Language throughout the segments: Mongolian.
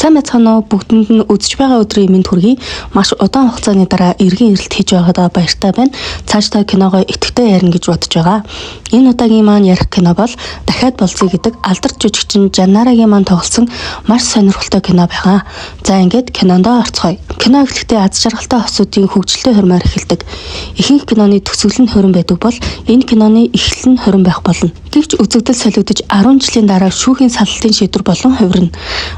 Сайн байцгаана уу, бүгдэнд нь үзэж байгаа өдрийн мэнд хүргэе. Маш удаан хугацааны дараа эргэн ирэлт хийж байгаадаа баяртай байна. Цаашдаа киногоо идэвхтэй ярина гэж бодож байгаа. Энэ удаагийн маань ярих кино бол Дахиад болзъя гэдэг алдарч жүжигчин Жаннарагийн маань тоглосон маш сонирхолтой кино байгаа. За ингээд кинондоо орцгоё. Кино эхлэхдээ аз жаргалтай хосуудын хөгжилтэй хурмаар эхэлдэг. Ихэнх киноны төсөөлөл нь хурим байдаг бол энэ киноны эхлэл нь хурим байх болно. Гэвч үзэгдэл солигдож 10 жилийн дараа шүүхийн саллтын шийдвэр болон хувирна.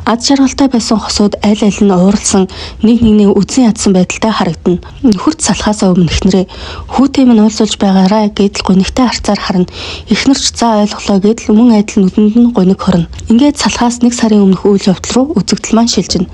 Аз жаргалтай байсан хосууд аль аль нь ууралсан нэг нэгний үзэн ядсан байдалтай харагдана. Нөхөрт салхаасаа өмнө эхнэрээ хүүтэй минь уулзуулж байгаарай гэдэл гунигтай харцаар харна. Эхнэрч за ойлголоо гэдэл мөн адил нүдэнд нь гуник хорно. Ингээд салхаас нэг сарын өмнөх үйл явдал руу үзэгдэл маань шилжинэ.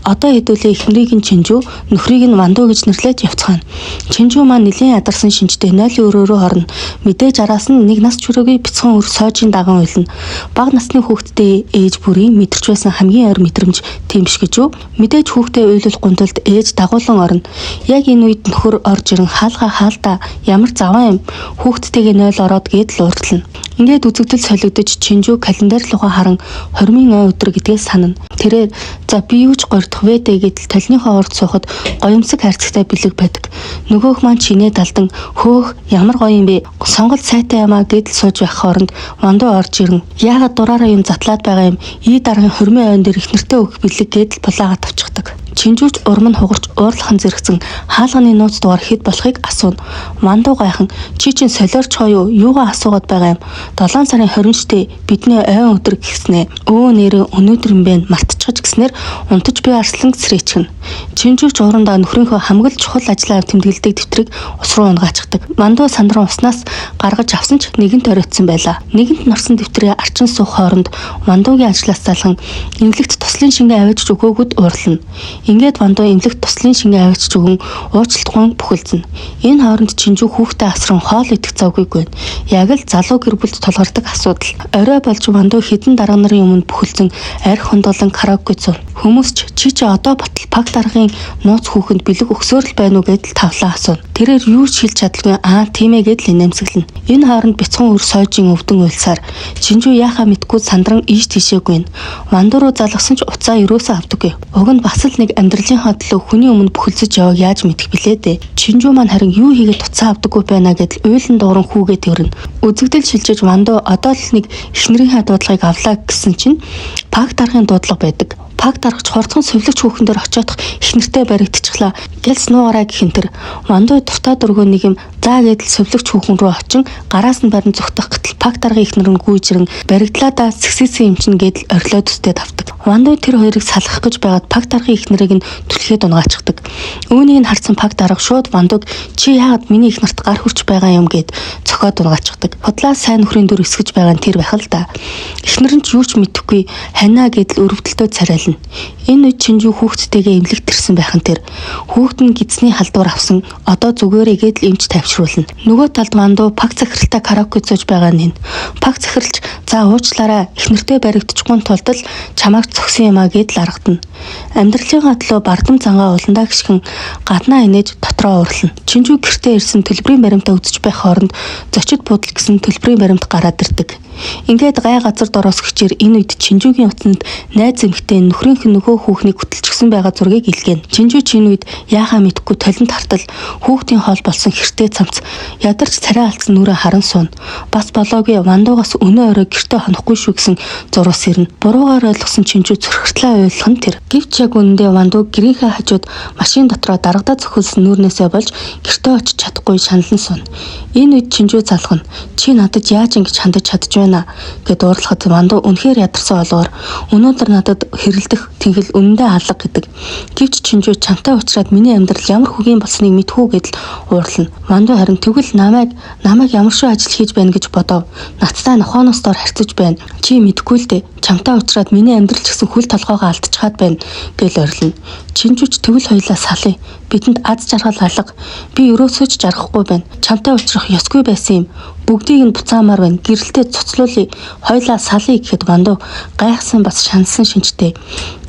Одоо хэдүүлээ эхнэрийг нь Чинжүү, нөхрийг нь Вандуу гэж нэрлэж явцгаана. Чинжүү маань нэлийн ядарсан шинжтэй 0-ийн өрөөрөө хорно. Мэдээж араас нь нэг нас чөрөөгийн бяцхан өр соожийн даган уйлна. Бага насны хүүхэдтэй ээж бүрийн мэдэрч байсан хамгийн ойр мэдрэмж тийм биш гэж юу? Мэдээж хүүхдээ уйлуулахгүй тулд ээж дагуулan орно. Яг энэ үед нөхөр орж ирэн хаалта ямар заваа юм хүүхдтэйгээ 0 ороод гэдэл урдлана. Ингээд үзэгдэл солигдож Чинжүү календар руугаа харан 20-ийн ой өдөр гэдгээс санана. Тэрээр за би юу ч гордох вэ гэдэл толныхоо урд суухад гоёмсог хайрцагтай бэлэг байдаг. Нөгөөх маань чинээ далдан хөөх ямар гоё юм бэ? Сонголт сайтай юмаа гэдэл сууж байх хооронд Вандуу орж ирэн яагаад дураараа юм затлаад байгаа юм? Ий даргын 20-ийн ойн дээр их нэртэй өг бэлэг гэдэл булаагаад тавчдаг. Чинжүүч урам нь хугарч уурлахын зэрэгцэн хаалганы нууц дугаар хэд болохыг асууна. Вандуу гайхан чи чинь солиорч гоё юугаа асуугаад байгаа юм? 7 сарын 20-нд бидний ойн өдөр гэснэ. Өө нэрээ өнөөдөр юм бэ мартчихж гэснээр унтаж би арслан цэрээчихнэ. Чинжүүч урандаа нөхрийнхөө хамгийн чухал ажлаар тэмдэглэдэг дэвтрийг ус руу унгаачихдаг. Вандуу сандран уснаас гаргаж авсан ч нэгэнт оройтсан байлаа. Нэгэнт норсон дэвтрээ арчин суух хооронд Вандуугийн ажлаас залхан эмнэлэгт туслын шингээ авчиж өгөөгүүд уурлана. Ингээд Вандуу эмнэлэгт туслын шингээ авчиж өгөн уучлалтгүй бүхэлдэн. Энэ хооронд Чинжүү хүүхдээ асран хоол идэх завгүй гэн. Яг л залуу гэр бүлд тулгардаг асуудал. Орой болж Вандуу хідэн дарга нарын өмнө бүхэлдэн арх хондолон караоке зов. Хүмүүс чи одоо батал пак даргын нууц хүүхэнд бэлэг өгсөөр л байна уу гэдэл тавлаа асууна. Тэрээр юу ч хэлж чадалгүй тийм ээ гэдэл инээмсэглэнэ. Энэ хооронд бяцхан өр сойжийн өвдөн уйлсаар Чинжүү яахаа мэдгүй сандран ийш тийшээгүй. Вандуу руу залгасан ч уцаа ерөөсөө авдаггүй. Уг нь бас л нэг амьдралынхаа төлөө хүний өмнө бүхэлзэж яваг яаж мэдэх билээ дээ. Чинжүү маань харин юу хийгээд уцаа авдаггүй байна гэдэл уйлан дууран хүүгээ тэрнэ. Үзэгдэл шилжиж Вандуу одоо л нэг эхнэрийнхээ дуудлагыг авлаа гэсэн чинь пак даргын дуудлага байдаг. Пак даргач хурцхан сувлагч хүүхэн дээр очиодох их нэртэй баригдчихлаа. Гэлс нуугараа гэх энэ төр Вандуу дуртай дургүй нэг юм заа гэдэл сувлагч хүүхэн рүү очин гараас нь барин зүхтах гэтэл пак даргын их нэр нь гүйжрэн баригдлаа да сэгсээсэн юм чин гэдэл орхилоод үстэй тавдаг. Вандуу тэр хоёрыг салгах гэж байгаад пак даргын их нэрийг нь түлхээд унгаачихдаг. Үүнийг нь харсан пак дарга шууд Вандууг чи яагаад миний их нарт гар хүрч байгаа юм гэд цохоод унгаачихдаг. Худлаа сайн нөхрийн дүр эсгэж байгаа нь тэр байх л да. Эхнэр нь ч юу ч мэдэхгүй ханаа гэдэл өрөвдөлтөө царайлна. Энэ үед Чинжүү хүүхдтэйгээ эмнэлэгт ирсэн байхын тэр хүүхд нь гидсний халдвар авсан одоо зүгээрээ гэдэл эмч тавьшруулна. Нөгөө талд Вандуу пак захиралтай караоке зууж байгаа нь. Пак захиралч за уучлаарай их нэртэй баригдчихгүй тулд л чамайг зогсон юмаа гэдэл аргадна. Амьдралынхаа төлөө бардам зангаа уландаа гიშгэн гаднаа инээж дотроо уурлана. Чинжүү гэртээ ирсэн төлбөрийн баримтаа үзэж байх хооронд зочид буудал гэсэн төлбөрийн баримт гараад ирдэг. Ингээд гай газар дороос гिचээр энэ үед Чинжүүгийн утсанд найз эмэгтэй нөхрийнх нь нөгөө хүүхнийг хөтөлчихсөн байгаа зургийг илгээнэ. Чинжүү энэ үед яахаа мэдхгүй толинд тартал хүүхдийн хоол болсон хэртэй цамц ядарч царай алдсан нүрээ харан сууна. Бас болоогүй Вандуугаас өнөө орой гэртээ хонохгүй шүү гэсэн зурус ирнэ. Буруугаар ойлгосон Чинжүү цөрхөртлөө ойлгох нь тэр. Гэвч яг үнэндээ Вандуу гэрийнхээ хажууд машин дотроо дарагдаа цохилсон нүрнээсээ болж гэртээ очиж чадахгүй шаналн сууна. Энэ үед Чинжүү залгана. Чи надад яаж ингэж хандаж чадж байна гэд уурлахад Вандуу үнэхээр ядарсан олгоор өнөөдөр надад хэрэлдэх тэнгэл үнэндээ алга гэдэг. Гэвч Чинжүү чамтай уулзраад миний амьдрал ямар хөгийн болсныг мэдхүү гэдэл уурлана. Вандуу харин тэгвэл намайг ямар шүү ажил хийж байна гэж бодов. Надтай нохооноос дор харьцаж байна. Чи мэдгүй л дээ. Чамтай уулзраад миний амьдрал ч гэсэн хүл толгоогоо алдчихад байна гэл орилно. Чинжүүч тэгвэл хоёлаа салъя. Бидэнд аз жаргал алга. Би өрөөсөө ч жаргахгүй байна. Чамтай уулзрах ёсгүй байсан юм. Бүгдийг нь буцаамаар байна. Гэрэлтэй цуцлуулъя. Хоёлаа салъя гэхэд Вандуу гайхсан бас шансан шинжтэй.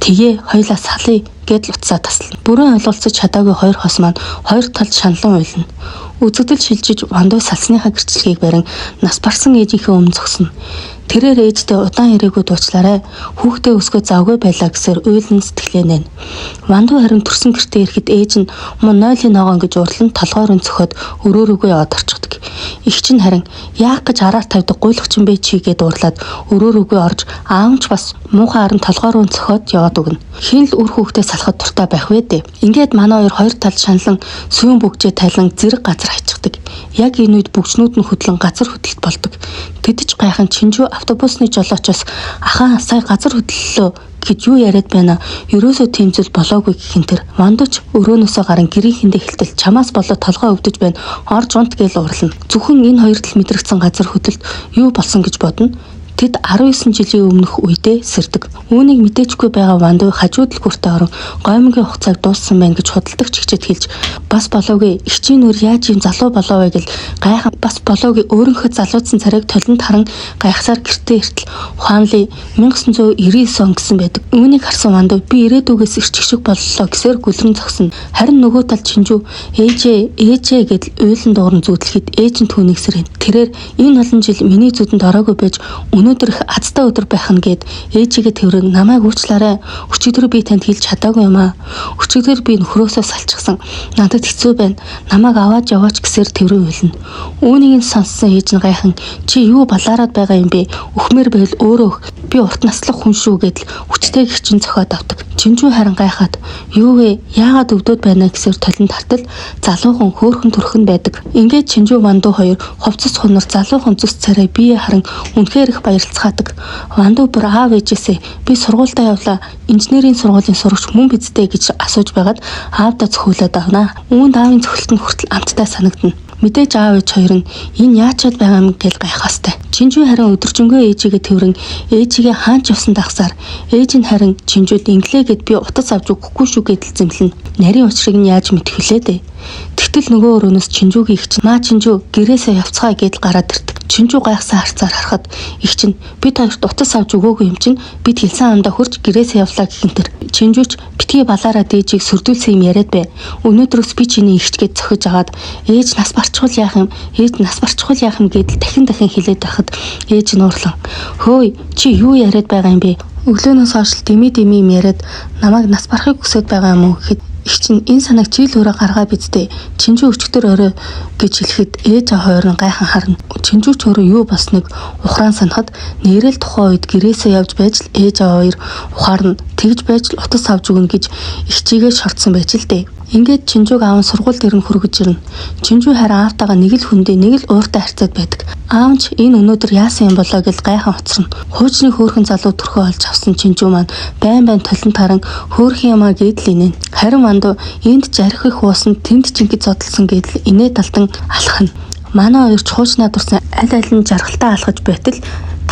Тэгээ хоёлаа салъя гэдэл утсаа таслана. Бүрэн ойлголцож чадаагүй хоёр хос маань хоёр талд шаналан уйлна. Үзэгдэл шилжиж Вандуу салсныхаа гэрчлэгийг барин нас барсан ээжийнхээ өмнө зогсно. Тэрээр ээжтэй удаан ирээгүй дуучлаарай. Хүүхдээ өсгөө завгүй байлаа гэсээр уйлан сэтгэлээ нэн. Вандуу харин төрсөн гэртээ ирэхэд ээж нь мөн нойлын ногоон гэж урлан толгойр нь цохоод өрөөрөөгөө яваад орчихдог. Их чинь харин яах гэж араар тавьдаг гуйлахчин бэ чи гэд уурлаад өрөөрөөгөө орж аав нь ч бас муухай аран толгойр нь цохоод яваад өгнө. Хин л үр хүүхдээ салахад дуртай байх вэ дээ. Ингээд манай хоёр талд шаналн сүүн бүгжээ тайлан зэрэг газар хайчихдаг. Яг энэ үед бүгжнүүд нь хөдлөн газар хөдлөлт болдог. Тэдэж гайхан Чинжүү автобусны жолоочоос ахаа сая газар хөдлөлөө гэж юу яриад байна. Ерөөсөө тийм зүйл болоогүй гэхин тэр Вандууч өрөөнөөсөө гарan гэрийнхэндээ хэлтэл чамаас болоод толгой өвдөж байна. Орж унт гээл уурлана. Зөвхөн энэ хоёр тал мэдрэгдсэн газар хөдлөлт юу болсон гэж бодно. Тэд 19 жилийн өмнөх үедээ сэрдэг. Үүнийг мэдээчгүй байгаа Вандуу хажууд л хүртэ орон гоймгийн хугацааг дууссан байна гэж худалдаг чигчэд хэлж бас болоогүй ихчийн нүр яаж юм залуу болоо вэ гэл гайхан бас болоогүй өөрийнхөө залуудсан царайг толинд харан гайхсаар гэртээ иртэл ухаанлын 1999 он гэсэн байдаг. Үүнийг харсан Вандуу би ирээдүгээс ирчих шиг боллоо гэсээр гүлрэн зогсно. Харин нөгөө тал Чинжүү ээжээ гэдэл уйлан дууран зүудлэхэд ээж нь түүнийг сэрэн. Тэрээр энэ олон жил миний зүдэнд ороогүй байж өнөөдөр их азтай өдөр байх нь гэд ээжигээ тэрэн намайг уучлаарай. Өчигдөр би танд хэлж чадаагүй юм аа. Өчигдөр би нөхрөөсөө салчихсан. Надад хэцүү байна. Намайг аваад яваач гэсээр тэрэн уйлна. Үүнийг нь сонссон ээж нь гайхан чи юу балаараад байгаа юм бэ? Өхмөр байл өөрөө би урт наслах хүн шүү гэдэл хүчтэй гिचэн цохоод авдаг. Чинжүү харин гайхаад юу вэ? Яагаад өвдөд байна гэсээр толинд тартал залуухан хөөхөн төрхөн байдаг. Ингээд Чинжүү Вандуу хоёр ховцос хунар залуухан зүс царай бие харан үнэхээр их баярлцгаадаг. Вандуу бүр аав ээжээсээ би сургуультаа явлаа. Инженерийн сургуулийн сурагч мөн бидтэй гэж асууж байгаад аавдаа зөвхүүлээд авнаа. Үүнд аавын зөвхөлт нь хүртэл амттай санагдана. Мэдээж аав ээж хоёр нь энэ яачаад байгаа юм гэж гайхахастай. Чинжүү харин өдөржингөө ээжигээ тэрэн ээжигээ хаач явсан дагсаар ээж нь харин Чинжүүд инглээгээд би утас авч өгөхгүй шүү гэдэл зэмлэн. Нарийн учрыг нь яаж мэдэх вүлээ дээ. Тэгтэл нөгөө өрөөнөөс Чинжүүгийн их чинь маа Чинжүү гэрээсээ явцгаа гэдэл гараад ирдэг. Чинжүү гайхсан харцаар харахад их чинь бид хоёрт утас авч өгөөгүй юм чинь бид хэлсэн амдаа хурж гэрээсээ явлаа гэхин тэр Чинжүүч битгий балаараа дээжийг сүрдүүлсэн юм яриад бай. Өнөөдрөөс би чиний ихчгээд зөхиж агаад ээж нас барчхул яах юм гэдэл дахин хэлээд байхад ээж нь уурлан хөөе чи юу яриад байгаа юм бэ? Өглөөнөөс хойш дими юм яриад намайг нас барахыг хүсэж байгаа юм уу гэхэд их чинь энэ санааг чийл өрөө гаргаа бидтэй Чинжүү өчтөр орой гэж хэлэхэд ээж хоёр нь гайхан харна. Чинжүүч өөрөө юу болсныг ухраан санахад нэрэл тухайн үед гэрээсээ явж байж л ээж хоёр ухаарна тэгж байж л утас авч өгнө гэж ихчигээ шортсон байж л дээ. Ингээд Чинжүүг аав нь сургуульд ирэн хүргэж ирнэ. Чинжүү харин аавтайгаа нэг л хүндээ нэг л ууртай харьцаад байдаг. Аав нь энэ өнөөдөр яасан юм болоо гэж гайхан хоцорно. Хуучны хөөрхөн залуу төрхөө олж авсан Чинжүү маань байн толинд харан хөөрхөн юмаа гэдэл инээ. Харин Вандуу энд жарих их уусан тэнд ч ингэж зодтолсон гэдэл инээ талтан алхна. Манай хоёр ч хуучнаа дурсан аль нь жаргалтаа алхаж байтал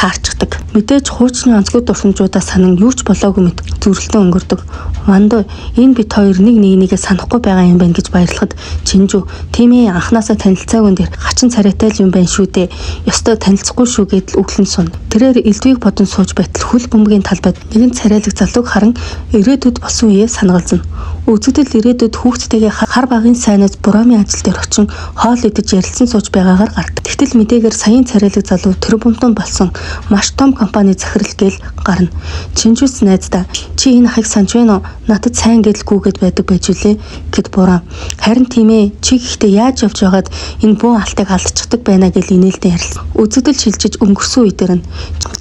таарчдаг. Мэдээж хуучны онцгой дурсамжуудаа санан юу ч болоогүй мэт зүрхлэн өнгөрдөг. Вандуу энэ бит хоёр нэг нэгнийгээ санахгүй байгаа юм байна гэж баярлахад Чинжүү тийм ээ анханасаа танилцаагүй дээр хачин царайтай л юм байна шүү дээ. Ёстой танилцахгүй шүү гэдэл өглөн сун. Тэрээр элдвийг бодон сууж байтал хөл бөмбөгийн талбайд нэгэн царайлаг залууг харан ирээдүйд болсон үеэ санагалзна. Үзэгдэл ирээдүйд хүүхдтэйгээ хар багын сайнаас бураамын ажил дээр очин хоол идэж ярилцсан сууж байгаагаар гардаг. Тэгтэл мэдээгээр саяын царайлаг залуу тэр бомтон болсон маш том компани захирал гээл гарна. Чинжүүс найздаа чи энэ ахыг санаж байна уу? Надад сайн гэлгүйгээд байдаг байж үлээ гэд бураа. Харин тийм ээ чи гэхдээ яаж явж байгаад энэ буу алтыг алдчихдаг байна гэж инээлдэн ярилсан. Үзэгдэл шилжиж өнгөрсөн үедэр нь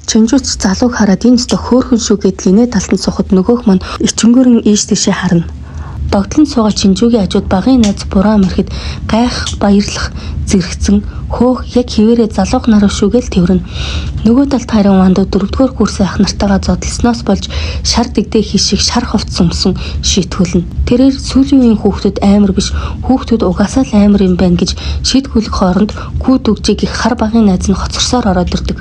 Чинжүүч залууг хараад энэ өстө хөөхөн шүү гэдэл инээ талтан сухад нөгөөх маань ичэнгөрөн ийш тийшээ харна. Догтлон суугаад Чинжүүгийн хажууд багын найз бураа мэрхэд гайх баярлах зэрэгцэн хөөх яг хിവэрэ залуух нараа шүүгээл тэрвэрнэ. Нөгөө талд харин Вандуу 4-р курсын ах нартайгаа зодолсноос болж шар дэгдээ хишиг шар хувцс өмсөн шийтгүүлнэ. Тэрээр сүүлийн үеийн хүүхдүүд амар биш хүүхдүүд угаасаа л амар юм байна гэж шийтгүүлэх хооронд күүд үгжийг их хар багын найз нь хоцорсоор ороод ирдэг.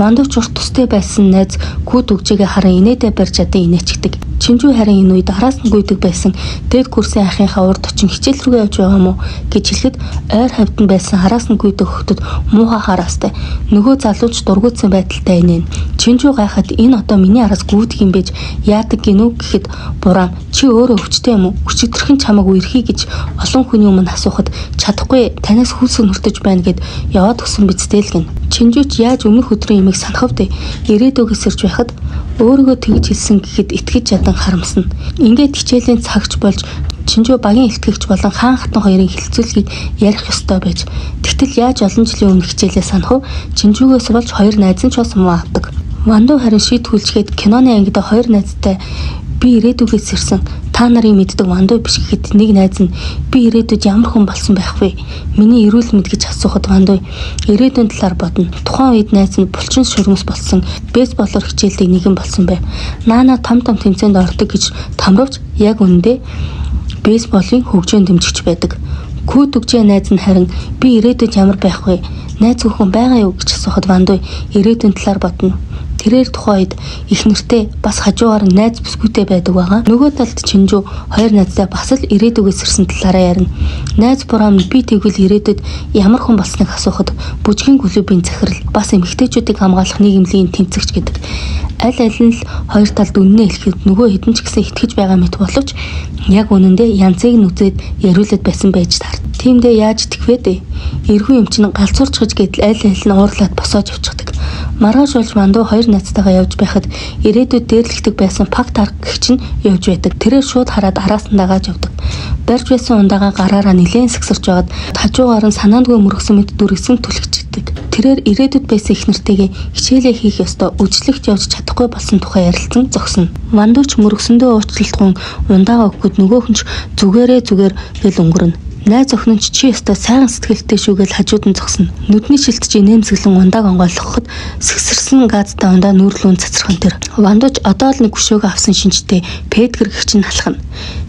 Вандуу ч урт тустай байсан найз күүд үгжигээ харан инээдэ барьж чадан инээчдэг. Чинжүү харин энэ үед араас нь гүйдэг байсан дээд курсын ахынхаа урд очин хичээл рүү явж байгаа юм уу гэж хэлэхэд ойр хавьд нь байсан араас нь гүйдэг хөхтөд муухай хараастай. Нөгөө залууч дургуутсан байдалтай инээн. Чинжүү гайхад энэ одоо миний араас гүйдэг юм байж яадаг гинүү гэхэд Бурам чи өөрөө өвчтэй юм уу? Өчигдөрхөн чамаг үерхий гэж олон хүний өмнө асуухад чадахгүй танаас хүлсэг нүртэж байна гэд яваад өгсөн биз дээ л гин. Чинжүүч яаж өмнөх өдрийн имийг санах вэ? Ирээдүгээс ирж байхад өөрийгөө тэгж хэлсэн гэхэд итгэж чадан харамсна. Ингээд хичээлийн цагч болж Чинжүү багийн илтгэгч болон хаан хатан хоёрын хилцүүлгийг ярих ёстой байж. Тэгтэл яаж олон жилийн өмнө хичээлээ санах вэ? Чинжүүгээс болж хоёр найз нь ч бас муу авдаг. Вандуу харин шийтгүүлчгээд киноны ангид хоёр найзтай би ирээдүгээс ирсэн. Та нарын мэддэг Вандуу биш гэхэд нэг найз нь би ирээдүйд ямар хүн болсон байх вэ? Миний эрүүл мэнд гэж асуухад Вандуу ирээдүйн талаар бодно. Тухайн үед найз нь булчин шүрмэс болсон бейсболоор хичээлдэг нэгэн болсон байв. Наана том тэмцээнд ордог гэж томровч яг үнэндээ бейсболын хөгжөөнд дэмжигч байдаг. Күү дүгжээ найз нь харин би ирээдүйд ямар байх вэ? Найз хүүхэн байгаа юу гэж асуухад Вандуу ирээдүйн талаар бодно. Тэрээр тухайн үед их нэртэй бас хажуугаар найз бүсгүйтэй байдаг байгаа. Нөгөө талд Чинжүү хоёр найзтай бас л ирээдүгээс ирсэн талаараа ярина. Найз Бурам би тэгвэл ирээдүйд ямар хүн болсныг асуухад бүжгийн клубын захирал бас эмэгтэйчүүдийг хамгаалах нийгэмлэгийн тэмцэгч гэдэг. Аль нь л хоёр талд үнэнээ хэлэхэд нөгөө хэдэн ч гэсэн итгэж байгаа мэт боловч яг үнэндээ янзыг нь үзээд яриулаад байсан байж таар. Тиймдээ яаж итгэвэ дээ? Эргүү юм чинь галзуурчгаж гэдэл аль нь уурлаад босоож явчихдаг. Маргааш болж Вандуу хоёр найзтайгаа явж байхад ирээдүйд дээрлэгдэг байсан Пак Тарк гэгч нь явж байдаг. Тэрээр шууд хараад араас нь дагааж явдаг. Барьж байсан ундагаа гараараа нилээн сэгсэрч байгаад хажуугаар нь санаандгүй мөргсөн мэт дүргсэн түлхчихдэг. Тэрээр ирээдүйд байсан их нартайгээ хичээлээ хийх ёстой үжлэгт явж чадахгүй болсон тухай ярилцсан зогсно. Вандууч мөргсөндөө уучлалтгүй ундаага өгөхөд нөгөөх нь ч зүгээр гэл өнгөрнө. Найз охин нь чи ёстой сайхан сэтгэлтэй шүүгээл хажууд нь зогсно. Нүдний шилтж инээмсэглэн ундааг онгойлгоход сэгсэрсэн газтай ундаа нүүрлүүн цацрахын тэр. Вандууч одоо л нэг хөшөөгөө авсан шинжтэй Петгэр гэгч нь халахна.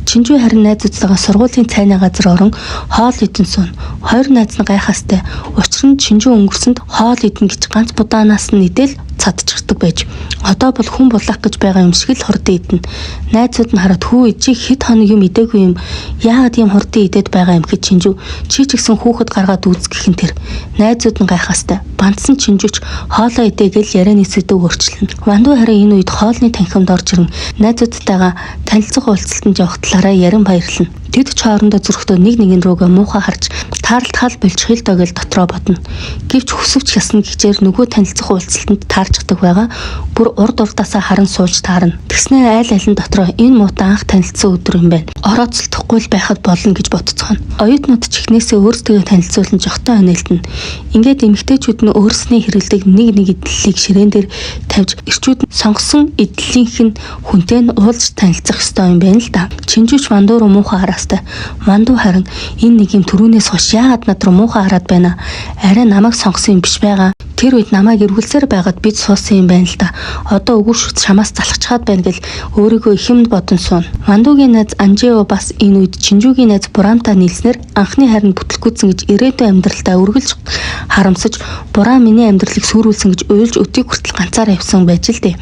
Чинжүү харин найзуудтайгаа сургуулийн цайны газар орон хоол идэн суун. Хоёр найз нь гайхаастай. Учир нь Чинжүү өнгөрсөнд хоол идэн гэж ганц будаанаас нь идэл цадчихдаг байж. Одоо бол хүн булах гэж байгаа юм шиг л хурдан идэнэ. Найзууд нь хараад хүү чи хэд хоног юм идээгүй юм. Яагаад ийм хурдан идээд байгаа юм гэхэд Чинжүү чи ч гэсэн хүүхэд гаргаад үзгэх нь тэр. Найзууд нь гайхаастай. Бандсан Чинжүүч хоолоо идээгэл ярианы сэдв өөрчлөнө. Вандуу харин энэ үед хоолны танхимд орж ирэн найзуудтайгаа танилцах уулзалтанд явах талаараа ярин баярлана. Тэд ч хоорондоо зүрхтөө нэг нэгэн рүүгээ муухай харж таарлтал болчихъя л доо гэж дотроо бодно. Гэвч хүсвч ясна гэжээр нөгөө танилцах уулзалтанд таарчдаг байгаа. Бүр урд урдаасаа харан сууж таарна. Тэгснээ айл нь дотроо энэ муутай анх танилцсан өдөр юм байна. Орооцолдохгүй л байхад болно гэж бодцгоно. Оюутнууд ч ихнээсээ өөрсдөө танилцуулан жохтой онейлтэн. Ингээд эмэгтэйчүүд нь өөрсний хэрэгэлдэг нэг эдлэлийг ширээн дээр тавьж эрчүүд сонгосон эдлэлийнх нь хүнтэй нь уулзж танилцах ёстой юм байна л да. Чинжүүч Вандуу руу муухай хараастай. Вандуу харин энэ нэг юм түрүүнээс хойш яагаад над руу муухай хараад байна? Арай намайг сонгосон юм биш байгаа. Тэр үед намайг эргүүлсээр байгаад бид суусан юм байна л да. Одоо өгөөшөц чамаас залхачаад байна гэл өөрийгөө ихэмд бодон суун. Вандуугийн найз Анжео бас энэ үед Чинжүүгийн найз Бурамтай нийлснээр анхны хайранд бүтлгүүцсэн гэж ирээдүйн амьдралдаа үргэлж харамсаж Бурам миний амьдралыг сүрүүлсэн гэж уйлж өтийг хүртэл ганцаараа явсан байж л дээ.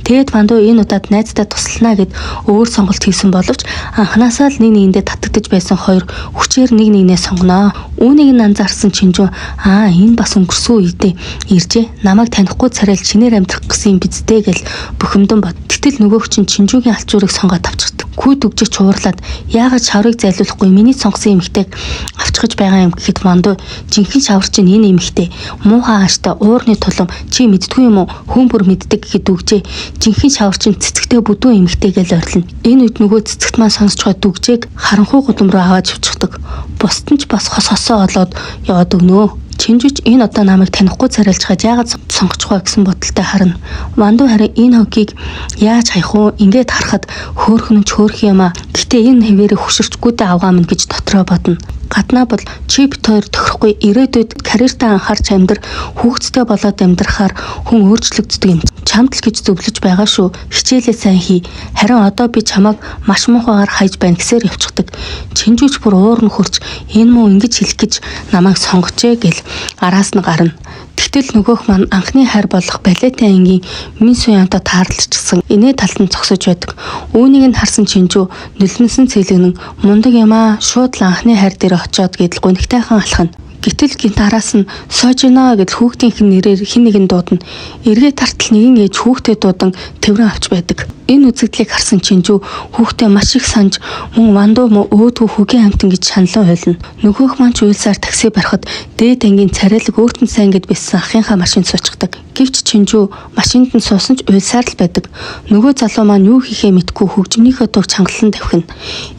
Тэгэд Вандуу энэ удаад найзтай туслана гэд өөр сонголт хийсэн боловч анханасаа л нэг нэгэндээ татагдж байсан хоёр хүчээр нэг нэгнээ сонгоноо. Үүнийг нь анзаарсан Чинжүү энэ бас өнгөрсөн үедээ иржээ. Намайг танихгүй царай чинээр амьдрах гэсэн юм биз дээ гэл бухимдан бод. Гэтэл нөгөөх чинь Чинжүүгийн алчуурыг сонгоод авчихдаг. Күү дүгжиж чуурлаад яагаад шаврыг зайлуулахгүй миний сонгосон эмэгтэйг авчгаж байгаа юм гэхэд Вандуу жинхэнэ шавар чинь энэ эмэгтэй муухай ааштай уурны тулам чи мэддгүй юм уу хүн бүр мэддэг гэхэд дүгжээ. Жинхэнэ шавар чинь цэцэгтэй бүдүүн эмэгтэй гэл ойрлно. Энэ үед нөгөө цэцэгт маань сонсч байгаа дүгжээг харанхуй гудам руу аваад явчихдаг. Бусд нь ч бас хосоо олоод яваад өгнөө. Чинжүүч энэ одоо намайг танихгүй царайлж хаад яагаад сонгочих вэ гэсэн бодолтой харна. Вандуу харин энэ хогийг яаж хаях вэ? Ингээд харахад хөөхөн ч хөөх юм аа. Гэтэ энэ хэвээрээ хөшөрчгүйдээ авгаа минь гэж дотроо бодно. Гаднаа бол чи бит хоёр тохирохгүй ирээдүйд карьертаа анхаарч амьдр хүүхэдтэй болоод амьдрахаар хүн өөрчлөгддөг юм. Чамд л гэж зөвлөж байгаа шүү. Хичээлээ сайн хий. Харин одоо би чамайг маш муухайгаар хайж байна гэсээр явчихдаг. Чинжүүч бүр уур нь хурж энэ муу ингэж хэлэх гэж намайг сонгочээ гэл араас нь гарна. Тэгтэл нөгөөх маань анхны хайр болох балетын ангийн Мин Суянтай таарлажсан инээ талд нь зогсож байдаг. Үүнийг нь харсан Чинжүү нулимсэн цэлэгнэн мундаг юм аа шууд л анхны хайр дээр очиод гэдэл гунигтайхан алхана. Гэтэл гинт араас нь Сожина гэдэл хүүхдийнх нь нэрээр хэн нэгэн дуудана. Эргээ тартал нэгэн ээж хүүхдэд дуудан тэврэн авч байдаг. Энэ үзэгдлийг харсан Чинжүү хүүхдээ маш их санаж мөн Вандуу мөн өөдгөө хүүгийн амтан гэж шаналан ойлно. Нөгөөх маань ч уйлсаар такси барихад дээд ангийн царайлаг өөртөө сайн гэд биссэн ахынхаа машинд суучдаг. Гэвч Чинжүү машинд нь суусан ч уйлсаар л байдаг. Нөгөө залуу маань юу хийхээ мэдгүй хөгжмөнийхөө дууг чангалан тавхина.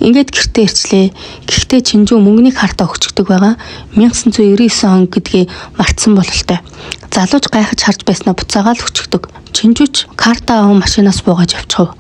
Ингээд гэртээ ирчлээ. Гэхдээ Чинжүү мөнгөнийг хартаа өгчдөг байгаа. 1999 он гэдгийг мартсан бололтой. Залууч гайхаж харж байснаа буцаагаал өчгдөг. Чинжүүч карта аван машинаас буугаж явчихв.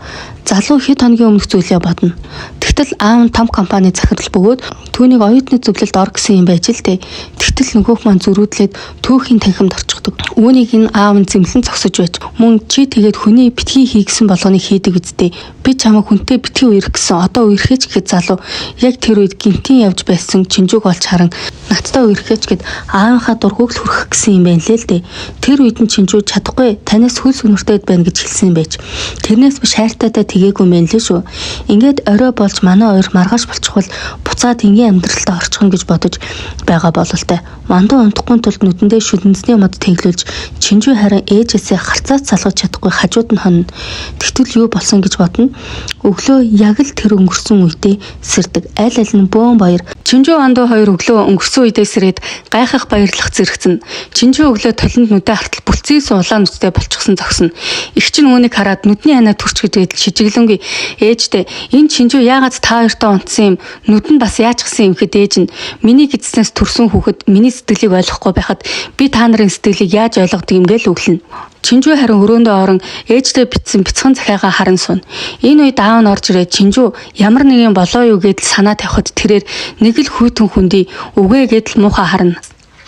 Залуу хэд хоногийн өмнөх зүйлээ бодно. Тэгтэл аав нь том компани захирал бөгөөд түүнийг оюутны зөвлөлд ор гэсэн юм байж л дээ. Тэгтэл нөгөөх маань зөрүүдлээд түүхийн танхимд орчихдог. Үүнийг энэ аав нь зэмлэн зогсож байж мөн чи тэгээд хүний битгий хийгсэн болгоныг хийдэг үсттэй. Би чамайг хүнтэй битгий үерх гэсэн одоо үерхээч гэхэд залуу яг тэр үед гинтийн явж байсан Чинжүүг олж харан надтай үерхээч гэд аавынхаа дургуг л хүрэх гэсэн юм байна лээ л дээ. Тэр үед нь Чинжүү чадахгүй танаас хөл сүнэртэйд байна гэж хэлсэн байж. Тэрнээс би шаартаатай гээгүй мэн лээ шүү. Ингээд орой болж манай хоёр маргааш болчихвол буцаад энгийн амьдралтаа орчихно гэж бодож байгаа бололтой. Вандуу унтахгүй тулд нүдэндээ шүдэнцний мод тэглүүлж Чинжүү харин ээжээсээ харцаац салгаж чадахгүй хажууд нь хонно. Тэгтэл юу болсон гэж бодно. Өглөө яг л тэр өнгөрсөн үедээ сэрдэг. Аль аль нь бөөн баяр. Чинжүү Вандуу хоёр өглөө өнгөрсөн үедээ сэрээд гайхах баярлах зэрэгцэн. Чинжүү өглөө толинд нүдэ хартал бүлцээс улаан нүдтэй болчихсон зогсно. Их чинь үүнийг хараад нүдний ханаа төрч гэдэл шижиглэнгүй ээжтэй энэ Чинжүү яагаад та хоёртоо унтсан юм? Нүд нь бас яаж гсэн юм гэхэд ээж нь миний гидснээс төрсөн хүүхэд миний сэтгэлийг ойлгохгүй байхад би та нарын сэтгэлийг яаж ойлгодог юм гээл өглөнө. Чинжүү харин өрөөндөө орон ээжтэй битсэн бяцхан захиагаа харан суна. Энэ үед аав нь орж ирээд Чинжүү ямар нэгэн болоо юу гэдэл санаа тавихад тэрээр нэг л хүйтэн хүндий үгээ гэдэл муухай харна.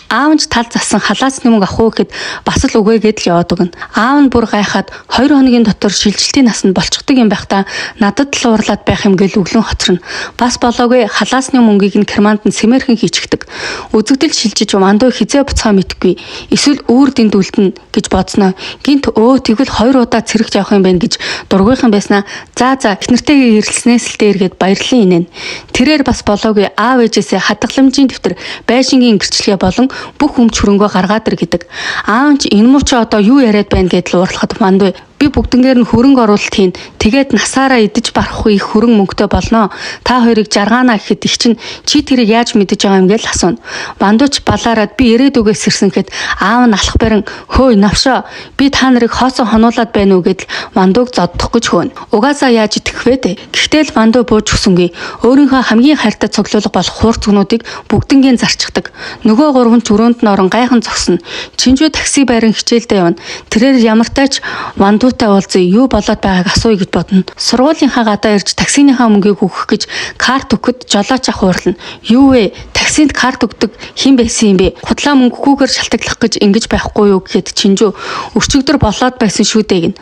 Аав нь тал засан халаас нэмэг авах уу гэхэд бас л үгүй гэдэл яваад өгнө. Аав нь бүр гайхаад 2 хоногийн дотор шилжилтийн насанд болчихдог юм байхдаа надад л уурлаад байх юм гээл өглөн хоцорно. Бас болоогүй халаасны мөнгийг нь керманд нь сэмэрхэн хийчихдэг. Үзэгдэл шилжиж Вандуу хизээ буцаа мэдгүй. Эсвэл үүр дэнд үлдэнэ гэж бодсноо. Гинт тэгвэл 2 удаа цэрэгч явах юм байна гэж дургүйхан байснаа. За их нартайгээ ирэлснээс л дээргээд баярлалаа инэн. Тэрээр бас болоогүй аав ээжээсээ хадгаламжийн дэвтэр байшингийн гэрчлэгээ болон бүх өмч хөрөнгөө гаргаад ир гэдэг. Аав ч энэ муу чи одоо юу яриад байна гэдэл уурлахад Вандуу би бүгднгээр нь хөрөнгө оруулалт хийн. Тэгээд насаараа идэж барахгүй их хөрөнгө мөнгөтэй болно. Та хоёрыг жаргаана гэхэд их чинь чи тэрийг яаж мэдэж байгаа юм гээл асууна. Вандууч балаараад би ирээдүгээс ирсэн гэхэд аав нь алах барин хөөе навшоо би та нарыг хоосон хонуулаад байна уу гэдэл Вандууг зоддох гэж хөөн. Угаасаа яаж идэх вэ дээ. Гэхдээ л Вандуу бууж өгсөнгүй. Өөрийнхөө хамгийн хайртай цуглуулга болох хуурц гүнүүдийг бүгднгийн зарчдаг. Нөгөө гурван ч өрөөнд нь орон гайхан зогсно. Чинжүү такси байран хичээлдээ явна. Тэрээр ямартай ч Вандуу уулзъя юу болоод байгааг асууя гэж бодно. Сургуулийнхаа гадаа ирж таксиныхаа мөнгийг өгөх гэж карт өгөхөд жолооч ах уурлана. Юу вэ? Таксинд карт өгдөг хэн байсан юм бэ? Худлаа мөнгөгүйгээр шалтгааллах гэж ингэж байхгүй юу гэхэд Чинжүү өчигдөр болоод байсан шүү дээ гин.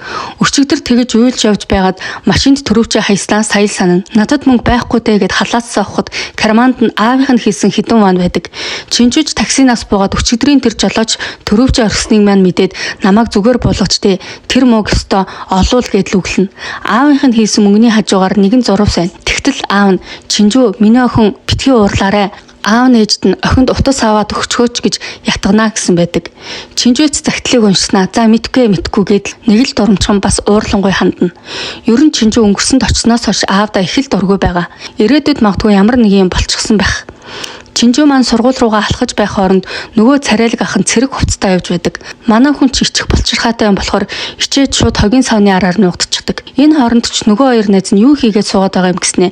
Өчигдөр тэгэж уйлж явж байгаад машинд төрөвчөө хаяснаа сая санана. Надад мөнгө байхгүй дээ гэд халаасаа авахд карманд нь аавынх нь хийсэн хэдэн ван байдаг. Чинжүүч таксинаас буугаад өчигдрийн тэр жолооч төрөвчөө орхисныг маань мэдээд намайг зүгээр болгочтэй тэр мөнгө өстө олуул гэдэл өглөнө. Аавынх нь хийсэн мөнгөний хажуугаар нэгэн зурв сайн. Тэгтэл аав нь Чинжүү миний охин битгий уурлаарай. Аав нь ээжд нь охинд утас аваад өгчгөөч гэж ятгана гэсэн байдаг. Чинжүүц загтлыг уншснаа. За мэдгүй гэдэл нэг л дурамчхан бас уурлангуй хандна. Ер нь Чинжүү өнгөрсөнд очсноос хойш аавдаа их л дургүй байгаа. Ирээдүйд магадгүй ямар нэг юм болчихсон байх. Чинжүү маань сургууль руугаа алхаж байх хооронд нөгөө царайлаг ах нь цэрэг хувцастай явж байдаг. Манай хүн ч ичих болчирхаатай юм болохоор ичээд шууд хогийн савны араар нуугдчихдаг. Энэ хооронд ч нөгөө хоёр найз нь юу хийгээд суугаад байгаа юм гэснээ.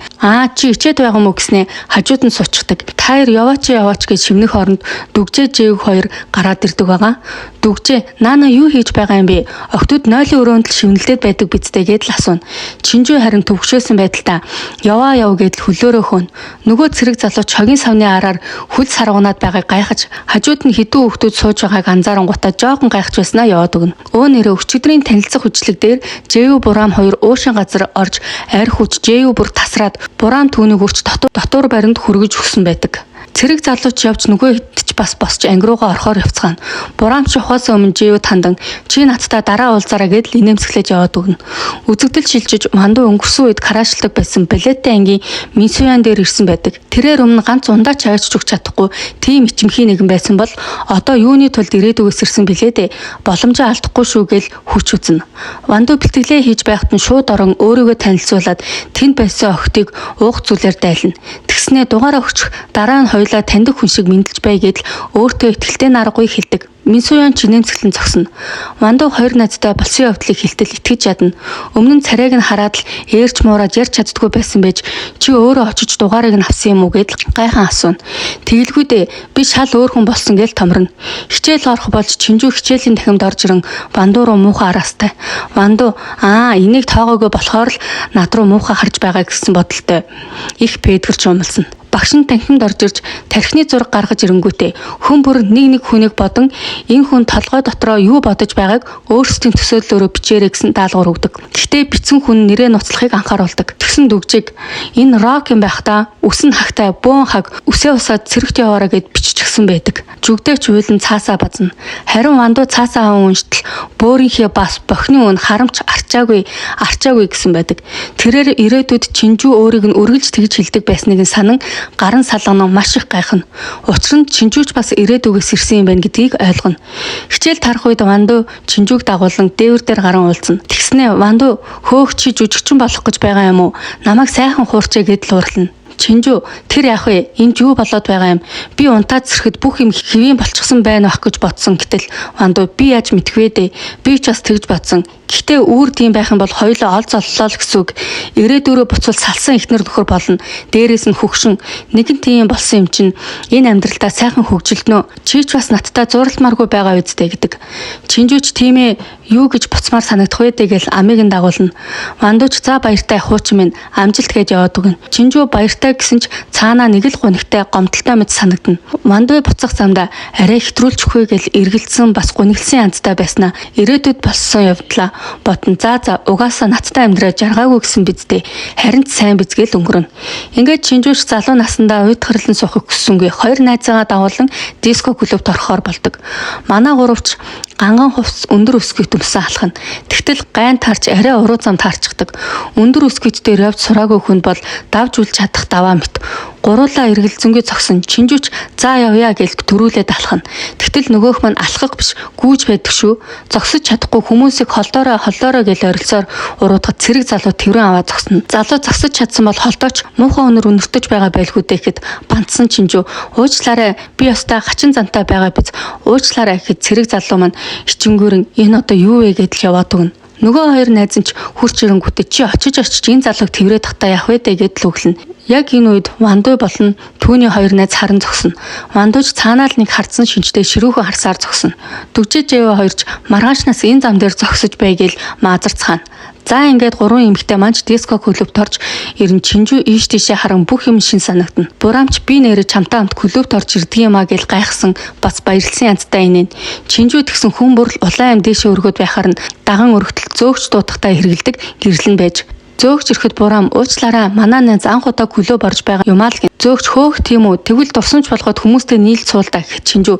Чи ичээд байгаа юм уу гэснээ хажууд нь суучдаг. Та хоёр яваач гэж шивнэх хооронд дүгжээ жээг хоёр гараад ирдэг байгаа. Дүгжээ наана юу хийж байгаа юм бэ? Охтууд нойлын өрөөнд л шивнэлдээд байдаг бидтэй гэдэл асууна. Чинжүү харин төвөгшөөсөн байдалтай яваа гэдэл хөлөөрөө хөөн. Нөгөө цэрэг залууч хогийн савны араар хөл саргунаад байгааг гайхаж хажууд нь хідүү хүүхдүүд сууж байгааг анзаарангуудаа жоохон гайхаж байснаа яваад өгнө. Өө нэрээ өчигдрийн танилцах хүчлэг дээр Жэйв Бураам хоёр уушин газар орж арх хүч Жэйв бүр тасраад Бураам түүнийг өрч дотуур баринд хүргэж өгсөн байдаг. Цэрэг залууч явж нөгөө хэд ч бас босч анги руугаа орохоор явцгаана. Бураамч ухаас өмнө Жив тандан чи надтай дараа уулзаараа гэдэл инээмсэглэж яваад өгнө. Үзэгдэл шилжиж Вандуу өнгөрсөн үед караашлагдаг байсан Балетэ ангийн Минсуян дээр ирсэн байдаг. Тэрээр өмнө ганц ундаа чавьж өгч чадахгүй тийм ичимхий нэгэн байсан бол одоо юуны тулд ирээдүгээс ирсэн билээ дээ. Боломжоо алдахгүй шүү гэл хүч үзнэ. Вандуу бэлтгэлээ хийж байхад нь шууд орон өөрийгөө танилцуулаад тэнд байсан охтыг уух зүйлээр дайлна. Тэгснээ дугаараа өгч дараа нь хоёлаа таньдаг хүн шиг мэдлж бай гэдэл өөртөө ихтэй наргагүй хэлдэг. Минсуян ч инээмсэглэн зогсно. Вандуу хоёр найзтай болсон явдлыг хэлтэл итгэж ядна. Өмнө нь царайг нь хараад л ээрч муураад ярьж чаддгүй байсан байж чи өөрөө очиж дугаарыг нь авсан юм уу гэдэл гайхан асууна. Тэгэлгүй дээ би шал өөр хүн болсон гэж томорно. Хичээл орох болж Чинжүү хичээлийн дахимд орж ирэн Вандуу руу муухай араастай. Вандуу энийг тоогоогүй болохоор л над руу муухай харж байгаа гэсэн бодолтой. Их пэдгэрч умалсан. Багш нь танхимд орж ирж тархины зураг гаргаж ирэнгүүтээ хүн бүр нэг хүнийг бодон энэ хүн толгой дотроо юу бодож байгааг өөрсдийн төсөөллөөрөө бичээрэй гэсэн даалгавар өгдөг. Гэхдээ бичсэн хүн нэрээ нуцлахыг анхааруулдаг. Тэгсэн дүгжиг энэ рок юм байх та үсэн хагтай бөөн хаг үсээ усаад цэрэгт яваараа гэд биччихсэн байдаг. Жүгдээч уйлан цаасаа базна. Харин Вандуу цаасаа уншдал бөөрийнхээ бас бохны өн харамч арчаагүй гэсэн байдаг. Тэрээр ирээдүйд Чинжүү өөрийг нь үргэлж тэгж хэлдэг байсныг нь санан гарын салгана маш их гайхна. Учир нь Чинжүүч бас ирээдүгээс ирсэн юм байна гэдгийг ойлгоно. Хичээл тарах үед Вандуу Чинжүүг дагуулan дээвэр дээр гарan уулзна. Тэгснээ Вандуу хөөх чи жүжигчин болох гэж байгаа юм уу? Намайг сайхан хуурчээ гэдэл уурлана. Чинжүү тэр яах вэ? Энд юу болоод байгаа юм? Би унтаад зэрхэд бүх юм хэвийн болчихсон байна ах гэж бодсон. Гэтэл Вандуу би яаж мэдвэ дээ? Би ч бас тэгж бодсон. Гэхдээ үүр тийм байх юм бол хоёулаа ол золлоо л гэсэн үг. Ирээдүрөө буцвал салсан ихнэр нөхөр болно. Дээрээс нь хөгшин нэгэн тийм болсон юм чинь энэ амьдралдаа сайхан хөгжилднө. Чи ч бас надтай зуралмааргүй байгаа үсттэй гэдэг. Чинжүүч тийм ээ юу гэж буцмаар санагдах вэ гэж амийг нь дагуулна. Вандууч за баяртай хуучин минь амжилт гэж яваад өгнө. Чинжүү баяртай гэсэн ч цаанаа нэг л гунигтай гомдолтой мэт санагдана. Вандуу буцах замдаа арай хэтрүүлж өгөхөө гэл эргэлзсэн бас гуниглсан янзтай байснаа ирээдүйд болсон явдлаа бодон за угаасаа надтай амьдраа жаргаагүй гэсэн биздээ харин ч сайн бизгээл өнгөрнө. Ингээд Чинжүүч залуу насндаа уйтгарлан суухыг хүссэнгүй хоёр найзаагаа дагуулan диско клубт орохоор болдог. Манай гуравч ганган хувцс өндөр өсгийт төмсөн алхна. Тэгтэл гайн тарч арай уруу зам таарчдаг. Өндөр өсгийт дээр явж сураагүй хүн бол давж үл чадах даваа мэт. Гуруулаа эргэлзэнгүй зогсон Чинжүүч за явъя гэж төрүүлээд алхна. Тэгтэл нөгөөх маань алхах биш гүүж байдаг шүү. Зогсож чадахгүй хүмүүсийг холдоорой гэж орилсоор уруудахад цэрэг залуу тэрвэн аваад зогсно. Залуу зогсож чадсан бол холдооч муухай өнөр өнөртөж байгаа байлгүй дээ гэхэд бантсан Чинжүү уучлаарай би ёстой хачин зантай байгаа биз уучлаарай гэхэд цэрэг залуу маань ичингүүрэн энэ одоо юу вэ гэдэл яваад өгнө. Нөгөө хоёр найз нь ч хурч ирэнгүүтээ чи очиж энэ залууг тэврээд тахтаа явах вэ гэдэл өглөнө. Яг энэ үед Вандуу болон түүний хоёр найз харан зогсно. Вандууч цаанаа л нэг хардсан шинжтэй ширүүхэн харсаар зогсно. Дүгжиж яваа хоёрч маргаашнаас энэ зам дээр зогсож бай гээл маазарцгаана. За ингээд гурван эмэгтэй манч диско клубт орж ирэн Чинжүү ийш тийшээ харан бүх юм шин санагдана. Бураамч би нэрээ чамтай хамт клубт орж ирдэг юм а гэж гайхсан бас баярлсан янзтай инээ. Чинжүү тэгсэн хүн бүр улаан ам дээшээ өргөд байхаар нь даган өргөтөл зөөгч дуудахтаа хэрэгэлдэг гэрлэн байж зөөгч ирэхэд Бураам уучлаарай манай найз анх удаа клуб орж байгаа юм аа л зөөгч хөөх тийм үү тэгвэл дурсамж болгоод хүмүүстэй нийлж суулдаа гэх Чинжүү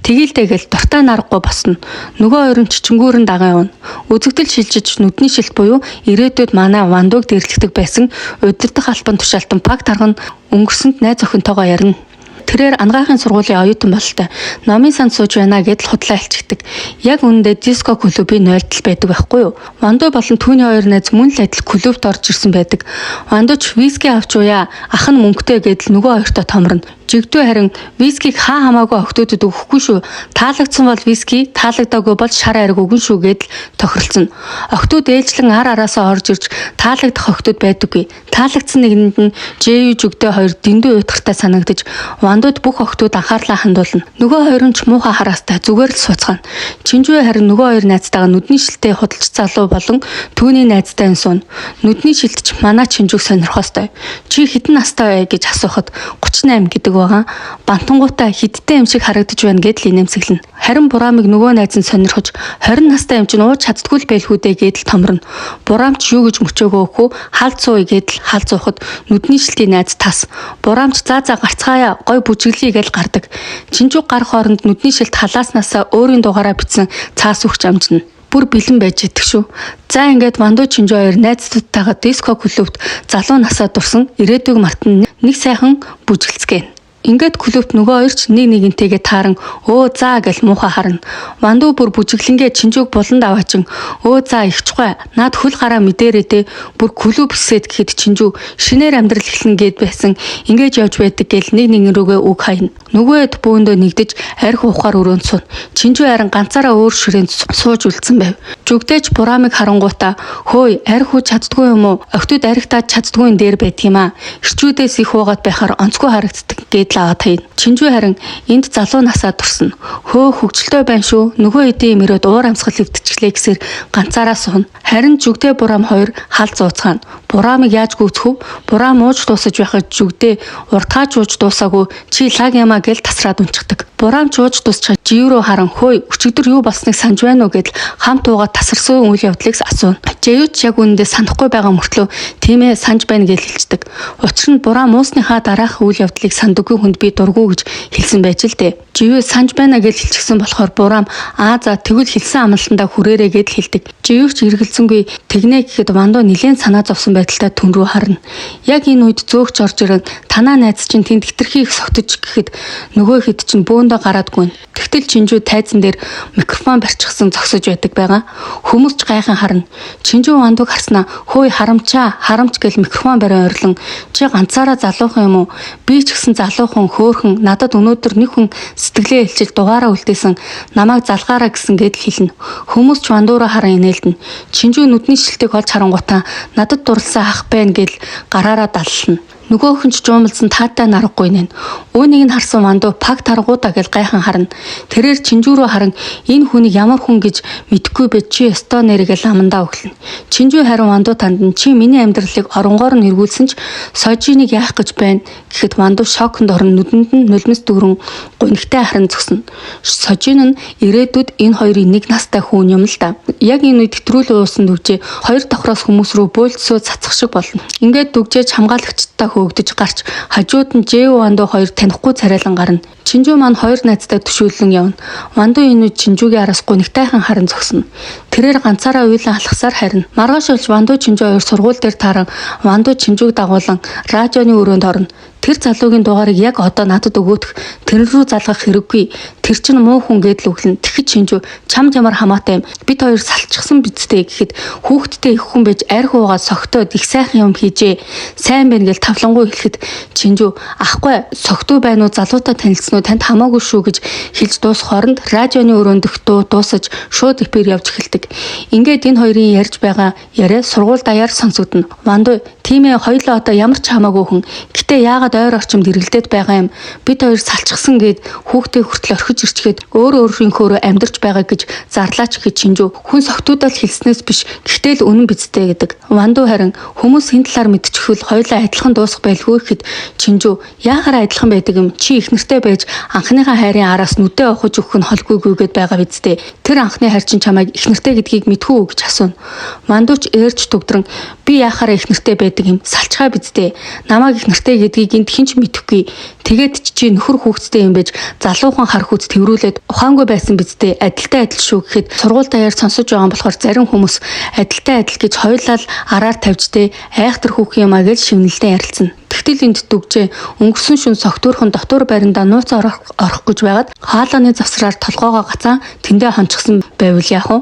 тэгэлтэйгэл дуртай нарахгүй босно. Нөгөө хоёр нь чичингүүрэн дагаа явна. Үзэгдэл шилжиж нүдний шилт буюу ирээдүйд манай Вандууг дэрлэгдэг байсан удирдах албан тушаалтан пак тарган өнгөрсөнд найз охинтойгоо ярина. Тэрээр ангайхын сургуулийн оюутан бололтой номын санд сууж байна гэдэл худлаа хэлчихдэг. Яг үүндээ диско клубын нойлтол байдаг байхгүй юу? Вандуу болон түүний хоёр найз мөн л адил клубт орж ирсэн байдаг. Вандууч виски авч уяа ах нь мөнгөтэй гэдэл нөгөө хоёртой томорно. Жигдүү харин вискиг хаа хамаагүй охтуудад өгөхгүй шүү. Таалагдсан бол виски, таалагдаагүй бол шар ариг өгөн шүү гэдэл тохиролцсон. Охтууд ээлжлэн ар араасаа орж ирж таалагдах охтууд байдаггүй. Таалагдсан нэгэнд нь Жэю жүгдээ хоёр дэндүү уйтгартай санагдаж Вандууд бүх охтууд анхаарлаа хандуулна. Нөгөө хоёр нь ч муухай хараастай зүгээр л сууцгаана. Чинжүү харин нөгөө хоёр найзтайгаа нүдний шилтэй худалч залуу болон түүний найзтай сууна. Нүдний шилтч манай Чинжүүг сонирхостой. Чи хэдэн настай вэ гэж асуухад 38 гэдэг байгаа. Бантангуудаа хидтэй юм шиг харагдаж байна гэдэл инээмсэглэнэ. Харин Бураамыг нөгөө найз нь сонирхож 20 настай юм чинь ууж чаддгүй л байлгүй дээ гэдэл томорно. Бураамч юу гэж мөчөөгөө өхөө хаалт сууя гэдэл хаалт суухад нүдний шилтийн найз тас. Бураамч заа гарцгаая гой бүжиглэе гэж гардаг. Чинжүү гарах хооронд нүдний шилт халааснасаа өөрийн дугаараа бичсэн цаас өгч амжина. Бүр бэлэн байж идэх шүү. За ингээд Вандуу Чинжүү хоёр найзтайгаа диско клубт залуу насаа дурсан ирээдүйг мартан нэг сайхан бүжгэлцгээе. Ингээд клубт нөгөө хоёр ч нэг нэгнтэйгээ тааран өө заа гэл муухай харна. Вандуу бүр бүжиглэнгээ Чинжүүг буланд аваачин өө заа их чухай. Наад хөл гараа мэдээрээ дээ. Бүр клуб хэсэд гэхэд Чинжүү шинээр амьдрал эхлэн гээд байсан. Ингээд явж байдаг гэл нэг нэгэн рүүгээ үг хайна. Нөгөөд бөөндөө нэгдэж арх ухаар өрөөнд суун. Чинжүү харин ганцаараа өөр ширээнд сууж үлдсэн байв. Жүгдэж Бураамыг харангуутаа хөөе арх уу чаддгүй юм уу? Октод архтаа чаддгүй энэ дээр байдаг юм аа. Ирчүүдээс их уугаад байхаар онцгой харагддаг гэд Чинжүү харин энд залуу насаа турсна. Хөө хөвгчлөө байна шүү. Нөгөө эдийн мөрөд уур амьсгал хэвтчихлээ гэсээр ганцаараа суuna. Харин Жүгдээ Бураам хоёр хал зууцгаана. Бураамыг яаж гүйцэхв? Бураам ууж дуусаж байхад Жүгдээ уртгаач ууж дуусаагүй чи лаг ямаа гэл тасраад унцдаг. Бураам ч ууж дуусчихад жив рүү харан хөөе өчигдөр юу болсныг санаж байна уу гэдэл хамт уугаад тасарсан үйл явдлыг асууна. Жиюч яг үүндээ санахгүй байгаа мөртлөө тийм ээ санаж байна гэж хэлцдэг. Учир нь Бураам уусныхаа дараах үйл явдлыг сандаггүй хүнд би дургу гэж хэлсэн байж л дээ. Живээ санаж байна гэж хэлчихсэн болохоор Бураам за тэгвэл хэлсэн амлалтандаа хүрээрээ гэж хэлдэг. Живээч эргэлзэнгүй тэгнэ гэхэд Вандуу нилээн санаа зовсон байдалтай түн рүү харна. Яг энэ үед зөөгч орж ирэн танаа найз чинь тэнд хитрхи их согтож гэхэд нөгөө хэд чинь бөөндөө гараадгүй. Тэгтэл Чинжүү тайзан дээр микрофон барьчихсан зогсож байдаг байгаа. Хүмүүс ч гайхан харна. Чинжүү Вандууг харснаа хөөе харамч гэл микрофон бариа ойрлон чи ганцаараа залуухан юм уу? Би ч гэсэн залуухан хөөхөн надад өнөөдөр нэг хүн сэтгэлээ хэлчил дугаараа үлдээсэн намайг залгаараа гэсэн гэдэл хэлнэ. Хүмүүс ч Вандуураа харан инээлдэнэ. Чинжүү нүдний шилтийг олж харангуутаа надад дурласан ах байна гэл гараараа даллна. Нөгөө хүн ч жуумалсан таатай наргагүй нэ. Үүнийг нь харсан Вандуу паг таргуудаа гэл гайхан харна. Тэрээр Чинжүү рүү харан энэ хүнийг ямар хүн гэж мэдэхгүй бэ чи өстөө нэргээл амандаа өглөнө. Чинжүү харин Вандуу танд чи миний амьдралыг оронгоор нь эргүүлсэн ч сожиныг яах гэж байна гэхэд Вандуу шоконд орно нүдэнд нь нулимс дүүрэн гунигтай харан зогсно. Сожин нь ирээдүйд энэ хоёрын нэг настай хүн юм л да. Яг энэ үед хэтрүүл уусан дүгжээ хоёр давхраас хүмүүс рүү бөөлцөө цацах шиг болно. Ингээд дүгжээж хамгаалагчтай хөөгдөж гарч хажууд нь Жэв Вандуу хоёр танихгүй царайлан гарна. Чинжүү маань хоёр найзтай төшөөлөн явна. Вандуу энэ үед Чинжүүгийн араас гунигтайхан харан зогсно. Тэрээр ганцаараа уйлан алхасаар харина. Маргааш болж Вандуу Чинжүү хоёр сургууль дээр тааран Вандуу Чинжүүг дагуулan радионы өрөөнд орно. Тэр залуугийн дугаарыг яг одоо надад өгөөх тэр рүү залгах хэрэггүй. Тэр чинь муу хүн гэдэл өглөн. Тэгэхэд Чинжүү чамд ямар хамаатай юм. Бид хоёр салчихсан бидтэй гэхэд хүүхдтэй их хүн байж арх уугаад согтоод их сайхан юм хийжээ. Сайн байна гэж тавлангуй хэлэхэд Чинжүү ахгүй согтуу байна уу залуутай танилцсан уу танд хамаагүй шүү гэж хэлж дуусах хооронд радионы өрөөнд дуусаж шууд эфир явж эхэлдэг. Ингээд энэ хоёрын ярьж байгаа яриа сургууль даяар сонсогдно. Вандуу тийм ээ хоёулаа одоо ямар ч хамаагүй хүн. Гэтэ яагаад ойр орчимд эргэлдээд байгаа юм. Бид хоёр салчихсан гэд хүүхдээ хүртэл орхиж ирчгээд өөрийнхөөрөө амьдарч байгаа гэж зарлаач гэж Чинжүү хүн согтуудаа л хэлснээс биш гэхдээ л үнэн бидтэй гэдэг. Вандуу харин хүмүүс энэ талаар мэдчихвэл хоёулаа адилхан дуусах байлгүй гэхэд Чинжүү яагаар адилхан байдаг юм чи их нэртэй байж анхныхаа хайрын араас нүдээ ухаж өгөх нь холгүйгүйгээд байгаа бидтэй. Тэр анхны хайр чинь чамайг их нэртэй гэдгийг мэдхүү гэж асууна. Вандуу ч ээрж төгдрөн би яахаараа их нэртэй байдаг юм салчгаа бидтэй. Намайг их нэртэй гэдгийг энд хинч мэдэхгүй. Тэгээд чи нөхөр хүүхэдтэй юм байж залуухан хар хүүц тэрврүүлээд ухаангүй байсан бидтэй адилтай адил шүү гэхэд сургууль даяар сонсож байгаа болохоор зарим хүмүүс адилтай адил гэж хоёулаа араар тавьжтэй айхтар хүүхэн юм а гэж шивнэлдэн ярилцсан. Тэгтэл энд дүгжээ өнгөрсөн шөнө согтуурхан дотор байрандаа нууц орох гэж байгаад хаалганы завсраар толгоогоо гацаан тэндээ хончихсан байвал яах вэ?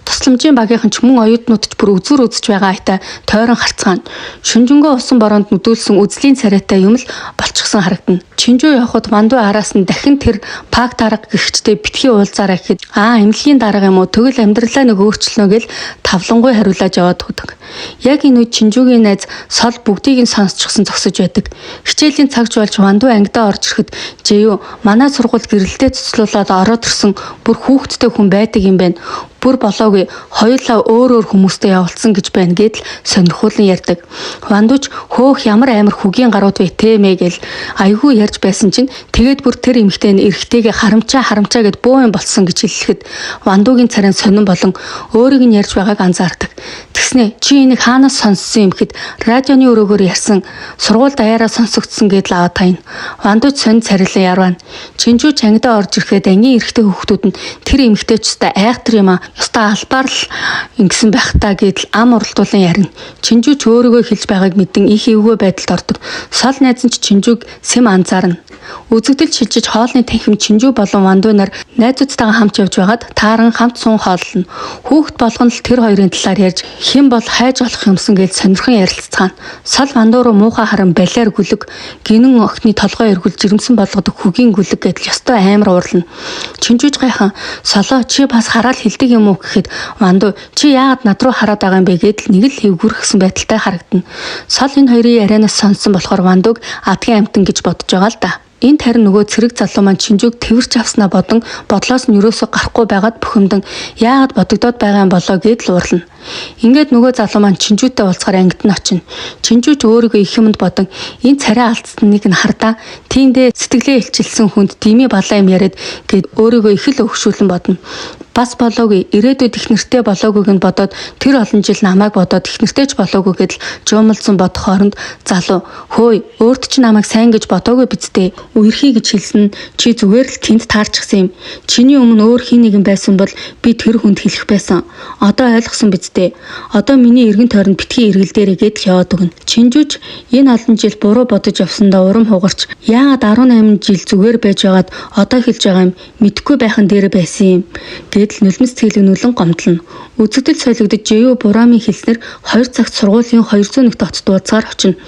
Тусламжийн багийнхан ч мөн оюутнууд ч бүр үзүр үзэж байгаа айта тойрон харцгаана. Шүнжэнгөө усан бороонд нүдүүлсэн үзлийн царайтай юм л болчихсон харагдана. Чинжүү явхад Вандуу араас нь дахин тэр пак дарга гихчтэй битгий уулзаарай гэхэд эмнэлгийн дарга юм уу тэгвэл амьдралаа нэг өөрчлөнө гэл тавлангуй хариулаад яваад өгдөг. Яг энэ үед Чинжүүгийн найз Сол бүгдийг нь сонсчихсон зогсож байдаг. Хичээлийн цагч болж Вандуу ангидаа орж ирэхэд Жэё манай сургууль гэрэлтэй цуцлуулаад ороод ирсэн бүр хүүхэдтэй хүн байдаг юм байна. Бүр болоогүй хоёулаа өөр хүмүүстэй явуулсан гэж байна гэдэл сонирхуулан ярьдаг. Вандууч хөөх ямар амар хүгийн гарууд вэ тэмээ гэл айгүй ярьж байсан чинь тэгээд бүр тэр эмэгтэй нь эрэгтэйгээ харамчаа гэд боо юм болсон гэж хэлэхэд Вандуугийн царин сонирн болон өөрийг нь ярьж байгааг анзаардаг. Тэгснэ чи энийг хаанаас сонссон юм гэхэд радионы өрөөгөөр ярьсан сургууль даяараа сонсогдсон гэдэл аваад тайна. Вандууч сонь царилан ярвана. Чинжүү чангидаа орж ирэхэд ангийн эрэгтэй хүүхдүүд нь тэр эмэгтэйч өстой айхтар юм аа. Өстой албаар л ингэсэн байх та гэдэл ам уралдуулан ярина. Чинжүү ч өөрийгөө хэлж байгааг мэдэн их эвгүй байдалд ордог. Сол найз нь Чинжүүг сэм анзаарна. Үзэгдэл шилжиж хоолны танхим Чинжүү болон Вандуу нар найзуудтайгаа хамт явж байгаад тааран хамт суун хооллоно. Хүүхэд болгоно л тэр хоёрын талаар ярьж хэн бол хайж олох юмсан гэж сонирхон ярилцгаана. Сол Вандуу руу муухай харан балиар гүлэг гинэн охины толгой эргүүл жирэмсэн болгодог хүгийн гүлэг гэдэл ёстой амар уурлана. Чинжүүж гайхан солоо чи бас хараад хэлдэг юм уу гэхэд Вандуу чи яагаад над руу хараад байгаа юм бэ гэдэл нэг л хэвгүрхсэн байдалтай харагдана. Сол энэ хоёрын ярианаас сонссон болохоор Вандууг адгийн амтан гэж бодож байгаа л да. Энд харин нөгөө цэрэг залуу маань Чинжүүг тэрвэрч авснаа бодон бодлоос нь юусоо гарахгүй байгаад бухимдан яагаад бодогдоод байгаа юм болоо гэдэл уурлана. Ингээд нөгөө залуу маань Чинжүүтэй уулзахаар ангид нь очино. Чинжүүч өөрийгөө их юмд бодон энэ царай алдсныг нь хардаа тиймдээ сэтгэлээ илчилсэн хүнд дими балаа юм яриад гэд өөрийгөө их л өвгшүүлэн бодно. Бас болоогүй ирээдүйд их нэртэй болоогүйг нь бодоод тэр олон жил намайг бодоод их нэртэйч болоогүй гэдэл жуумалсан бодох хооронд залуу хөөе өөрт чи намайг сайн гэж бодоогүй биз дээ. Үерхий гэж хэлсэн чи зүгээр л тэнд таарчихсан юм. Чиний өмнө өөр хин нэгэн байсан бол би тэр хүнд хэлэх байсан. Одоо ойлгосон биз дээ. Одоо миний эргэн тойронд битгий эргэлдээрээ гэдэл яваад өгнө. Чинжүүч энэ олон жил буруу бодож явсандаа урам хугарч яагаад 18 жил зүгээр байж байгаад одоо хэлж байгаа юм мэдэхгүй байхан дээр байсан юм гэдэл нулимс цэглэгнүүлэн гомдлоно. Үзэгдэл солигдож Жэю Бурамын хэлснээр 2 цагт сургуулийн 201 дотд дууцаар очино.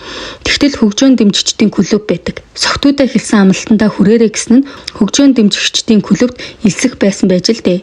Тэгтэл хөгжөөн дэмжигчдийн клуб байдаг. Согтуудаа хэлсэн амлалтандаа хүрээрээ гэсэн нь хөгжөөн дэмжигчдийн клубт элсэх байсан байж л дээ.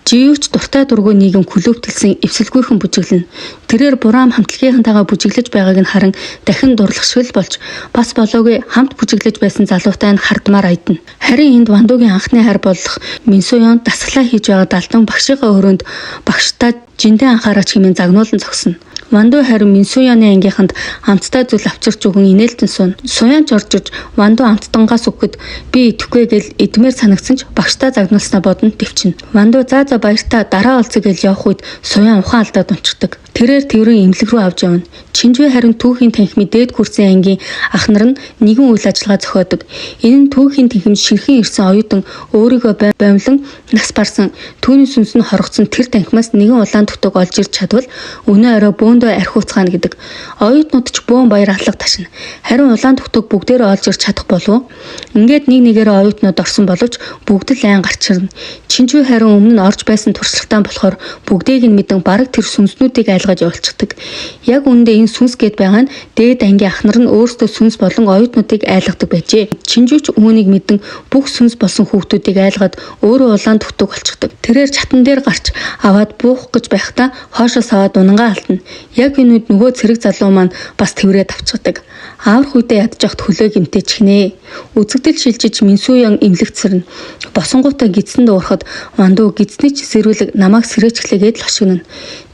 Жиюч дуртай дургүй нийгэм клубт хэлсэн эвсэлгүйхэн бүжиглэнэ. Тэрээр Бурам хамтлагийнхантайгаа бүжиглэж байгааг нь харан дахин дурлахшгүй болж бас болоогүй хамт бүжиглэж байсан залуутай нь хардмаар айдна. Харин энд Вандуугийн анхны хайр болох Минсуён дасгалаа хийж байгаа далдан багшийнхаа өрөөнд багштай жиндэн анхаараач хэмээн загнуулан зогсно. Вандуу харин Минсуяны ангийнханд амттай зүйл авчирч өгөн инээлтэн суун. Суян жоржж Вандуу амттангаас өгөхөд би идэхгүй гэл эдмээр санагдсан ч багштай загнуулснаа бодно төвчин. Вандуу за баяртай дараа олцё гэж явах үед Суян ухаан алдаад унцдаг. Тэрээр тэрэн эмнэлэг рүү авч явна. Чинжүү харин түүхийн танхимын дээд курсын ангийн ах нар нь нэгэн үйл ажиллагаа зохиодог. Энэ нь түүхийн танхимд шинхэн ирсэн оюутан өөрийгөө боомлон нас барсан түүний сүнс нь хоргоцсон тэр танхимаас нэгэн улаан тутаг олж ирж чадвал өнөө орой бөөндөө архиуцгаана гэдэг. Оюутнууд ч бөөн баяр алга ташна. Харин улаан тутаг бүгдээрээ олж ирж чадах болов. Ингээд нэг нэгээрээ оюутнууд орсон боловч бүгд л айн гарч ирнэ. Чинжүү харин өмнө нь орж байсан туршлагатай болохоор бүгдийг нь мэдэн бараг тэр сүнснүүдийг айлгаж явуулчихдаг. Яг үүндээ энэ сүнс гээд байгаа нь дээд ангийн ах нар нь өөрсдөө сүнс болон оюутнуудыг айлгадаг байжээ. Чинжүүч үүнийг мэдэн бүх сүнс болсон хүүхдүүдийг айлгаад өөрөө улаан тутаг болчихдог. Тэрээр чатан дээр гарч аваад буух гэж байхдаа хоошоос аваад унангаа алтна. Яг энэ үед нөгөө цэрэг залуу маань бас тэврээд авчгадаг. Аавар хүйтээ ядж явахт хөлөө гимтээчихнэ. Үзэгдэл шилжиж Минсуян имлэгцэрнэ. Босонгуудаа гидсэнд уурахад Вандуу гидсний ч сэрүүлэг намайг сэрээчлээгээд л хошигнно.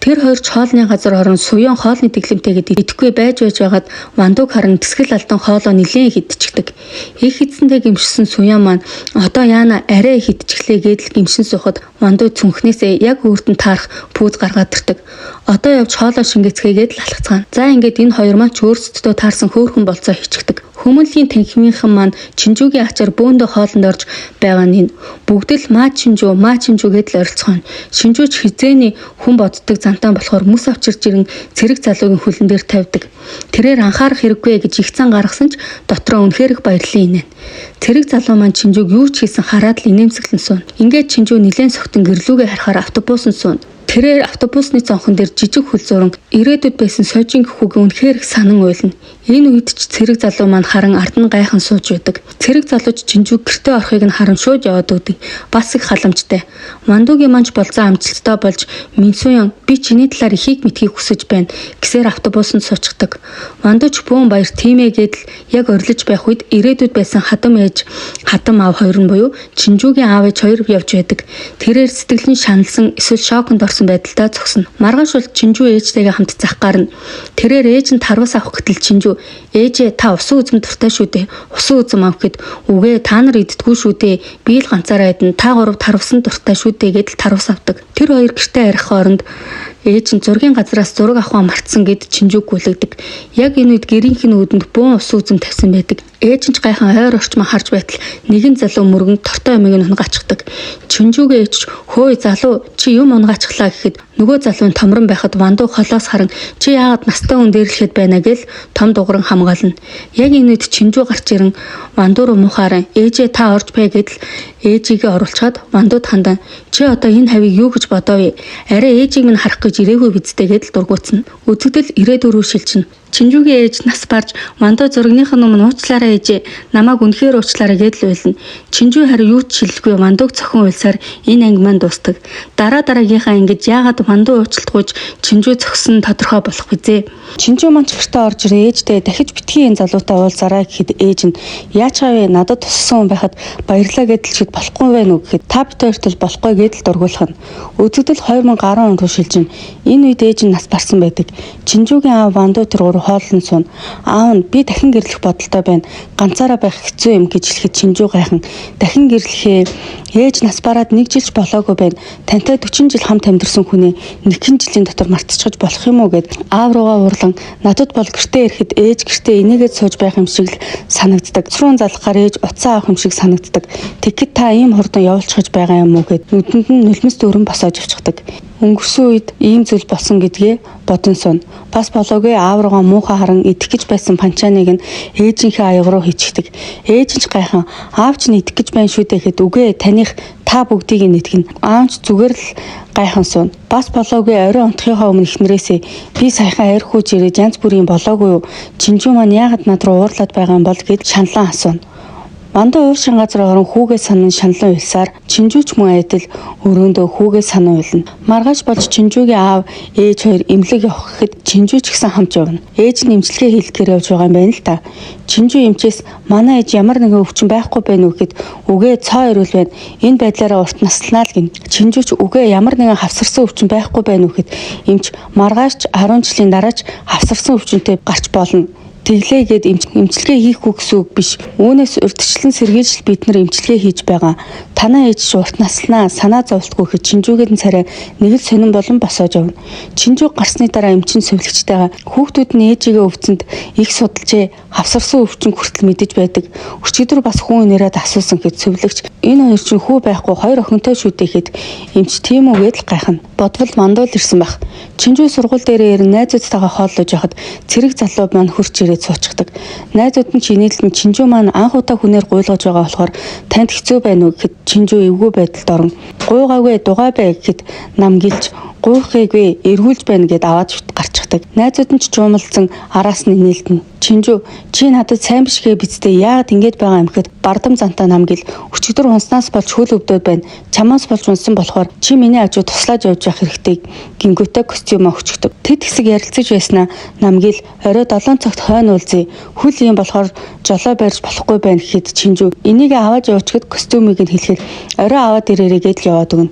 Тэр хоёр ч хоолны газар орон Суян хоолны тэглэмтэйгээд идэхгүй байж байгаад Вандууг харан тэсгэл алдан хоолоо нилээн хидчихдэг. Их эцэндээ гимшсэн Суян маань одоо яана арай хидчихлээ гэдэл гимшин сухад Вандуу цүнхнээсээ яг өөртөө таарах пүүз гаргаад ирдэг. Одоо явж хоолоо шингээцгээгээд л алхацгаана. За ингээд энэ хоёр маань ч өөрсдөө таарсан хөөхөн болцоо хичгдэг. Хүмүүнлийн танхимынхан маань Чинжүүгийн ачаар бөөндөө хоолнд орж байгаа нь бүгд л маа Чинжүү гэдэл оролцгоно. Шинжүүч хизээний хүн боддог зантан болохоор мөс авчирч ирэн цэрэг залуугийн хөлн дээр тавьдаг. Тэрээр анхаарах хэрэггүй гэж их цан гаргасан ч дотроо үнэхээр их баярлан инээн. Цэрэг залуу маань Чинжүүг юу ч хийсэн хараад л инээмсэглэн суун. Ингээд Чинжүү нилээн согтон гэрлүүгээ харахаар автобусан суун. Тэрээр автобусны цонхон дээр жижиг хөл зуран ирээдүйд байсан сожинг хүүг үнэхээр их санан уйлна. Энэ үед ч цэрэг залуу маань харан ард нь гайхан сууж байдаг. Цэрэг залууч Чинжүү гэртээ орохыг нь харан шууд яваад өгдөг. Бас их халамжтай. Вандуугийн манж болзон амжилттай болж Минсуян би чиний талаар ихийг мэдхийг хүсэж байна гэсээр автобусанд суучихдаг. Вандууч бүүн баяр тийм ээ гэдэл яг орилж байх үед ирээдүйд байсан хадам ээж хадам аав хоёр нь буюу Чинжүүгийн аав ээж хоёр явж байдаг. Тэрээр сэтгэл нь шаналсан эсвэл шоконд орсон байдалтай зогсно. Маргааш бол Чинжүү ээжтэйгээ хамт зах гарна. Тэрээр ээж нь тарвас авах гэтэл Чинжүү ээжээ та усан үзэм дуртай шүү дээ. Усан үзэм авах гэд үгээ та нар иддгүү шүү дээ. Би л ганцаараа идэн та гурав тарвсан дуртай шүү дээ гэдэл тарвас авдаг. Тэр хоёр гэртээ арих хооронд ээж нь зургийн газраас зураг авахаа мартсан гэд Чинжүүг гүйлгдэг. Яг энэ үед гэрийнх нь үүдэнд бөөн усан үзэм тавьсан байдаг. Ээж нь ч гайхан ойр орчмоо харж байтал нэгэн залуу мөргөн тортой юмыг нь унгачдаг. Чинжүүгээ ээж хөөе залуу чи юм унгачглаа гэхэд нөгөө залууны томрон байхад Вандуу холоос харан чи яагаад настай хүн дээрлэхэд байна гэл том дугран хамгаална. Яг энэ үед Чинжүү гарч ирэн Вандуу руу мухааран ээжээ та орж бай гэдэл ээжигээ оруулчаад Вандууд хандан чи одоо энэ хавийг юу гэж бодоо вэ? Арай ээжийг минь харах гэж ирээгүй бидтэй гэдэл дургуутсан. Үзэгдэл ирээд өрөө шилжин. Чинжүүгийн ээж нас барж Вандуу зургийнхын өмнө уучлаарай ээжээ намайг үнэхээр уучлаарай гэдэл байлна. Чинжүү харин юу ч хэлэхгүй Вандууг цохон уйлсаар энэ анги маань дуустав. Дараагийнхаа ангид яагаад Вандуу уучлалтгүйж Чинжүү зогсон тодорхой болох вүзээ. Чинжүү маань гэртээ орж ирээ ээжтэй дахиж битгий энэ залуутай уулзаарай гэхэд ээж нь яаж гавь надад туссан хүн байхад баярлаа гэдэлчихэд болохгүй байх уу гэхэд та бид хоёрт л болохгүй гэдэл дургуулах нь. Үзэгдэл 2010 онд шилжин. Энэ үед ээж нь нас барсан байдаг. Чинжүүгийн аав Вандуу тэр хоолн сун аав нь би дахин гэрлэх бодолтой байна. Ганцаараа байх хэцүү юм гэж хэлэхэд Чинжүү гайхан дахин гэрлэхээ ээж нас бараад 1 жилч болоогүй байна. Тантай 40 жил хамт амьдэрсэн хүнээ 1 жилийн дотор мартчихж болох юм уу гэд аав руугаа урлан надад бол гэртээ ирэхэд ээж гэртээ инээгээд сууж байх юм шиг л санагддаг. Црун залхахаар ээж уцаа авах юм шиг санагддаг. Тэгэхэд та ийм хурдан явуулчихж байгаа юм уу гэд нүдэнд нь нулимс дөрөн босоож авчихдаг. Өнгөрсөн үед ийм зүйл болсон гэдгээ бодон сон. Бас болоогүй аав руугаа муухай харан идэх гэж байсан панчааныг нь ээжийнхээ аяг руу хийчихдэг. Ээж нь ч гайхан аав ч идэх гэж байна шүү дээ гэхэд үгүй таних та бүгдийг нэтгэн. Аав ч зүгээр л гайхан сун. Бас болоогүй орой унтахынхаа өмнө эхнэрээсээ би саяхан арх хууж ирээд янз бүрийн болоогүй юу? Чинжүү маань яагаад над руу уурлаад байгаа юм бол гэд шаналан асууна. Вандуу ууршин газар орон хүүгээ санан шаналан уйлсаар Чинжүүч мөн адил өрөөндөө хүүгээ санан уйлна. Маргааш болж Чинжүүгийн аав ээж хоёр эмнэлэг явах гэхэд Чинжүүч гэсэн хамт явна. Ээж нь эмчилгээ хийлгэхээр явж байгаа юм байна л да. Чинжүү эмчээс манай ээж ямар нэгэн өвчин байхгүй байна уу гэхэд үгээ цоо ирүүл байна. Энэ байдлаараа урт наслнаа л гин. Чинжүүч үгээ ямар нэгэн хавсарсан өвчин байхгүй байна уу гэхэд эмч маргааш 10 жилийн дараач хавсарсан өвчнөд гарч болно. Тэглээгээд эмчилгээ хийхгүй гэсэн үг биш. Үүнээс урьдчилан сэргийлж бид нар эмчилгээ хийж байгаа. Танаа ээж урт наслнаа санаа зовлтгүй гэж Чинжүүгээд нь царай нэг л сонирн болон босоож явна. Чинжүү гарсны дараа эмчин сувлэгчтэйгээ хүүхдүүд нь ээжигээ өвцөнд их судалжээ хавсарсан өвчин хүртэл мэдэж байдаг. Өчигдөр бас хүн нэрээд асуусан гэд сувлэгч энэ хоёр чинь хүү байхгүй хоёр охинтой шүү дээ гэхэд эмч тийм үү гэдэл гайхна. Бодвол мандуул ирсэн байх. Чинжүү сургууль дээрээ ирэн найзуудтайгаа хооллож явахад цэрэг залуу маань хурч ирээд суучдаг. Найзууд нь чинэлэн Чинжүү маань анх удаа хүнээр гуйлгаж байгаа болохоор танд хэцүү байна уу гэхэд Чинжүү эвгүй байдалд орон гуйгаагүй дугай бай гэхэд нам гэлж гуйхээгүй эргүүлж байна гэд аваад гарчихдаг. Найзууд нь ч жуумалсан араас нь нээлтэн. Чинжүү чи надад сайн бишгээ бицтэй яагаад ингэж байгаа юм гэхэд бардам зантаа нам гэл өчигдөр унснаас болж хөл өвдөд байна. Чамаас болж унсан болохоор чи миний ажуу туслаж явж явах хэрэгтэй гингүүтэй костюм өгчдөг. Тэд хэсэг ярилцаж байснаа нам гэл орой 7 цагт хойно уулзъя. Хөл юм болохоор жолоо барьж болохгүй байна гэхэд Чинжүү энийг аваад явуулчихад костюмыг нь хэлэхэд орой аваад ирээрэй гэдэл яваад өгнө.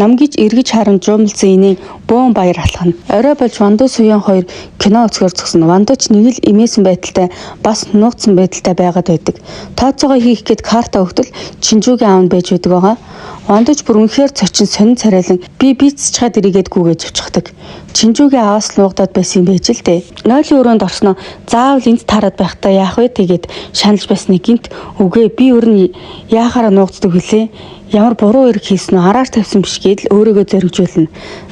Намгийч эргэж харан жуумалсан инээ бөөн баяр алхана. Орой болж Вандуу Суян хоёр кино үзэхээр зогсоно. Вандууч нэг л имээсэн байдалтай бас нуугдсан байдалтай байгаад байдаг. Тооцоогоо хийх гээд карта өгтөл Чинжүүгийн аав нь байж байдаг байгаа. Вандууч бүр үнэхээр цочин сонин царайлан би бицчгаад ирээгээд гүгэж авчихдаг. Чинжүүгийн аавс нуугдаад байсан юм байж л дээ. Нойлын өрөөнд орсноо заавал энд таарад байхдаа яах вэ тэгээд шаналж байсныг гинт үгүй би өөр нь яахаараа нуугддаг вүлээ. Ямар буруу хэрэг хийсэн нь араар тавьсан биш гэдэл өөрийгөө зоригжуулна.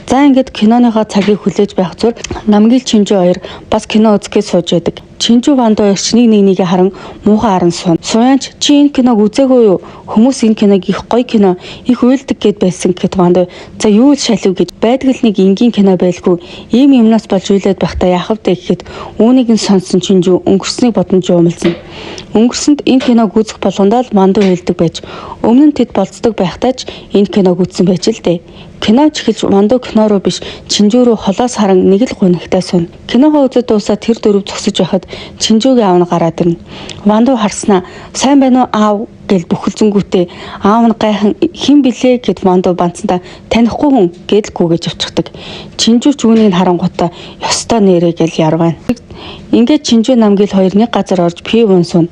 За ингээд киноныхоо цагийг хүлээж байх зур Намгил Чинжүү хоёр бас кино үзэхэд сууж байдаг. Чинжүү Вандуу эрч нэг харан муухай харан суун. Суянч чи энэ киног үзээгүй юу? Хүмүүс энэ киног их гоё кино, их уйлдаг гэд байсан гэхэд Вандуу за юу л шалив гэж байдаг л нэг энгийн кино байлгүй. Ийм юмнаас болж уйлаад байхдаа яах вэ гэхэд үүнийг нь сонсон Чинжүү өнгөрснийг бодомж умалсан. Өнгөрсөнд энэ киног үзэх болгондоо л Вандуу уйлдаг байж өмнө нь тэд болцдог байхдаа ч энэ киног үзсэн байж л дээ. Кино ч эхэлж Вандуу кино руу биш Чинжүү рүү холоос харан нэг л гунигтай суун. Киногоо үзэж дуусаад тэр дөрөв зогсож байхад Чинжүүгийн аав нь гараад ирнэ. Вандуу харснаа сайн байна уу аав гэл бүхэлзэнгүүтээ аав нь гайхан хэн блэ гэд Вандуу банцандаа танихгүй хүн гэдэл гүгэж авчихдаг. Чинжүү ч үүнийг харангуйтаа ёстой нэрээ гэл ярвана. Ингээд Чинжүү Намгил хоёр нэг газар орж пив унсуун.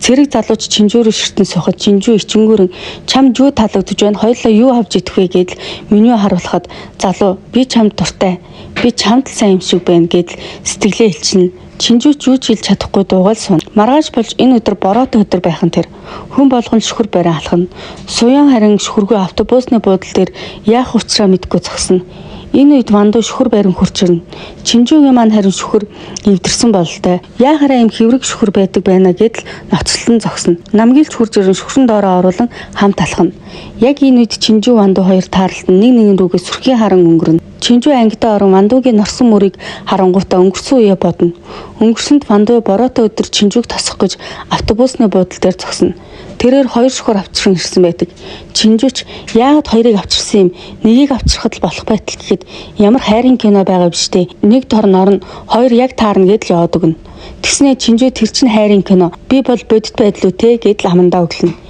Цэрэг залууч Чинжүү рүү ширтэн сухад Чинжүү ичингүүрэн чам жүү таалагдж байна. Хоёулаа юу авч идэх вэ гэдэл меню харуулхад залуу би чамд дуртай. Би чамд л сайн юм шиг байна гэдэл сэтгэлээ хэлчихнэ. Чинжүү ч юу ч хэлж чадахгүй дуугаал суун. Маргааш болж энэ өдөр бороотой өдөр байхан тэр хүн болгон шүхэр барин алхана. Суян харин шүхэргүй автобусны буудлын дээр яах учраа мэдгүй зогсоно. Энэ үед Вандуу шүхэр барин хурч ирнэ. Чинжүүгийн маань харин шүхэр эвдэрсэн бололтой. Яахаараа юм хэврэг шүхэр байдаг байна гэдэл ноцлон зогсоно. Намгилч хурж ирэн шүхрэн доороо оруулан хамт алхана. Яг энэ үед Чинжүү Вандуу хоёр таарлалтан нэг рүүгээ сүрхий харан өнгөрнө. Чинжүү ангидаа орон Вандуугийн норсон мөрийг харангуйтаа өнгөрсөн үе бодно. Өнгөрсөнд Вандуу бороотой өдөр Чинжүүг тосох гэж автобусны буудлын дээр зогсоно. Тэрээр хоёр шүхэр авчран ирсэн байдаг. Чинжүүч яагаад хоёрыг авчирсан юм? Нэгийг авчрахад л болох байтал гэхэд ямар хайрын кино байгаа биш үү? Нэг торн орно, хоёр яг таарна гэдэл яваад өгнө. Тэгснээ Чинжүү тэр чин хайрын кино. Би бол бодит байдал үү те гэдэл амандаа өглөнө.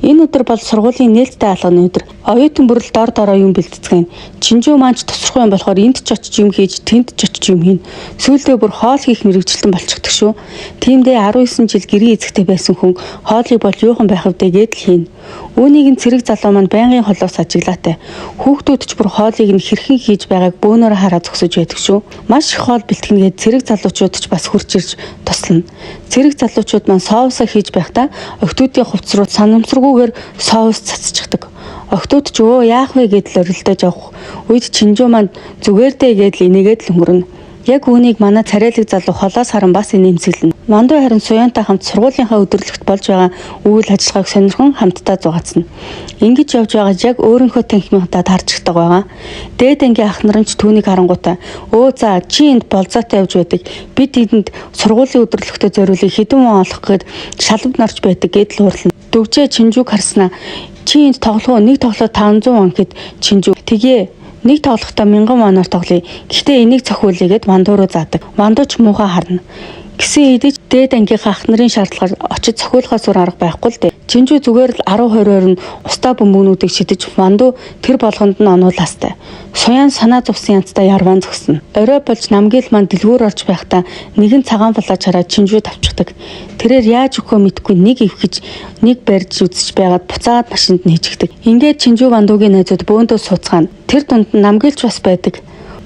Энэ өдөр бол сургуулийн нээлттэй алганы өдөр. Оюутан бүрэл дор дороо юм бэлтгэн. Чинжүү маань ч тосрох юм болохоор энд ч очиж юм хийж, тэнд ч очиж юм хийн. Сүүлдээ бүр хоол хийх мэрэгчлэн болчихдог шүү. Тиймдээ 19 жил гэрийн эзэгтэй байсан хүн хоолыг бол юухан байх вэ гэдэл хийн. Үүнийг нь цэрэг залуу маань байнгын холоос ажиглаатай. Хүүхдүүд ч бүр хоолыг нь хэрхэн хийж байгааг бөөнөрө хараа зогсож байдаг шүү. Маш их хоол бэлтгэнгээд цэрэг залуучууд ч бас хурж ирж тослоно. Цэрэг залуучууд маань соусаа хийж байхдаа охтуудын хувцс руу санамсаргүйгээр соус цацчихдаг. Охтууд ч өө яах вэ гэдэл орилдож явах үед Чинжүү маань зүгээр дээ гэдэл инээгээд л өнгөрнө. Яг үүнийг манай царайлаг залуу холоос харан бас инээмсэглэнэ. Вандуу харин Суянтай хамт сургуулийнхаа өдөрлөгт болж байгаа үйл ажиллагааг сонирхон хамтдаа зугаацна. Ингэж явж байгаа яг өөрийнхөө танхимынхаа тарчдаг байгаа. Дээд ангийн ах нар нь ч түүнийг харангуйтаа өө за чи энд болзоотой явж байдаг. Бид энд сургуулийн өдөрлөгтөө зориулыг хэдэн вон олох гээд шалбд нарч байдаг гэдэл уурлана. Дөвжээ Чинжүүг харснаа чи энд тоглох нэг тоглоо 500 вон гэд Чинжүү тэгээ нэг тоглохдоо 1000 воноор тоглоё. Гэхдээ энийг цохиулъя гэд Вандуу руу заадаг. Вандуу ч муухай харна. Гэсэн эдэж дээд ангийнхаа ах нарын шаардлагаар очиж цохиулахаас өөр арга байхгүй л дээ. Чинжүү зүгээр л 10-20 устаа бөмбөгнүүдийг шидэж Вандуу тэр болгонд нь онуулаастай. Суян санаа зовсон янзтай ярван зогсно. Орой болж Намгил маань дэлгүүр орж байхдаа нэгэн цагаан фалаж хараад Чинжүү тавчдаг. Тэрээр яаж өгөхөө мэдгүй нэг ивхэж нэг барьж үзэж байгаад буцаад машинд нь хижигдэг. Ингээд Чинжүү Вандуугийн найзууд бөөндөө сууцгаана. Тэр дунд Намгилч бас байдаг.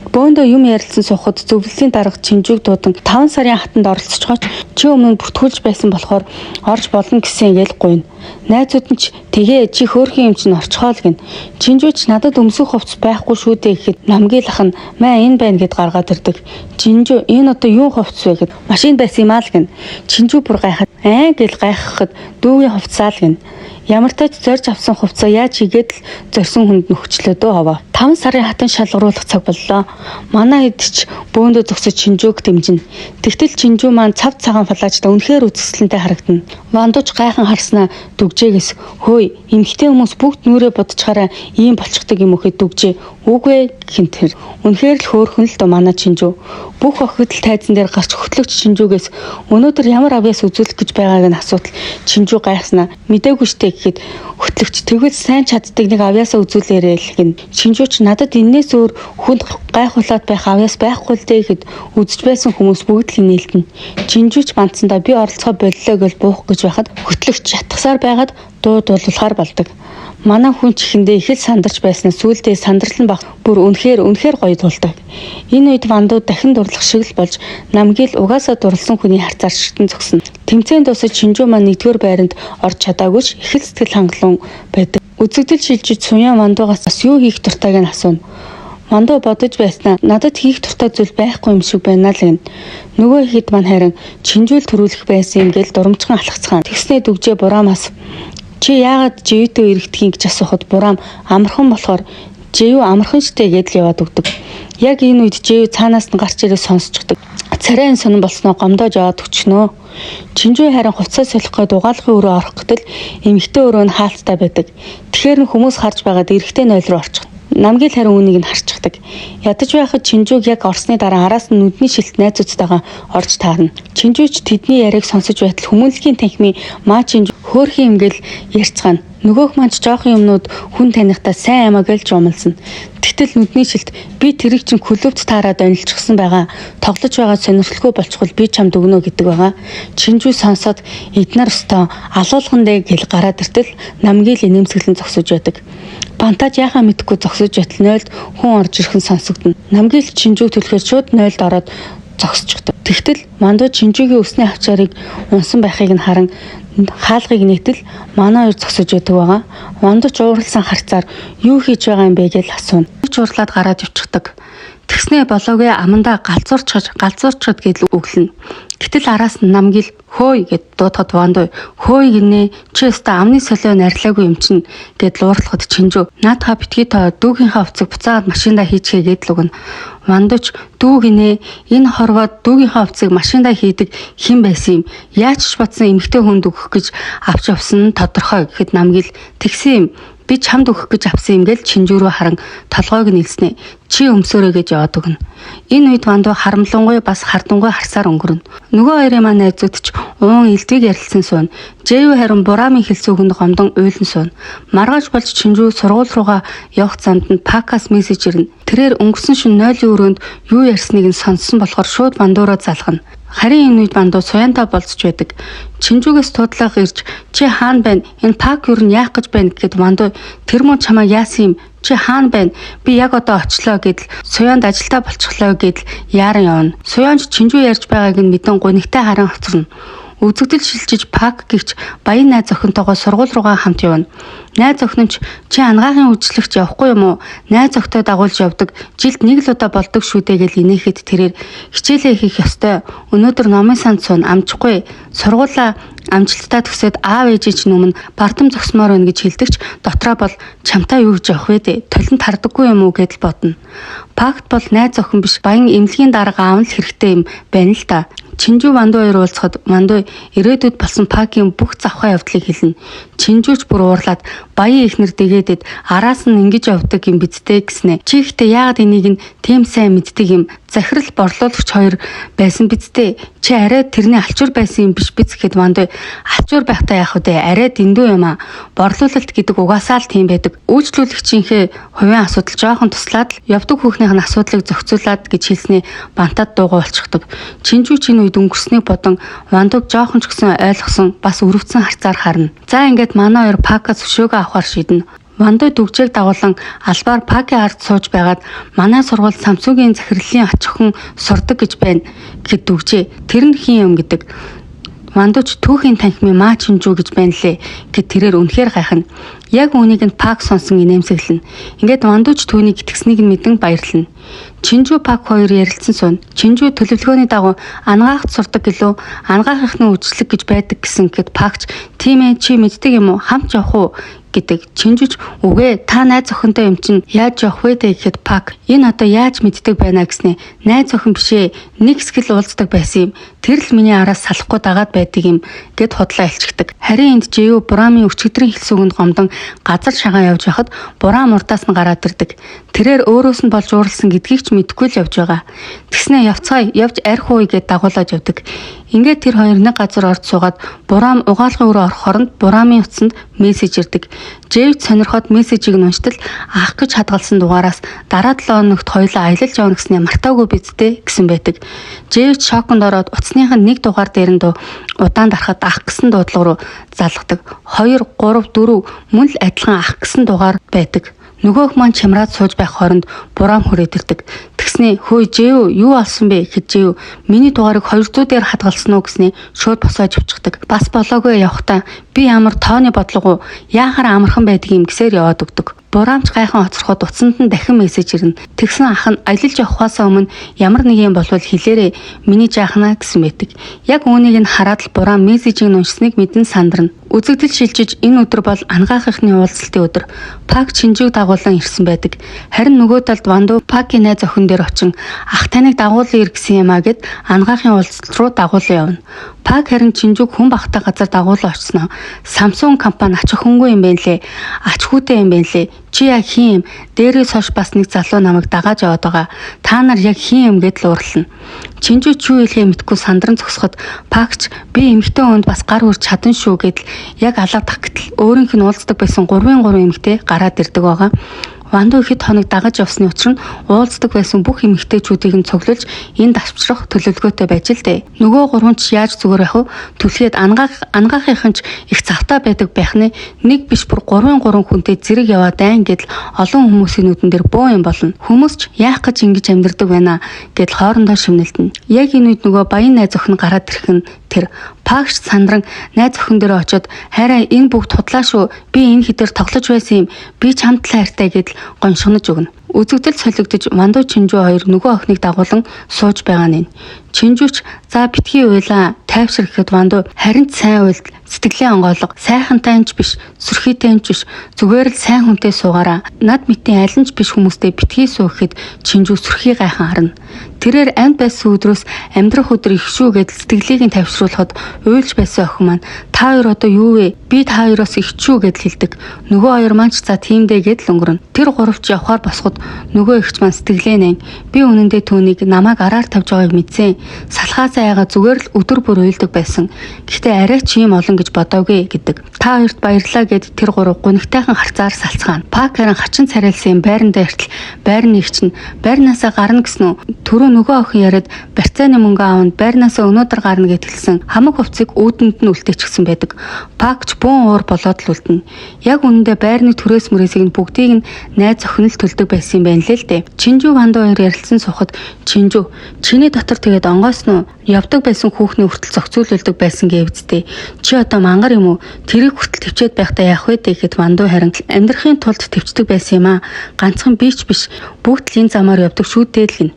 Бөөндөө юм ярилцсан сухад зөвлөлийн дарга Чинжүүг дуудан 5 сарын хатанд оролцохгооч чи өмнө бүртгүүлж байсан болохоор орж болно гэсэн ингээл гуйна. Найзууд нь ч тэгээ чи хөөрхөн юм чинь орчхоо л гин. Чинжүү ч надад өмсөх хувцас байхгүй шүү дээ гэхэд Намгил ах нь маа энэ байна гэд гаргаад ирдэг. Чинжүү энэ одоо юу хувцас вэ гэд машин байсан юм аа л гин. Чинжүү бүр гайхаад гэл гайхахад дүүгийн хувцасаа л гин. Ямар ч тач зорж авсан хувцас яаж хийгээд л зорьсон хүнд нөхчлөө дөө хаваа. 5 сарын хатан шалгаруулах цаг боллоо. Манай хэд ч бөөндөө зогсож Чинжүүг дэмжинэ. Тэгтэл Чинжүү маань цав цагаан фалаажтай үнэхээр үзэсгэлэнтэй харагдана. Вандууч гайхан харснаа дүгжээгээс хөөе эмхтэй хүмүүс бүгд нүрээ бодчихараа ийм болчихдаг юм үхэд дүгжээ. Үгүй гин тэр. Үнэхээр л хөөрхөн л дөө манай Чинжүү. Бүх охид л тайзан дээр гарч хөтлөгч Чинжүүгээс өнөөдөр ямар авьяас үзүүлэх гэж байгааг нь асуудал Чинжүү гайхснаа мэдээгүй штэ гэхэд хөтлөгч тэгвэл сайн чаддаг нэг авьяасаа үзүүлээрэй л гин. Чинжүү ч надад энээс өөр хүнд гайхуулаад байх авьяас байхгүй л дээ гэхэд үзэж байсан хүмүүс бүгд л инээлтэн. Чинжүүч бандсандаа би оролцоо боллоо гэж буух гэж байхад хөтлөгч шатгасаар байгаад дуу дуулуулахаар болдог. Манай хүн чихэндээ их л сандарч байснаа сүүлдээ сандрал нь баг бүр үнэхээр гоё дуулдаг. Энэ үед Вандуу дахин дурлах шиг л болж Намгил угаасаа дурлсан хүний харцаар ширтэн зогсно. Тэмцээн дуусаж Чинжүү маань 1-р байранд орж чадаагүй ч их л сэтгэл хангалуун байдаг. Үзэгдэл шилжиж Суян Мандуугаас бас юу хийх дуртайг нь асууна. Мандуу бодож байснаа надад хийх дуртай зүйл байхгүй юм шиг байна л гэнэ. Нөгөө хэд маань харин чинжүүл төрүүлэх байсан юм гээл дурамчхан алхацгаан. Тэгснээ дүгжээ Бураамаас чи яагаад живэтөө иргэдгийг гэж асуухад Бураам амархан болохоор живүү амархан штэ гэдэл яваад өгдөг. Яг энэ үед живүү цаанаас нь гарч ирээ сонсчихдаг. Царай энэ сонирн болсноо гомдоож яваад өчнөө. Чинжүү харин хувцас солих гээд угаалгын өрөө орох гэтэл эмэгтэй өрөө нь хаалттай байдаг. Тэгэхээр нь хүмүүс харж байгаад эрэгтэй нойл руу орчих. Намгил харин үнийг нь харчихдаг. Ядаж байхад Чинжүүг яг орсны дараа араас нь нүдний шилт найзуудтайгаа орж таарна. Чинжүүч тэдний яриаг сонсож байтал хүмүүнлэгийн танхимын маа Чинжүү хөөрхөн юмгээл ярьцгаана. Нөгөөх маань жоохон юмнууд хүн танихтаа сайн амаа гэлж умалсан. Тэгтэл нүдний шилт би тэрийг чинь клубт таараад онилчихсан байгаа. Тоглож байгаа сонирхолгүй болчихвол би чамд өгнө гэдэг байгаа. Чинжүү сонсоод эднэр өстөө алуулган дээр гэл гараад иртэл намгил инэмсэглэн зогсож байдаг. Бантаж яхаа мэдхгүй зогсож байтал нойлд хүн орж ирхэн сонсогдно. Намгил Чинжүүг төлөхөөр шууд нойлд ороод зогсчихдаг. Тэгтэл Мандуу Чинжүүгийн өсний хавчаарыг унсан байхыг нь харан хаалгыг нийтэл манай хоёр зогсож байдаг байгаа. Мандууч ууралсан харцаар юу хийж байгаа юм бэ гэж асууна. Чуурлаад гараад явчихдаг. Тэгснээ болоогүй амандаа галзуурчгад гэдэл өглөнө. Гэтэл араас нь намгил хөөй гэд дуудахад Мандуу хөөй гинэ чи өстө амны солио нарилаагүй юм чин гэд луурлахад Чинжүү наадхаа битгий тоо дүүгийнхаа хувцыг буцаад машиндаа хийчихээ гэдэл өгнө. Мандууч дүү гинэ энэ хорвоод дүүгийнхаа хувцыг машиндаа хийдэг хэн байсан юм? Яаж ч батсан эмэгтэй хүнд өгөх гэж авч явсан нь тодорхой гэхэд намгил тэгсэн юм. Би чамд өгөх гэж авсан юм гээл Чинжүү рүү харан толгойг нь илснэ. Чи өмсөөрэй гэж яваад өгнө. Энэ үед Мандуу харамлангуй бас хардангуй харсаар өнгөрнө. Нөгөө хоёрын маань найзууд ч уун элдвийг ярилцсан суун. Живүү харин Бураамын хэлсэн үгэнд гомдон уйлан суун. Маргааш болж Чинжүү сургууль руугаа явах замд нь Пакас мессеж ирнэ. Тэрээр өнгөрсөн шөнө 0-ийн өрөөнд юу ярьсныг нь сонссон болохоор шууд Мандуураа залгана. Харин энэ үед Мандуу Суянтай болцож байдаг. Чинжүүгээс туудлага ирж чи хаана байна? Энэ Пак юу н яах гэж байна гэхэд Мандуу тэр мөн чамайг яасан юм? Чи хаана байна? Би яг одоо очлоо гэдэл Суянд ажилдаа болчихлоо гэдэл яаран явна. Суянч Чинжүү ярьж байгааг нь мэдэн гунигтай харан хоцорно. Үзэгдэл шилжиж Пак гихч баян найз охинтойгоо сургууль руугаа хамт явна. Найз охин нь чи ангаахын үйлчлэгч явахгүй юм уу? Найз охтой дагуулж явдаг. Жилд нэг л удаа болдог шүү дээ гэж инээхэд тэрээр хичээлээ хийх ёстой. Өнөөдөр номын санд суун амжихгүй. Сургуулаа амжилттай төгсөөд аав ээжийн чинь өмнө бардам зогсмоор байна гэж хэлдэгч дотроо бол чамтай юу гэж явах вэ дээ? Толинд тардаггүй юм уу гэдэл бодно. Пакт бол найз охин биш баян эмнэлгийн дарга аав л хэрэгтэй юм байна л да. Чинжүү Мандуу хоёр уулзахад Мандуу ирээдүйд болсон Пакийн бүх завхаа явдлыг хэлнэ. Чинжүүч бүр уурлаад баян ихнэр дэгээдэд араас нь ингэж явдаг юм бидтэй гэснэ. Чи ихтэй яагаад энийг нь тийм сайн мэддэг юм? Захирал борлуулагч хоёр байсан бидтэй. Чи арай тэрний алчуур байсан юм биш биз гэхэд Мандуу алчуур байхтай яах вэ? Арай дэндүү юм аа. Борлуулалт гэдэг угаасаа л тийм байдаг. Үйлчлүүлэгчийнхээ хувийн асуудал жоохон туслаад л явдаг хүүхнийх нь асуудлыг зохицуулаад гэж хэлснээ бантад дуугаа болчихдог. Чинжүү чинь үед өнгөрснийг бодон Мандууг жоохон ч гэсэн ойлгосон бас өрөвцөн харцаар харна. За ингээд манай хоёр Пакас өшөөгөө авахар шийднэ. Мандуу дүгжээг дагуулan албаар Пакийн ард сууж байгаад манай сургууль Самсуугийн захирлын оч охин сурдаг гэж байна гэхэд дүгжээ. Тэр нь хин юм гэдэг. Мандууч түүхийн танхимын маа Чинжүү гэж байна лээ гэд тэрээр үнэхээр гайхна. Яг үүнийг нь Пак сонсон инээмсэглэнэ. Ингээд Мандууч түүнийг итгэснийг нь мэдэн баярлана. Чинжүү Пак хоёр ярилцсан суун. Чинжүү төлөвлөгөөний дагуу ангаахт сурдаг гэлөө ангаахынхны үйлчлэг гэж байдаг гэсэн гэд Пакч тийм ээ чи мэддэг юм уу? Хамт явах уу? гэдэг. Чинжүүч үгүй та найз охинтой юм чинь яаж явах вэ гэхэд Пак энэ одоо яаж мэддэг байна гэснэ. Найз охин бишээ нэг скил уулздаг байсан юм. Тэр л миний араас салахгүй дагаад байдаг юм гэд худлаа илчигдэг. Харин энд Живүү Бураамын өчигдрийн хэлсэн үгэнд гомдон газар шагаан явж байхад Бураам урдаас нь гараад ирдэг. Тэрээр өөрөөс нь болж ууралсан гэдгийг ч мэдэхгүй л явж байгаа. Тэгснэ явцгаая явж арх уу гэд дагуулж явдаг. Ингээд тэр хоёр нэг газар орж суугаад Бураам угаалгын өрөө орох хоронд Бураамын утсанд мессеж ирдэг. Живд сонирхоод мессежийг нь уншдал авах гэж хадгалсан дугаараас дараа 7 хоногт хоёулаа аялал явна гэснээр мартаагүй бидтэй гэсэн байдаг. Живд шоконд ороод утасных нь нэг дугаар дээр нь удаан дарахад ах гэсэн дуудлага руу залгадаг. 2, 3, 4 мөн л адилхан ах гэсэн дугаар байдаг. Нөгөөх маань чамраад сууж байх хооронд Бурам хүрээдэрдэг. Тэгснээ хөөе Жэв юу болсон бэ гэхэд Жэв миний дугаарыг 200 дээр хадгалсан уу гэснээ шууд босоод явчихдаг. Бас болоогүй явахдаа би ямар тооны бодлого яахаар амархан байдаг юм гэсээр яваад өгдөг. Бураамч гайхан оцроход утсанд нь дахин мессеж ирнэ. Тэгсэн ах нь аялал явахаас өмнө ямар нэг юм болвол хэлээрээ миний жаахнаа гэсэн байдаг. Яг үүнийг нь хараад л Бурам мессежийг уншсныг мэдэн сандарна. Үзэгдэл шилжиж энэ өдөр бол ангаах ихний уулзалтын өдөр. Пак Чинжүүг дагуулan ирсэн байдаг. Харин нөгөө талд Ванду Пакийн найз охин дээр очин ах таныг дагуулan ир гэсэн юм а гэд ангаахын уулзалт руу дагуулan явна. Пак харин Чинжүүг хүн багтаа газар дагуулan очсноо. Samsung компани ач охингүй юм байна лээ. Ач хүүтэй юм байна лээ. Чи яг хин юм? Дээрээс хойш бас нэг залуу намайг дагааж яваад байгаа. Та нар яг хин юм гэд л уурлана. Чинжүү ч юу хэлэхээ мэдгүй сандран зогсоход Пакч би эмэгтэй хүнд бас гар хүрч чадан шүү гэдэл яг алаадах гэтэл өөрийнх нь уулздаг байсан 3 эмэгтэй гараад ирдэг байгаа. Ванду хэд хоног дагаж явсны учир нь уулздаг байсан бүх эмэгтэйчүүдийг нь цуглуулж энд авчрах төлөвлөгөөтэй байж л дээ. Нөгөө гурван ч яаж зүгээр явах вэ? Түлхээд ангаахынхан ч их завтай байдаг байх нэ. Нэг биш бүр 3 хүнтэй зэрэг яваад айн гэдэл олон хүмүүсийн нүдэн дээр бөө юм болно. Хүмүүс ч яах гэж ингэж амьдэрдэг байна гэдэл хоорондоо шивнэлтэн. Яг энэ үед нөгөө баян найз охин гараад ирэх нь тэр Пакч сандран найз охин дээр очиод хайраа энэ бүгд худлаа шүү. Би энэ хідээр тоглож байсан юм. Би чамд л хайртай гэдэл гоншгонож өгнө. Үзэгдэл солигдож Ванду Чинжүү хоёр нөгөө охиныг дагуулan сууж байгаа нь. Чинжүүч за битгий уйлаа тайвшир гэхэд Ванду харин сайн уйлд сэтгэлээ онгойлго сайхантай ч биш сүрхийтэй ч биш зүгээр л сайн хүнтэй суугаараа над мэтийн аль нь ч биш хүмүүстэй битгий суу гэхэд Чинжүү сүрхий гайхан харна. Тэрээр амьд байсан өдрөөс амьдрах өдөр их шүү гэдэл сэтгэлийг нь тавьшруулахад уйлж байсан охин маань та хоёр одоо юу вэ? Би та хоёроос их шүү гэдэл хэлдэг. Нөгөө хоёр маань ч за тиймдээ гэдэл өнгөрнө. Тэр гуравч явхаар босоход нөгөө ихч маань сэтгэлээ нэн. Би үнэндээ түүнийг намайг араар тавьж байгааг мэдсэн. Салхаасаа яага зүгээр л өдөр бүр уйлдаг байсан. Гэхдээ арай ч юм олон гэж бодоогүй гэдэг. Та хоёрт баярлалаа гэд тэр гурав гунигтайхан харцаар салцгаана. Пак харин хачин царайлсан байрандаа иртэл байрны ихч нь байрнаасаа гарна гэсэн үү? Түрүү нөгөө охин яриад барьцааны мөнгө аавд байрнаасаа өнөөдөр гарна гэд хэлсэн. Хамаг хувцсыг өөдөнд нь үлдээчихсэн байдаг. Пакч бөөн уур болоод л үлдэнэ. Яг үнэндээ байрны түрээс мөрөөсийг нь бүгдийг нь найз охин л төлдөг байсан юм байна лээ л дээ. Чинжүү Ванду хоёр ярилцсан сухад Чинжүү чиний дотор тэгээд онгоосноо явдаг байсан хүүхний хүртэл зохицуулдаг байсан гэвчтэй. Чи одоо мангар юм уу? Тэрийг хүртэл төвчээд байхдаа яах вэ гэхэд Ванду харин амьдрахын тулд төвчдөг байсан юм аа. Ганцхан би ч биш бүгд л энэ замаар явдаг шүү дээ л гин.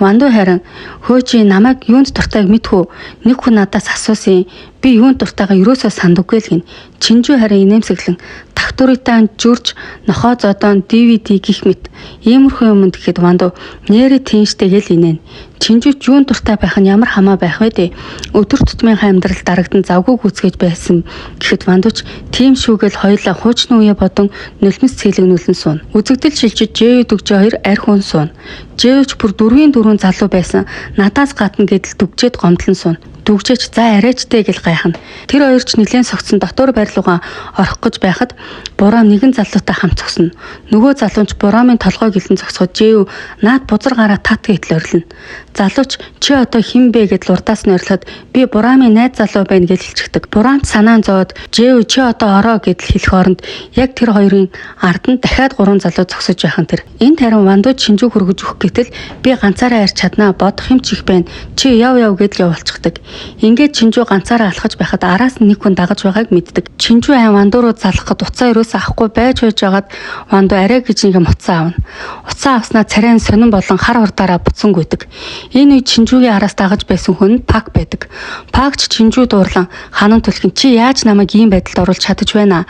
Ванду харин хөө чи намайг юунд дуртайг мэдхүү? Нэг хүн надаас асуусан. Би юунд дуртайгаа ерөөсөө сандаггүй л гин. Чинжүү харин инээмсэглэн тагтууритаан жүрж нохоо зодоон DVD гих мэт иймэрхүү юмд гэхэд Ванду нэрээ тэнштэйгэл инээн. Чинжүүч юунд дуртай байх нь ямар хамаа байх вэ дээ. Өдөр тутмынхаа амьдрал дарагдан завгүй гүцгэж байсан гэхэд Вандуч тийм шүүгээл хоёулаа хуучны үе бодон нулимс цэлэгнүүлэн суун. Үзэгдэл шилжиж Жэв дүгж хоёр арх хүн суун. Жэвч бүр 4 залуу байсан. Надаас гадна гэдэл дүгжээд гомдлон суун. Дүгжээч за арайчтэй гэл гайхна. Тэр хоёр ч нэлээд согцсон дотор байрлуугаа орох гэж байхад Бурам нэгэн залуутай хамт зогсно. Нөгөө залуунч Бурамын толгой гэлэн зогсоход Жэв наад бузар гараа тат гэтэл орилно. Залууч чи одоо хэн бэ гэдэл урдаас нь орилоход би Бурамын найз залуу байна гэж хэлчихдэг. Бурамч санаан зовоод Жэв чи одоо ороо гэдэл хэлэх оронд яг тэр хоёрын ард нь дахиад 3 залуу зогсож байхан тэр. Энд харин Ванду Чинжүү хөргөж өгөх гэтэл би ганцаараа ярьж чаднаа бодох юм ч их байна. Чи яв гэдэл явуулчихдаг. Ингээд Чинжүү ганцаараа алхаж байхад араас нь нэг хүн дагаж байгааг мэддэг. Чинжүү айн Ванду руу залхахад уцаа ерөөсөө авахгүй байж байгаад Ванду арай гэж нэг уцаа авна. Уцаа авснаа царайн сонин болон хар хурдаараа буцсангүйдэг. Энэ үед Чинжүүгийн араас дагаж байсан хүн Пак байдаг. Пакч Чинжүү дуурлан ханан түлхэн чи яаж намайг ийм байдалд оруулж чадаж байна?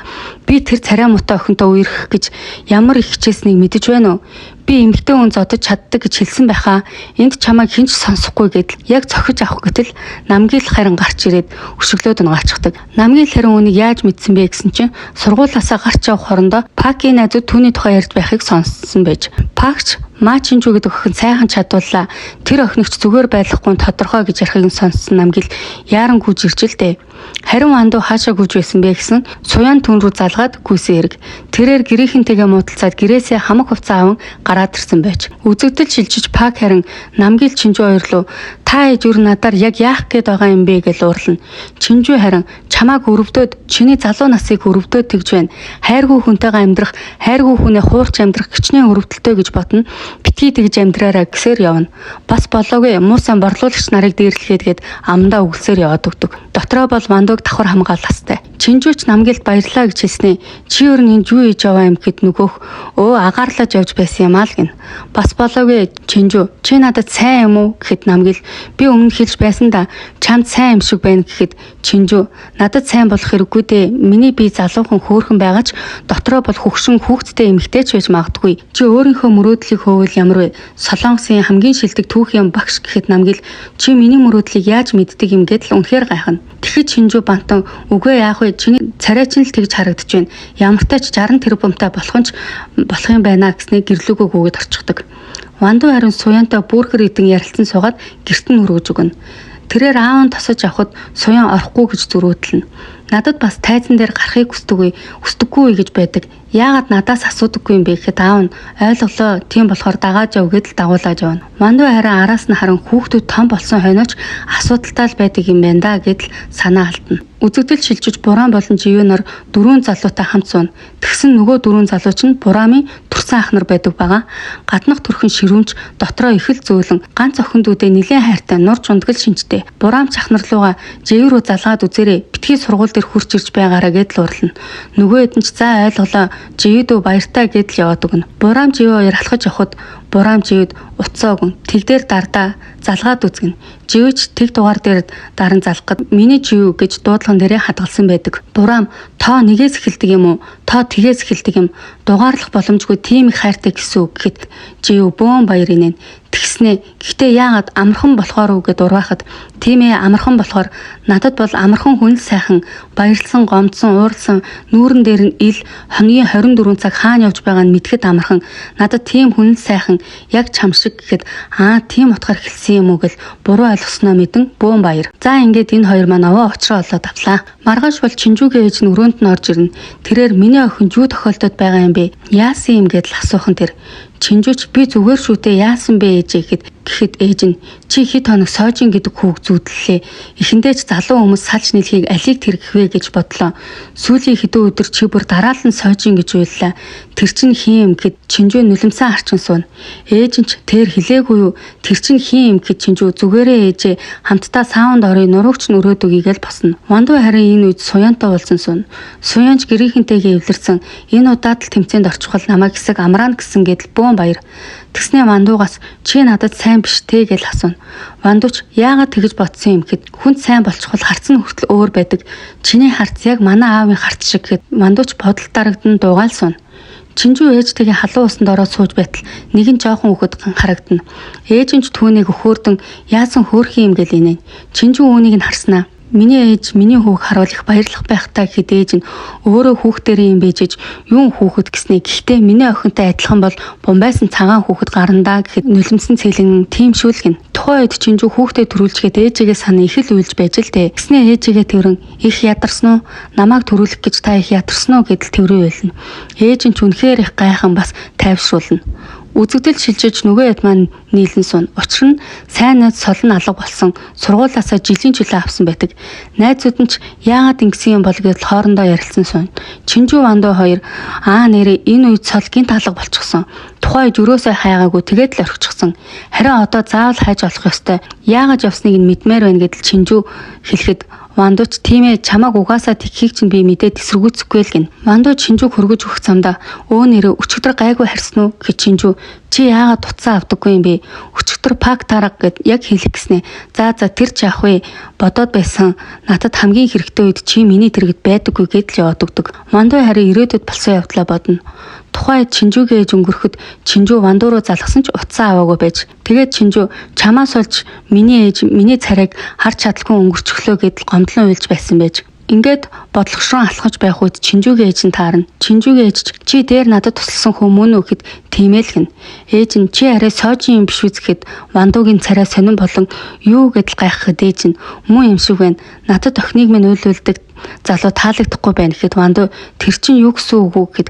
Би тэр царай муутай охинтой үерхэх гэж ямар их хичээснийг мэдэж байна уу? Би эмэгтэй хүн зодож чаддаг гэж хэлсэн байхаа энд чамайг хинч сонсохгүй гэдэл яг цохиж авах гэтэл намгийн л харин гарч ирээд өшөглөөд нугаачдаг. Намгийн л харин үнийг яаж мэдсэн бэ гэсэн чинь сургуулиасаа гарч явах хорондоо Пакийн найзууд түүний тухай ярьж байхыг сонссон байж. Пакч Чинжүү гэдэг охин сайхан чадваллаа. Тэр охиногч зүгээр байхгүй тодорхой гэж ярихыг сонссон намгил яаран гүйж ирж л дээ. Харин Ванду хаашаа гүйж байсан бэ гэсэн суян түн рүү залгаад гүйсэн хэрэг. Тэрээр гэрийнхэнтэйгээ муудалцаад гэрээсээ хамаг хувцас аван гараад ирсэн байж. Үзэгдэл шилжиж Пак харин намгил Чинжүү хоёр руу та ээж юу надаар яг яах гээд байгаа юм бэ гэж уурлана. Чинжүү харин чамааг өрөвдөөд чиний залуу насыг өрөвдөөд тэгж байна. Хайргүй хүнтэйгээ амьдрах, хайргүй хүнээ хуурч амьдрах гिचнээ өрөвдөлтөө гэж бодно. Битгий тэгж амьдраараа гэсээр явна. Бас болоогүй муусан борлуулагч нарыг дээрлэхэд гээд амдаа үгсээр яваад өгдөг. Дотроо бол Вандуг давхар хамгааластай. Чинжүүч намгилд баярлаа гэж хэлснэ. Чи өөр нь юу хийж яваа юм гэхэд нөгөөх өө агаарлаж явж байсан юм аа л гин. Бас болоогүй Чинжүү чи надад сайн юм уу гэхэд намгил би өмнө хэлж байсан да чамд сайн юм шиг байна гэхэд Чинжүү надад сайн болох хэрэггүй дээ. Миний бие залуухан хөөрхөн байгаа ч дотроо бол хөгшин хүүхдтэй эмэгтэйч байж магадгүй. Чи өөрийнхөө мөрөөдлийг хөөвөл ямар вэ? Солонгосын хамгийн шилдэг түүхийн багш гэхэд намгил чи миний мөрөөдлийг яаж мэддэг юм гэдэл үнэхээр гайхна. Тэгэхэд Чинжүү бантан үгүй яах вэ? Чиний царай чинь л тэгж харагдаж байна. Ямартай ч 60 тэрбумтай болох юм байна гэснээр гэрлүүгөө гүгэд орчихдог. Вандуу харин суянтай бүрхэр идэн ярилцсан суугаад гэрт нь өргөж өгнө. Тэрээр аав нь тосож авахд суян орохгүй гэж зөрөөдлөнө. Надад бас тайзан дээр гарахыг хүсдэггүй гэж байдаг. Яагаад надаас асуудаггүй юм бэ гэхэд аав нь ойлголоо. Тийм болохоор дагааж яв гэдэл дагуулж явна. Вандуу харин араас нь харан хүүхдүүд том болсон хойноч асуудалтай л байдаг юм байна да гэдэл санаа алдна. Үзэгдэл шилжиж Буран болон Живүү нар 4 залуутай хамт сууна. Тэгсэн нөгөө 4 залууч нь Бураамын турсан ах нар байдаг байгаа. Гаднах төрхөн ширүүмж дотроо их л зөөлөн ганц охин дүүдээ нилээн хайртай нурж ундгал шинжтэй. Бураам чах нар руугаа Живүү рүү залгаад үзээрэй. Битгий сургууль дээр хурж ирж байгаараа гэдэл урлана. Нөгөө хэд нь ч за ойлголоо. Живүү баяртай гэдэл яваад өгнө. Бураам Живүү хоёр алхаж явхад Бураам Живүүд уцаагүй тэгдээр дардаа залгаад үзгэн. Живүүч тэг дугаар дээр даран залхахад миний Живүү гэж дуудлаган дээрээ хадгалсан байдаг. Бураам тоо нэгээс эхэлдэг юм уу? Тоо тэгээс эхэлдэг юм. Дугаарлах боломжгүй тийм их хайртай гэсэн үг гэхэд Живүү бөөн баяр инээн. Тэгснэ. Гэхдээ яагаад амархан болохоор үг гэд ургаахад тийм ээ амархан болохоор надад бол амархан хүн л сайхан баярлсан гомдсон ууралсан нүүрэн дээр нь ил хоногийн 24 цаг хаана явж байгааг нь мэдхэд амархан надад тийм хүн л сайхан яг чам шиг гэхэд тийм утгаар хэлсэн юм уу гэл буруу ойлгосноо мэдэн бөөн баяр. За ингээд энэ хоёр маань овоо очроо олоод авлаа. Маргааш бол Чинжүүгийн ээж нь өрөөнд нь орж ирнэ. Тэрээр миний охин юу тохиолдоод байгаа юм бэ? Яасан юм гэдэл асуухан тэр Чинжүүч би зүгээр шүү дээ яасан бэ ээж гэхэд ээж нь чи хэд хоног соожин гэдэг хүүг зүудлээ. Эхэндээ ч залуу хүмүүс салж нэлхийг алийг тэргэх вэ гэж бодлоо. Сүүлийн хэдэн өдөр чи бүр дараалан соожин гэж уйллаа. Тэр чин хин юм гэд Чинжүү нулимсан арчин суuna. Ээж нь ч тэр хэлээгүй юу? Тэр чин хин юм гэд Чинжүү зүгээрээ ээжээ хамтдаа саунд орой нуруугч нөрөөд өгийгээл босно. Вандуу харин энэ үед суянтай уулзсан суuna. Суянч гэрийнхэнтэйгээ эвлэрсэн энэ удаад л тэмцээнд орчихвол намайг хэсэг амраана гэсэн гэдэл бөөн баяр. Тэгснэ Вандуугаас чи надад сайн биш те гэж асууна. Вандууч яагаад тэгж бодсон юм гэхэд хүнд сайн болчихвол харц нь хүртэл өөр байдаг. Чиний харц яг манай аавын харц шиг гэхэд Вандууч бодолд дарагдан дуугаал суuna. Чинжүү ээжтэйгээ халуун усанд ороод сууж байтал нэгэн жоохон хөхөд харагдана. Ээж нь ч түүнийг өхөөрдөн яасан хөөрхөн юм гэл инээ. Чинжүү үүнийг нь харснаа. Миний ээж миний хүүг харуул их баярлах байхтай гэхэд ээж нь өөрөө хүүхдэрээ юм бийжэж юун хүүхэд гэснээ гэхдээ миний охинтой адилхан бол бомбайсан цагаан хүүхэд гарандаа гэхэд нулимсэн цэлэн тиймшүүлгэн. Тухайн үед Чинжүү хүүхдээ төрүүлжгээд ээжигээ санаа их л уйлж байж л дээ. Гэснээ ээжигээ тэрэн их ядарсан уу? Намайг төрүүлэх гэж та их ядарсан уу гэдэл тэрвээ байлна. Ээж нь ч үнэхээр их гайхан бас тайвшруулна. Үзэгдэл шилжиж нөгөө хэд маань нийлэн суна. Учир нь сайн найз солон алга болсон. Сургуулаасаа жилийн чөлөө авсан байдаг. Найзууд нь ч яагаад ингэсэн юм бол гэдэл хоорондоо ярилцсан суна. Чинжүү Вандуу хоёр нэрээ энэ үед сол гинт алга болчихсон. Тухайн үед өрөөсөө хайгаагүй тэгээд л орчихсон. Харин одоо заавал хайж олох ёстой. Яагаад явсныг нь мэдмээр байна гэдэл Чинжүү хэлэхэд Вандууч тийм ээ чамааг угаасаа тэгхийг чинь би мэдээд эсэргүүцэхгүй л гин. Вандуу Чинжүүг хөргөж өгөх замдаа нэрээ өчигдөр гайгүй харсан уу гэж Чинжүү чи яагаад туцаа авдаггүй юм бэ? Өчигдөр Пак тарга гэд яг хэлэх гэснэ. За тэр ч яах вэ? Бодоод байсан. Надад хамгийн хэрэгтэй үед чи миний тэрэгд байдаггүй гэдэл яваад өгдөг. Вандуу харин ирээдүйд болсон явдлаа бодно. Тухайн үед Чинжүүгийн ээж өнгөрөхөд Чинжүү Вандуу руу залгасан ч утсаа аваагүй байж. Тэгээд Чинжүү чамаас олж миний ээж миний царайг харж чадалгүй өнгөрчихлөө гэдэл гомдлон уйлж байсан байж. Ингээд бодлогошрон алхаж байх үед Чинжүүгийн ээж нь таарна. Чинжүүгийн ээж чи дээр надад тусласан хүн мөн үү гэхэд тиймээ л гэнэ. Ээж нь чи арай соожин юм биш үү гэхэд Вандуугийн царай сонин болон юу гэдэл гайхахад ээж нь мөн юм шиг байна. Надад охиныг минь уйлуулдаг залуу таалагдахгүй байна гэхэд Вандуу тэр чинь юу гэсэн үг вэ гэхэд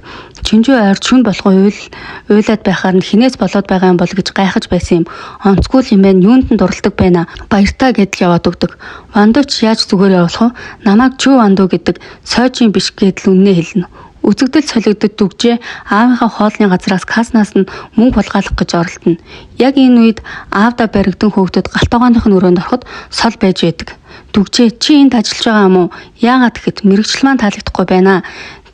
Чинжүү ойр шүн болгоо уйлаад байхаар нь хинээс болоод байгаа юм бол гэж гайхаж байсан юм. Онцгүй юм байна. Юунд нь дурладаг байна. Баяртаа гэдэл яваад өгдөг. Вандуу ч яаж зүгээр явуулах вэ? Намайг чүү Вандуу гэдэг сойжин биш гэдэл үннээ хэлнэ. Үзэгдэл солигдод дүгжээ аавынхаа хоолны газраас каснаас нь мөнгө булгаалах гэж оролдоно. Яг энэ үед аавда баригдан хөөгдөд галтгооных нь өрөөнд ороход сол байж байдаг. Дүгжээ чи энд ажиллаж байгаа юм уу? Яагаад гэхэд мэрэгжил маань таалагдахгүй байна.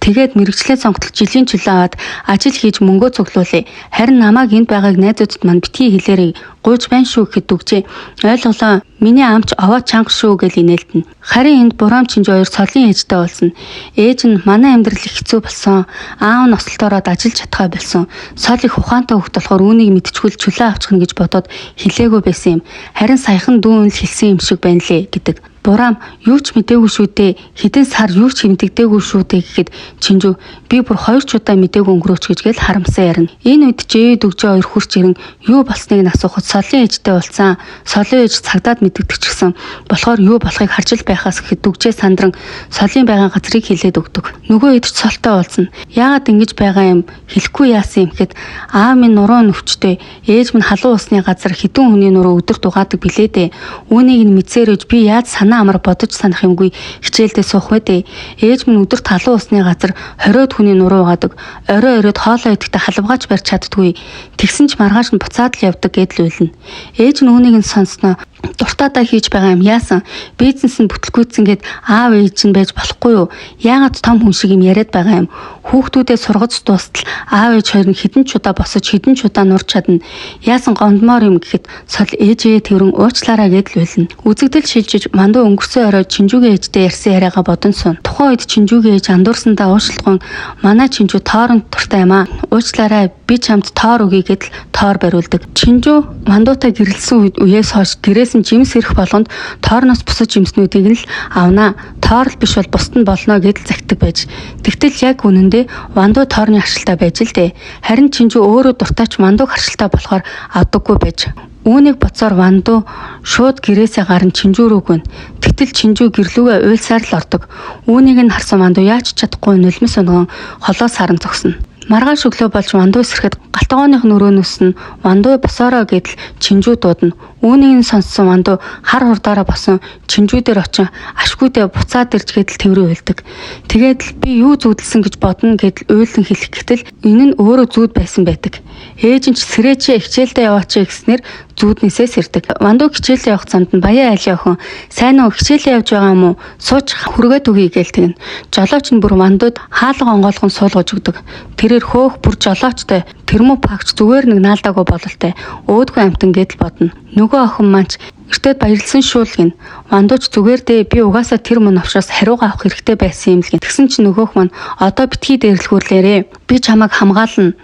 Тэгээд мэрэгчлээ сонготол жилийн чөлөө аваад ажил хийж мөнгөө цуглуулъя. Харин намайг энд байгааг найзуудад мань битгий хэлээрэй. Гуйж байна шүү гэхэд дүгжээ. Ойлголоо. Миний амч овоо чанга шүү гэж инээлтэн. Харин энд Бурам Чинжүү хоёр солын ээжтэй болсон. Ээж нь манай амьдрал их хэцүү болсон. Аав нь осолтоороод ажиллаж чадхаа болсон. Сол их ухаантай хөвгт болохоор үүнийг мэдчихвэл чөлөө авчихна гэж бодоод хэлээгүй байсан юм. Харин саяхан дүүн л хэлсэн юм шиг байна лээ гэдэг. Бурам юу ч мэдээгүй шүү дээ. Хэдэн сар юу ч хэмтэгдээгүй шүү дээ гэхэд Чинжүү би бүр 2 удаа мэдээгүй өнгөрөөч гэж гэл харамсаа ярина. Энэ үед Жээ дүгжээ хоёр хурц ирэн юу болсныг нь асуухад солын ээжтэй болсон. Солын ээж цагдаад мэддэг ч гэсэн болохоор юу болохыг харж л байхаас гэхэд дүгжээ сандран солын байгаа газрыг хэлээд өгдөг. Нөгөө хэд ч солтой уулзна. Яагаад ингэж байгаа юм хэлэхгүй яасан юм гэхэд аав минь нуруу нөвчтэй. Ээж минь халуун усны газар хідэн хүний нуруу өдөр дугаадаг билээ дээ. Үүнийг нь мэдсээрэж би яаж санаа амар бодож санах юмгүй хичээлдээ суух вэ дээ. Ээж минь өдөрт халуун усны газар 20-од хүний нуруу угаадаг. Орой оройд хоолоо идэхдээ халавгааж барьж чаддгүй. Тэгсэн ч маргааш нь буцаад л явдаг гэдэл үйлнэ. Ээж нь үүнийг нь сонсноо дуртаадаа хийж байгаа юм яасан? Бизнес нь бүтлгүйцсэн гэд аав ээж нь байж болохгүй юу? Яагаад том хүн шиг юм яриад байгаа юм? Хүүхдүүдээ сургаж дуустал аав ээж хоёр нь хідэн ч удаа босож хідэн ч удаа нурч чадна. Яасан гомдмоор юм гэхэд сол ээжээ тэрэн уучлаарай гэдэл үйлнэ. Үзэгдэл шилжиж Вандуу өнгөрсөн орой Чинжүүгийн ээжтэй ярьсан яриагаа бодон сууна. Тухайн үед Чинжүүгийн ээж андуурсандаа уушлахын манай Чинжүү тооронд туртай юм аа. Уучлаарай би чамд тоор өгье гэдэл тоор бариулдаг. Чинжүү Вандуутай гэрэлсэн үеэс хойш гэрээс жимс ирэх болгонд тоорноос бусад жимснүүдийг нь л авнаа. Тоорл биш бол бусд нь болно гэдэл загтаг байж. Тэгтэл яг үнэндээ Вандуу тоорны харшилтай байж л дээ. Харин Чинжүү өөрөө дуртайч Вандууг харшилтай болохоор авдаггүй байж. Үүнийг боцоор Вандуу шууд гэрээсээ гарan Чинжүү рүү гүн. Тэгтэл Чинжүү гэрлүүгээ уйлсаар л ордог. Үүнийг нь харсан Вандуу яаж чадахгүй нулимс унган холоос харан зогсно. Маргааш өглөө болж Вандуу эсрэхэд галтгооных нөрөөнөөс нь Вандуу босоороо гэдэл Чинжүү дуудана. Үүнийг нь сонссон Вандуу хар хурдаараа босон Чинжүү дээр очин ашгүйдээ буцаад ирж гэдэл тэврээ уйлдаг. Тэгээд л би юу зүудэлсэн гэж бодно гэдэл уйлан хэлэх гэтэл энэ нь өөрөө зүуд байсан байдаг. Ээж нь ч сэрээчээ хичээлдээ яваач гэснээр зүуднээсээ сэрдэг. Вандуу хичээлдээ явах замд нь Баян айлын охин сайн уу хичээлээ явж байгаа юм уу? Сууч хүргээд өгье гээл тэгнэ. Жолооч нь бүр Вандууд хаалга онгойлгон суулгаж өгдөг. Тэрээр хөөх бүр жолоочтой термопагч зүгээр нэг наалдаагүй бололтой өөдгөө амтан гэдэл бодно. Нөгөө охин маань эртээд баярлсан шүү л гин. Вандууч зүгээр дээ би угаасаа тэр мөн авшраас хариугаа авах хэрэгтэй байсан юм л гин. Тэгсэн чинь нөгөөх маань одоо битгий дээрлэхүүлээрээ би чамайг хамгаална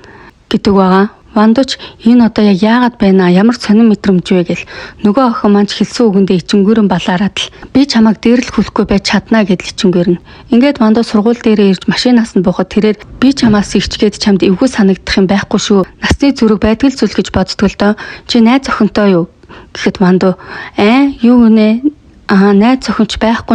гэдэг байгаа. Вандууч энэ одоо яг яагаад байна? Ямар сонин мэдрэмж вэ гэл нөгөө охин маань хэлсэн үгэндээ ичингүүрэн балаараад л би чамайг дээрлэхүүлэхгүй байж чадна гэдэл ичингүүрэн. Ингээд Вандуу сургууль дээрээ ирж машинаас нь буухад тэрээр би чамаас ичгээд чамд эвгүй санагдах юм байхгүй шүү. Насны зүрэг байдаг л зүйл гэж боддог л доо. Чи найз охинтой юу? Гэхэд Вандуу юу гэнэ? Найз охинч байхгүй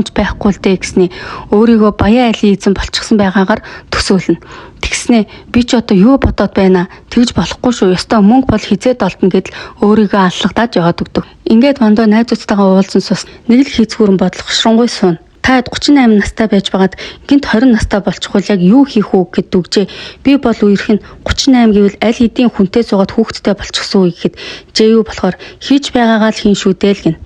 л дээ гэснээ өөрийгөө Баян айлын эзэн болчихсон байгаагаар төсөөлнө. Тэгснээ би ч одоо юу бодоод байна? Тэгж болохгүй шүү. Ёстой мөнгө бол хизээд олдно гэдэл өөрийгөө аллагадаад яваад өгдөг. Ингээд Вандуу найзуудтайгаа уулзсан сус нэг л хийцгүүрэн бодлогошронгуй суун. Та 38 настай байж байгаад гинт 20 настай болчихвол яг юу хийх үү гэд дүгжээ. Би бол үерх нь 38 гэвэл аль хэдийн хүнтэй суугаад хүүхэдтэй болчихсон үе гэхэд жээ юу болохоор хийж байгаагаа л хийн шүү дээ л гин.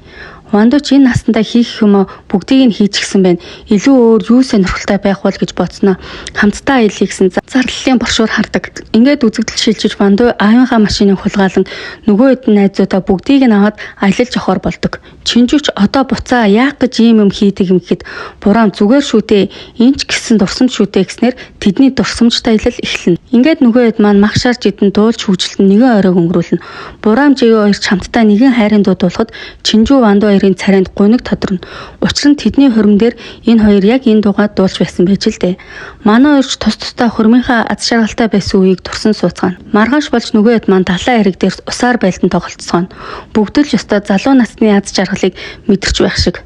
Вандуу ч энэ настандаа хийх юм бүгдийг нь хийчихсэн байна. Илүү өөр юу сонирхолтой байх бол гэж бодсноо. Хамтдаа аялье гэсэн зарлалын боршуур хардаг. Ингээд үзэгдэл шилжиж Вандуу аавынхаа машиныг хулгаалan нөгөө хэдэн найзуудаа бүгдийг нь аваад аялал жохоор болдог. Чинжүүч одоо буцаа яах гэж ийм юм хийдэг юм гэхэд Бурам зүгээр шүү дээ. Энд ч гэсэн дурсамж шүү дээ гэснээр тэдний дурсамжтай аялал эхэлнэ. Ингээд нөгөө хэд маань магшаарч идэн дуулж хүүжилтэн нэгэн оройг өнгөрүүлнэ. Бурам Жээ хоёр хамтдаа нэгэн хайрын дуу дуулахад Чинжүү Вандуу хоёрын царайнд гуниг тодорно. Учир нь тэдний хурим дээр энэ хоёр яг энэ дуугаа дуулж байсан байж л дээ. Манай хоёрч тус тусдаа хуримынхаа аз жаргалтай байсан үеийг турсан сууцгаана. Маргааш болж нөгөө хэд маань далайн хэрэг дээр усаар байлдан тоглолцсоно. Бүгд л ёстой залуу насны аз жаргалыг мэдэрч байх шиг.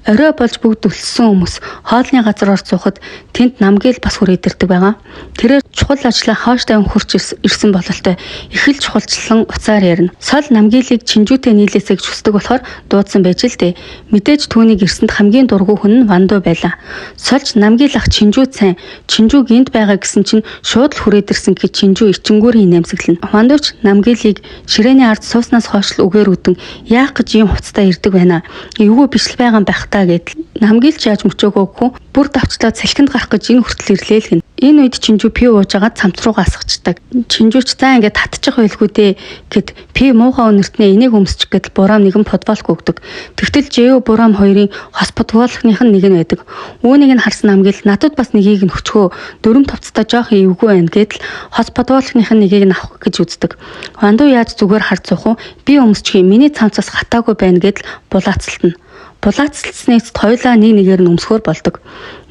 Орой болж бүгд өлссөн хүмүүс хоолны газар орж суухад тэнд намгийг бас хүрээдэрдэг байгаа. Тэрээр чухал ажлаа хоош тавин хурч ирсэн бололтой их л чухалчлан уцаар ярина. Сол намгийлыг чинжүүтэй нийлээсэй гэж хүсдэг болохоор дуудсан байж л дээ. Мэдээж түүнийг ирсэнд хамгийн дургүй хүн нь Вандуу байлаа. Сольж намгийл ах чинжүү сайн. Чинжүү гинт байгаа гэсэн чинь шууд л хүрээдэрсэн гэж чинжүү ичингүүрийн нэмсэглэн. Вандууч намгийлыг ширээний ард сууснаас хойш л үгээр үдэн яах гэж ийм хуцтай ирдэг байна. Эвгүй бичлэл байгаа байх та гэдэл намгийлч яаж мөчөөгөөгүй бүр давчлаад салхинд гарах гэж энэ хүртэл ирлээ л гин. Энэ үед чинжүү пи уужгаад цамц руу гасгачдаг. Чинжүүч заа ингээд татчих байлгүй дээ гэд пи муухай өнөртнээ энийг өмсчих гэдэл бурам нэгэн подвол гүгдэг. Тэгтэл Жэо бурам хоёрын хос подволхных нь нэг нь байдаг. Үүнийг нь харсан намгийл надад бас нэгийг нь өчгөө дөрөм товцтой жоох эвгүй байна гэдэл хос подволхных нь нэгийг нь авах гэж үздэг. Вандуу яаж зүгээр харцуух уу? Би өмсчих юм. Миний цамцаас хатаагүй байна гэдэл булаацалтна. Булаацлснээс хоёулаа нэг нэгээр нь өмсгөр болдог.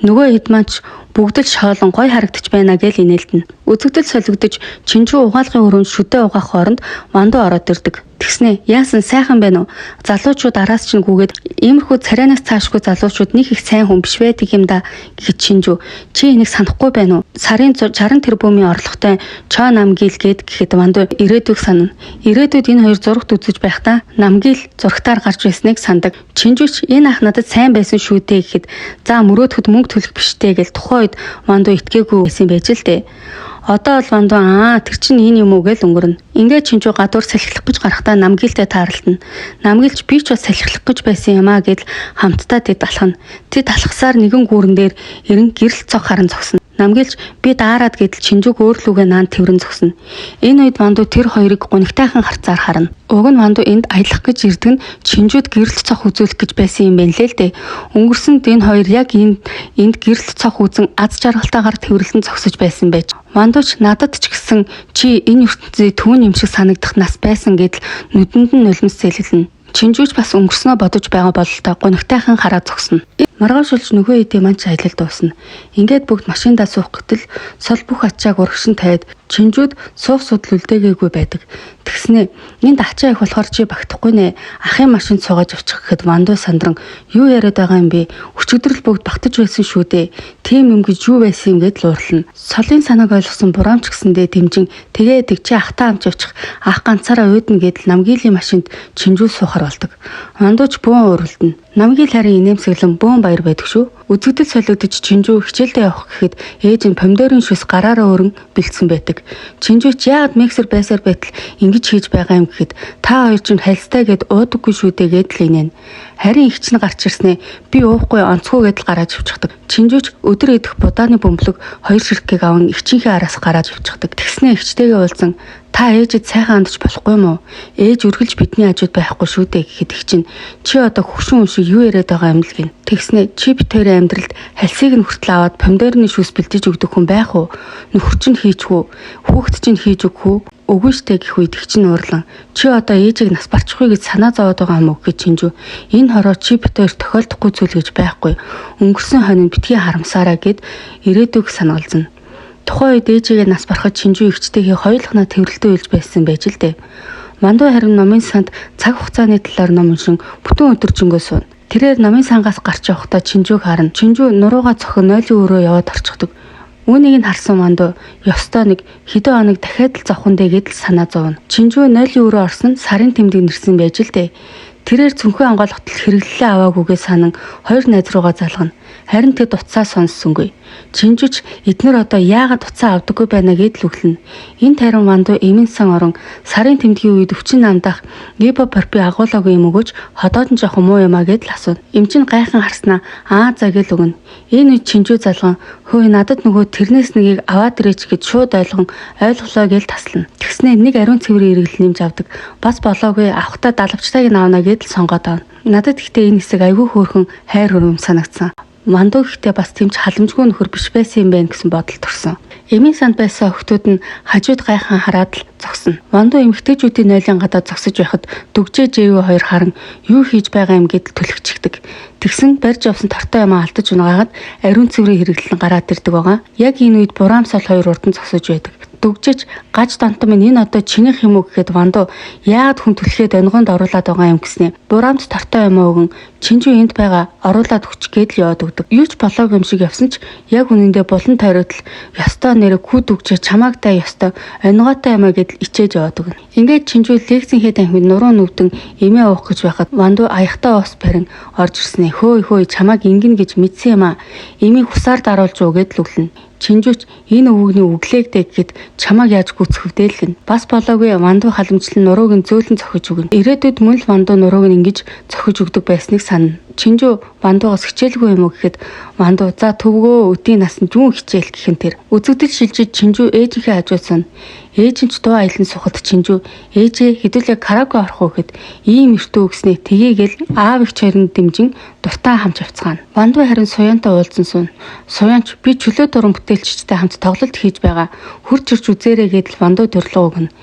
Нөгөө хэд маань бүгд л шоолон гой харагдаж байна гэж инээлтэн. Үзэгдэл солигдож чинжүү угаалгын өрөөнд шүдэ угаах хооронд Вандуу ороод ирдэг. Тэгснэ яасан сайхан байна уу? Залуучууд араас чинь гүгээд иймэрхүү царайнаас цаашгүй залуучууд нэг их сайн хүн биш байдаг юм да гэж чинжүү. Чи энийг санахгүй байна уу? Сарын 60 тэрбумын орлоготой Чо намгийл гэхэд Вандуу ирээдүйг санана. Ирээдүйд энэ хоёр зурагт үзэж байхдаа намгийл зурагтаар гарч байсныг сандаг. Чинжүүч энэ ах надад сайн байсан шүү дээ гэхэд за мөрөөдөхөд мөнгө төлөх биштэй гэж тухайн үед Вандуу итгээгүй байсан байж л дээ. Одоо бол Вандуу тэр чинь энэ юм уу гэж өнгөрнө. Ингээд чинжүү гадуур салхилах гэж гарахдаа намгийлтэй тааралдана. Намгийлч би ч бас салхилах гэж байсан юм аа гэдэл хамтдаа тэд алхана. Тэд алхасаар нэгэн гүүрэн дээр эрен гэрэл цог харан зогсно. Намгийлч би даарад гэдэл чинжүүг өөрлөгөө наан тэрэн зогсно. Энэ үед Вандуу тэр хоёрыг гунигтайхан харцаар харна. Уг нь Вандуу энд аялах гэж ирдэг нь чинжүүд гэрэл цог үзүүлэх гэж байсан юм байна лээ л дээ. Өнгөрсөнд энэ хоёр яг энд гэрэл цог үзэн аз жаргалтайгаар тэрвэрлэн зогсож байсан байж. Вандууч надад ч гэсэн чи энэ ертөнцийн түүн юм шиг санагдах нас байсан гэдэл нүдэнд нь нулимс зэлгэлнэ. Чинжүүч бас өнгөрснөө бодож байгаа бололтой гунигтайхан хараад зогсно. Маргааш болж нөгөө хэдийн маань ч аялал дуусна. Ингээд бүгд машиндаа суух гэтэл сол бүх ачааг урагшин тавиад чинжүүд суух судал үлдээгээгүй байдаг. Тэгснэ энд ачаа их болохоор чи багтахгүй нэ. Ахын машинд суугаж очих гэхэд Вандуу сандран юу яриад байгаа юм бэ? Өчигдрэл бүгд багтаж байсан шүү дээ. Тийм юм гэж юу байсан юм гэд луурлана. Солын санааг ойлгосон бураамч гэсэндээ дэмжин тэгээд чи ахтаа амж авчих ах ганцаараа уйдна гэдэл намгийлын машинд чинжүү суухаар болдог. Вандууч бөөн ууралдана. Намгийл харин инээмсэглэн бөөн баяр байдаг шүү. Үзэгдэл солигдож чинжүү хичээлдээ явах гэхэд ээж нь помидорын шүс гараараа өрн бэлдсэн байдаг. Чинжүүч яагаад миксер байсаар байтал ингэж хийж байгаа юм гэхэд та хоёр чинь хальстай гэд уудаггүй шүү дээ гэдэл инээн. Харин ихч нь гарч ирснээ би уухгүй онцгой гэдэл гараад явчихдаг. Чинжүүч өдөр идэх будааны бөмбөлөг 2 ширхгийг аван ихчийнхээ араас гараад явчихдаг. Тэгснээ ихчтэйгээ уулзсан та ээжэд сайхан андж болохгүй юм уу? Ээж үргэлж бидний хажууд байхгүй шүү дээ гэхэд их чинь чи одоо хөвшин шиг юу яриад байгаа юм л гин. Тэгснэ чи битэрийн амьдралд хальсыг нь хүртэл аваад помидорны шүүс бэлдэж өгдөг хүн байх уу? Нөхөр чинь хийчихв. Хүүхэд чинь хийж өгөх үү? Үгүй штэ гэх үед их чинь уурлан чи одоо ээжийг нас барчихгүй гэж санаа зовоод байгаа юм уу гэж чинжүү. Энэ хороо чи битээр тохиолдохгүй зүйл гэж байхгүй. Өнгөрсөн хоног битгий харамсаараа гэд ирээдүйг санаалзна. Тухайн үед ээжигээ нас барахад чинжүү ихчтэйгээ хоёулахнаа тэрвэрлдээ үйлж байсан байж л дээ. Вандуу харин номын санд цаг хугацааны талаар ном уншин бүтэн өдөржингөө сууна. Тэрээр номын сангаас гарч явахдаа чинжүүг харна. Чинжүү нуруугаа цохин нойлын өрөө яваад орчихдог. Үүнийг нь харсан Вандуу ёстой нэг хэдэн хоног дахиад л зовхон дээ гэдэл санаа зовно. Чинжүү нойлын өрөө орсон сарын тэмдэг нэрсэн байж л дээ. Тэрээр цүнхээ ангоолготол хэрэглэлээ аваагүйгээ санан хоёр найз руугаа залгана. Харин тэд уцаа сонссонгүй. Чинжүүч эднэр одоо яагаад уцаа авдаггүй байна гэдэл үглэнэ. Энэ тарин Вандуу эмийн сан орон сарын тэмдгийн үед өвчин намдах гипопарпи агуулаагүй юм өгөөч ходоод нь жоохон муу юм а гэдэл асууна. Эмчин гайхан харснаа за гэл өгнө. Энэ үед чинжүү залган хөөе надад нөгөө тэрнээс нэгийг аваад ирээч гэж шууд ойлголоо гэл таслана. Тэгснэ нэг ариун цэврийн эргэлэл нэмж авдаг. Бас болоогүй авахтаа далавчтайг нь авна гэдэл сонгоод авна. Надад ихтэй энэ хэсэг айгүй хөөрхөн хайр хүрээм санагдсан. Вандуу гэхдээ бас тэмч халамжгүй нөхөр биш байсан юм байна гэсэн бодол төрсөн. Эмийн санд байсан охтууд нь хажууд гайхан хараад л зогсно. Вандуу эмэгтэйчүүдийн нойлын гадаа зогсож байхад дүгжээ Жэвэ хоёр харан юу хийж байгаа юм гэдэл төлөвчгдөг. Тэгсэн барьж авсан тортой юм алдаж унагаагаад ариун цэврийн хэрэглэн гараад ирдэг байгаа. Яг энэ үед Бураамсал хоёр урдан зогсож байдаг. Дүгжиж гаж донтон минь энэ одоо чинийх юм уу гэхэд Вандуу яагаад хүн түлхээд онгонд оруулаад байгаа юм гэснээ Бураамт тортой юм өгөн Чинжүү энд байгаа оруулаад хүч гэдэл яваад өгдөг. Юу ч болоог юм шиг явсан ч яг үнэндээ булан тойротол ёстой нэрээ күүд өгчээ чамаагтай ёстой онгоотой юмаа гэдэл ичээж яваад өгнө. Ингээд Чинжүү лекцийн хэд анхид нуруу нүвдэн эмээ уух гэж байхад Вандуу аягтай ус барин орж ирснэ. Хөөе чамааг ингэн гэж мэдсэн юм аа. Эмийг хусаар даруулж уу гэдэл өглөнө. Чинжүүч энэ өвгний үглээгдээ гэхэд чамааг яаж гүцхэвдээ л гэн. Бас болоогүй Вандуу халамжлан нурууг нь зөөлөн цохиж өгнө. Ирээдүйд мөн л Вандуу нурууг нь ингэж цохиж өгдөг байсныг санана. Чинжүү Вандуугаас хичээлгүй юм уу гэхэд Вандуу за төвгөө өдийн насанд юу хичээл гэхэн тэр үзэгдэл шилжиж Чинжүү ээжийнхээ хажуусан. Ээж нь ч дуу аялан сухад Чинжүү ээжээ хэдүүлээ караоке орох уу гэхэд ийм эртөө өгснээ тгийгэл аав их чорны дэмжин дуртай хамж авцгаана. Вандуу харин Суянтай уулзсан сууна. Суянч би чөлөө дуран бүтээлчтэй хамт тоглолт хийж байгаа. Хурж ирж үзээрэй гэдэл Вандуу төрлөө өгнө.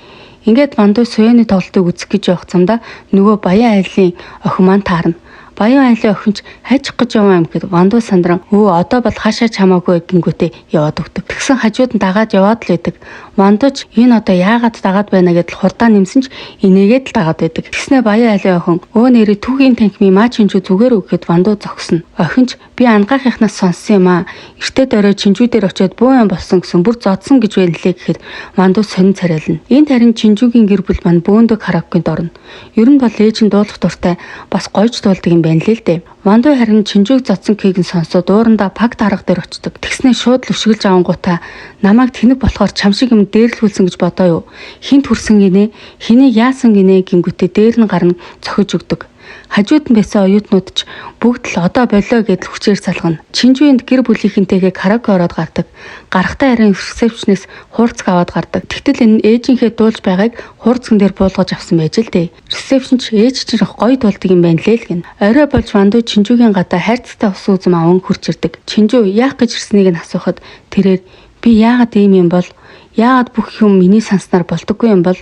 Ингээд Вандуу Суяны тоглолтыг үзэх гэж явах замдаа нөгөө Баян айлын охин маань таарна. Баян айлын охинч хайчих гэж яваа юм гэхэд Вандуу сандран одоо бол хаашаа чамаагүй гингүүтээ яваад өгдөг. Тэгсэн хажууд нь дагаад яваад л байдаг. Вандууч энэ одоо яагаад дагаад байна гэдэл хурдаа нэмсэн ч инээгээд л дагаад байдаг. Тэгснэ Баян айлын охин нэрээ түүхийн танхимын маа Чинжүү зүгээр өгöd Вандуу зогсно. Охинч би ангаахынхнаас сонссон юм аа. Эртээ дөрөө Чинжүү дээр очиод буу юм болсон гэсэн бүр зодсон гэж байна лээ гэхэд Вандуу сонин царайлна. Энд харин Чинжүүгийн гэр бүл маань бөөндөг караокенд орно. Ер нь бол ээж нь дуулах дуртай бас гойж дуулдаг юм байна л дээ. Вандуу харин Чинжүүг зодсон кийг нь сонсоод уурандаа паг дарга дээр очдог. Тэгснээ шууд л өшгөлж авангуудаа намайг тэнэг болохоор чам шиг юм дээрлүүлсэн гэж бодоо юу. Хинт хүрсэн гинэ, хэнийг яасан гинэ гингүүтээ дээр нь гарна цохиж өгдөг. Хажууд нь байсан оюутнууд ч бүгд л одоо болоо гэдэл хүчээр салгана. Чинжүүнд гэр бүлийнхэнтэйгээ караоке ороод гардаг. Гарахтаа харин ресепшнээс хуурцаг аваад гардаг. Тэгтэл энэ ээжийнхээ дуулж байгааг хуурцган дээр буулгаж авсан байж л дээ. Ресепшн ч ээж чинь гоё дуулдаг юм байна лээ л гин. Орой болж Вандуу Чинжүүгийн гадаа хайрцагтай ус үзэм аван хурж ирдэг. Чинжүү яах гэж ирснийг нь асуухад тэрээр би яагаад ийм юм бол яагаад бүх юм миний санснаар болдоггүй юм бол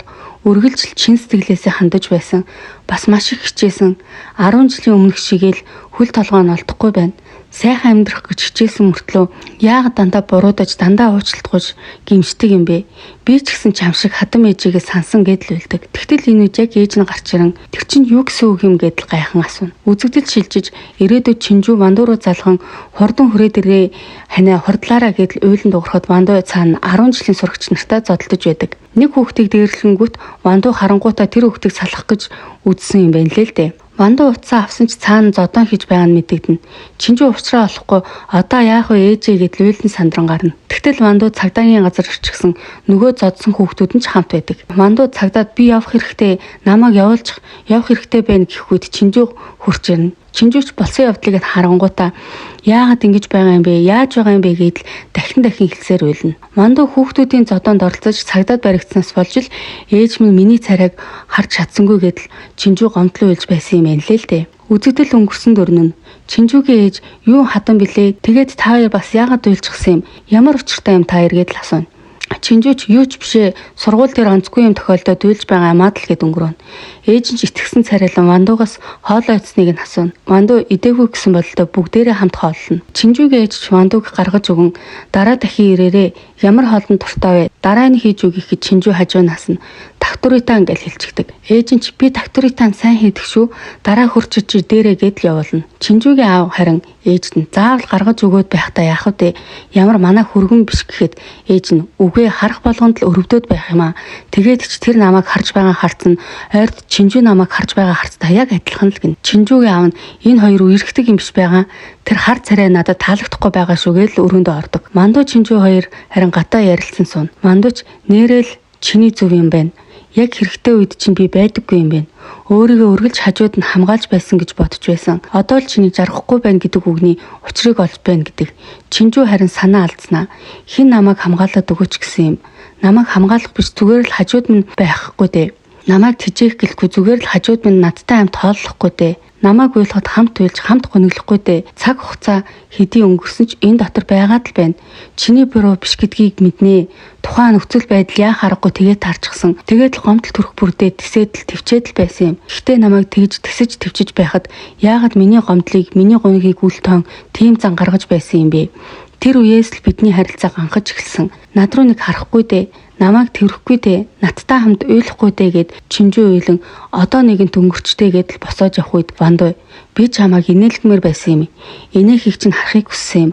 үргэлжил чин сэтгэлээсээ хандаж байсан. Бас маш их хичээсэн. 10 жилийн өмнөх шигээл хөл толгой нь олдохгүй байна. Сайхан амьдрах гэж хичээсэн мөртлөө яагаад дандаа буруудаж дандаа уучлалтгүйж гимшдэг юм бэ? Би ч гэсэн чам шиг хадам ээжигээ сансан гэдэл үлдэг. Тэгтэл энэ үед яг ээж нь гарч ирэн тэр чинь юу гэсэн үг юм гэдэл гайхан асууна. Үзэгдэл шилжиж ирээдүйд Чинжүү Вандуу руу залхан хурдан хүрээд ирээ ханаа хурдлаараа гэдэл уйлан дуурахад Вандуу цаана 10 жилийн сурагч нартай зодтолдож байдаг. Нэг хүүхдийг дээрлэнгүүт Вандуу харангуйтаа тэр хүүхдийг салах гэж үзсэн юм байна лээ л дээ. Вандуу уцаа авсан ч цаана зодон хийж байгаа нь мэдэгдэнэ. Чинжүү уучраа олохгүй одоо яах вэ ээжээ гэдэл уйлан сандран гарна. Тэгтэл Вандуу цагдаагийн газар ирчихсэн нөгөө зодсон хүүхдүүд нь ч хамт байдаг. Вандуу цагдаад би явах хэрэгтэй, намайг явуулчих, явах хэрэгтэй байна гэхүүд Чинжүү хурж ирнэ. Чинжүүч болсон явдлыг харангуйтаа яагаад ингэж байгаа юм бэ? Яаж байгаа юм бэ гэдэл дахин хэлсээр уйлна. Вандуу хүүхдүүдийн зодоонд оролцож цагдаад баригдсанаас болж л ээж минь миний царайг харж чадсангүй гэдэл Чинжүү гомдлоо уйлж байсан юм байна лээ л дээ. Үзэгдэл өнгөрсөн дөрнөн Чинжүүгийн ээж юу хатан билээ? Тэгээд та хоёр бас яагаад уйлчихсан юм? Ямар учиртай юм та хоёр гэдэл асууна. Чинжүүч юу ч бишээ сургууль дээр онцгүй юм тохиолдоод уйлж байгаа юмаа л гэд өнгөрөөнө. Ээж нь ч итгэсэн царайлан Вандуугаас хоолой эцнийг нь асууна. Вандуу идээгүй гэсэн бололтой бүгдээрээ хамт хооллоно. Чинжүүгийн ээж ч Вандууг гаргаж өгөн дараа дахин ирээрээ ямар хоолнд дуртай вэ? Дараа нь хийж өгөх гэж Чинжүү хажуунаас нь тактуритан гэж хэлчихдэг. Ээж нь ч би тактуритан сайн хийдэг шүү. Дараа хурч ичиж дээрээ гэдэл явуулна. Чинжүүгийн аав харин ээжд нь заавал гаргаж өгөөд байхдаа яах вэ? Ямар манай хөргөн биш гэхэд ээж нь үгүй харах болгонд л өрөвдөд байх юм аа. Тэгээд ч тэр намайг харж байгаа харцсан ойрд Чинжүү намайг харж байгаа харцтай яг адилхан л гин. Чинжүүгийн аав нь энэ хоёр үерхдэг юм биш байгаа. Тэр хар царай надад таалагдахгүй байгаа шүүгээл өрөөндөө ордог. Вандуу Чинжүү хоёр харин гадаа ярилцсан сууна. Вандууч нэрэл чиний зөв юм байна. Яг хэрэгтэй үед чинь би байдаггүй юм байна. Өөрийгөө үргэлж хажууд нь хамгаалж байсан гэж бодож байсан. Одоо л чиний жаргахгүй байна гэдэг үгний учрыг олж байна гэдэг. Чинжүү харин санаа алдснаа. Хин намайг хамгаалаад өгөөч гэсэн юм. Намайг хамгаалах биш зүгээр л хажууд минь байхгүй дээ. Намайг тэжээх гэлгүй зүгээр л хажууд минь надтай хамт хооллохгүй дээ. Намайг уйлахад хамт уйлж хамт гониглохгүй дээ. Цаг хугацаа хэдий өнгөрсөн ч энэ дотор байгаад л байна. Чиний буруу биш гэдгийг мэднэ. Тухайн нөхцөл байдал яа харахгүй тэгээд тарчсан. Тэгээд л гомдол төрөх бүрдээ тэсээд л төвчээд л байсан юм. Гэхдээ намайг тэгж тэсэж төвчж байхад яагаад миний гомдлыг, миний гонигийг үл тоон тийм зан гаргаж байсан юм бэ? Тэр үеэс л бидний харилцаа ганхаж эхэлсэн. Над руу нэг харахгүй дээ. Намайг тэрхгүй дээ. Надтай хамт уйлахгүй дээ гэд Чинжүү уйлан одоо нэгэнт өнгөрчтэй гэд л босоож явах үед Вандуй би чамайг инээлгмээр байсан юм. Инээх их чинь харахыг хүссэн юм.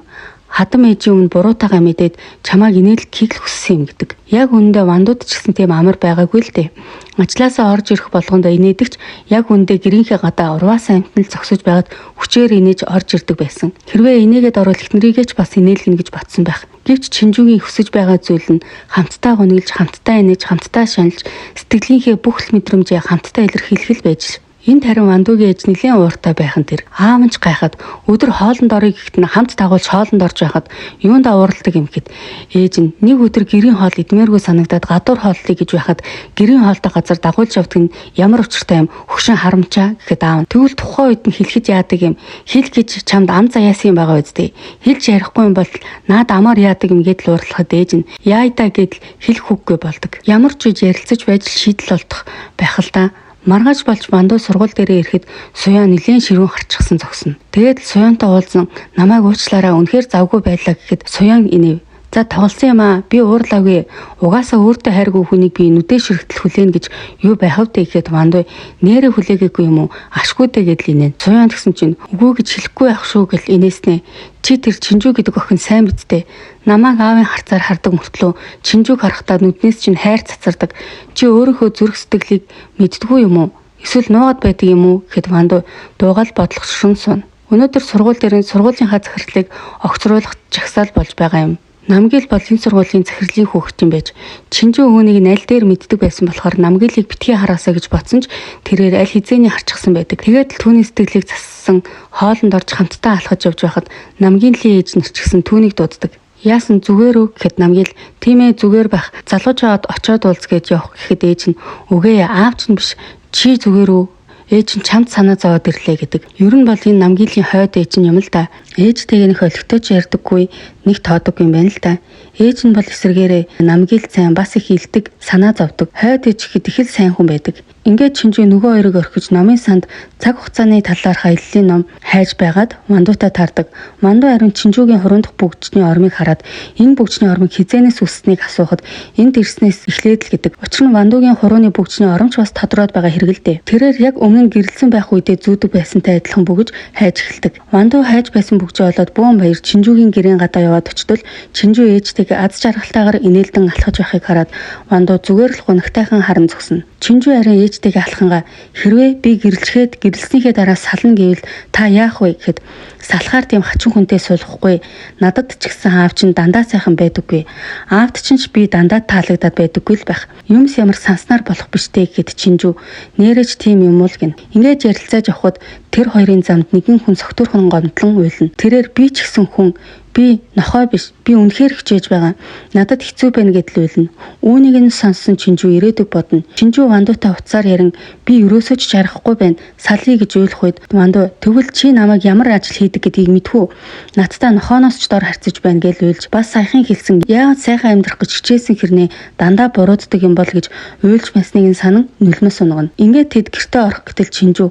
Хадам ээжийн өмнө буруутайгаа мэдээд чамайг инээлгэхийг л хүссэн юм гэдэг. Яг үүндээ Вандууд ч гэсэн тийм амар байгаагүй л дээ. Ажлаасаа орж ирэх болгондоо инээдэгч яг үүндээ гэрийнхээ гадаа урваасаа амтнал зогсож байгаад хүчээр инээж орж ирдэг байсан. Хэрвээ инээгээд орвол эхнэрийгээ ч бас инээлгэнэ гэж бодсон байх. Гэвч Чинжүүгийн хүсэж байгаа зүйл нь хамтдаа гониглж, хамтдаа инээж, хамтдаа шаналж, сэтгэлийнхээ бүх л мэдрэмжээ хамтдаа илэрхийлэх л байж л. Энд харин Вандуугийн ээж нэлийн ууртай байхан тэр аамч гайхад өдөр хоолнд орё гэхэд нь хамт дагуулж хоолнд орж байхад юунд уурладаг юм гэхэд ээж нь нэг өдөр гэрийн хоол идмээргүй санагдаад гадуур хооллыг гэж байхад гэрийн хоолтой газар дагуулж явдаг нь ямар учиртай юм хөшин харамчаа гэхэд аав тэгвэл тухайн үед нь хэлэхэд яадаг юм хэл гэж чамд ам заяасан юм байгаа үстэй хэлж ярихгүй юм бол наад амаар яадаг юм гэд л уурлахад ээж нь яайда гэд хэлэх үггүй болдог ямар ч үж ярилцаж байж шийдэл олдох байх л да. Маргааш болж Вандуу сургууль дээрээ ирэхэд Суян нэлээд ширүүн харчихсан зогсно. Тэгээд Суянтай уулзсан намайг уучлаарай үнэхээр завгүй байлаа гэхэд Суян инэв. За тоглосон юм аа би уурлаагүй. Угаасаа өөртөө хайргүй хүнийг би нүдээ ширхтэл хүлээн гэж юу байхав дээ гэхэд Вандуу нэрээ хүлээгээгүй юм уу? Ашгүйдээ гэдэл инээ. Суян гэсэн чинь үгүй гэж хэлэхгүй байх шүү гэл инээснэ. Чи тэр Чинжүү гэдэг охин сайн бидтэй. Намайг аавын харцаар хардаг мөртлөө Чинжүүг харахтаа нүднээс чинь хайр цацардаг. Чи өөрийнхөө зүрх сэтгэлийг мэддэггүй юм уу? Эсвэл нуугаад байдаг юм уу гэхэд Вандуу дуугаал бодлогошрон суна. Өнөөдөр сургууль дээр сургуулийнхаа захирлыг огцруулах жагсаал болж байгаа юм. Намгил бол энэ сургуулийн захирлын хүүхэд юм байж Чинжүү өөнийг аль дээр мэддэг байсан болохоор намгилыг битгий хараасаа гэж бодсон ч тэрээр аль хизээний харчихсан байдаг. Тэгээд л түүний сэтгэлийг зассан хоолнд орж хамтдаа алхаж явж байхад намгилийн ээж нэрчгсэн түүнийг дууддаг. Яасан зүгээр үү гэхэд намгил тийм ээ зүгээр байх залууж аваад очиод уулз гэж явах гэхэд ээж нь үгүй аав чинь биш чи зүгээр үү ээж нь чамд санаа зовоод ирлээ гэдэг. Ер нь бол энэ намгилийн хойд ээж нь юм л да. Ээжтэйг нөх олигтойч ярьдаггүй нэг тоодоггүй юм байна л да. Ээж нь бол эсэргээрээ намгил сайн бас их хилдэг, санаа зовдөг. Хойд ээж гэхэд их л сайн хүн байдаг. Ингээд Чинжүү нөгөө хоёрыг орхиж номын санд цаг хугацааны талаар хаяллын ном хайж байгаад Вандуутай таардаг. Вандуу харин Чинжүүгийн хуруундах бүгжний ормыг хараад энэ бүгжний ормыг хизээнээс үсснийг асуухад энд ирснээс эхлээд л гэдэг. Учир нь Вандуугийн хурууны бүгжний оромч бас тодорхойд байгаа хэрэгэлдэ. Тэрээр яг өмнө гэрэлсэн байх үедээ зүүдэг байсантай адилхан бүгж хайж эхэлдэг. Вандуу хайж байсан бүгжээ олоод бөөн баяр Чинжүүгийн гэрийн гадаа яваад очтол Чинжүү ээжтэйг аз жаргалтайгаар инээлдэн алхаж байхыг хараад Вандуу зүгээр л гунигтайхан харан зогсно. Чинжүү харин ээжтэйг алхангаа хэрвээ би гэрэлчгээд гэрэлснийхээ дараа сална гэвэл та яах вэ гэхэд салахаар тийм хачин хүнтэй суулгахгүй. Надад ч гэсэн аав чинь дандаа сайхан байдаггүй. Аавд чинь ч би дандаа таалагдаад байдаггүй л байх. Юмс ямар санснаар болох биштэй гэхэд Чинжүү нэрэж тийм юм уу гин. Ингээд ярилцаж явхад тэр хоёрын замд нэгэн хүн согтуурхан гомдлон уйлна. Тэрээр би ч гэсэн хүн би нохой биш. Би үнэхээр хичээж байгаа. Надад хэцүү байна гэдэл уйлна. Үүнийг нь сонссон Чинжүү ирээдүг бодно. Чинжүү Вандуутай уцаар ярин би өрөөсөө ч жарахгүй байна. Салъя гэж уйлах үед Вандуу тэгвэл чи намайг ямар ажил хийдэг гэдгийг мэдхүү. Надтай нохооноос ч дор харьцаж байна гэж уйлж бас саяхан хэлсэн. Яагаад сайхан амьдрах гэж хичээсэн хэрнээ дандаа бурууддаг юм бол гэж уйлж мэснийг нь санан нүлмэс унгана. Ингээд тэд гэртээ орох гэтэл Чинжүү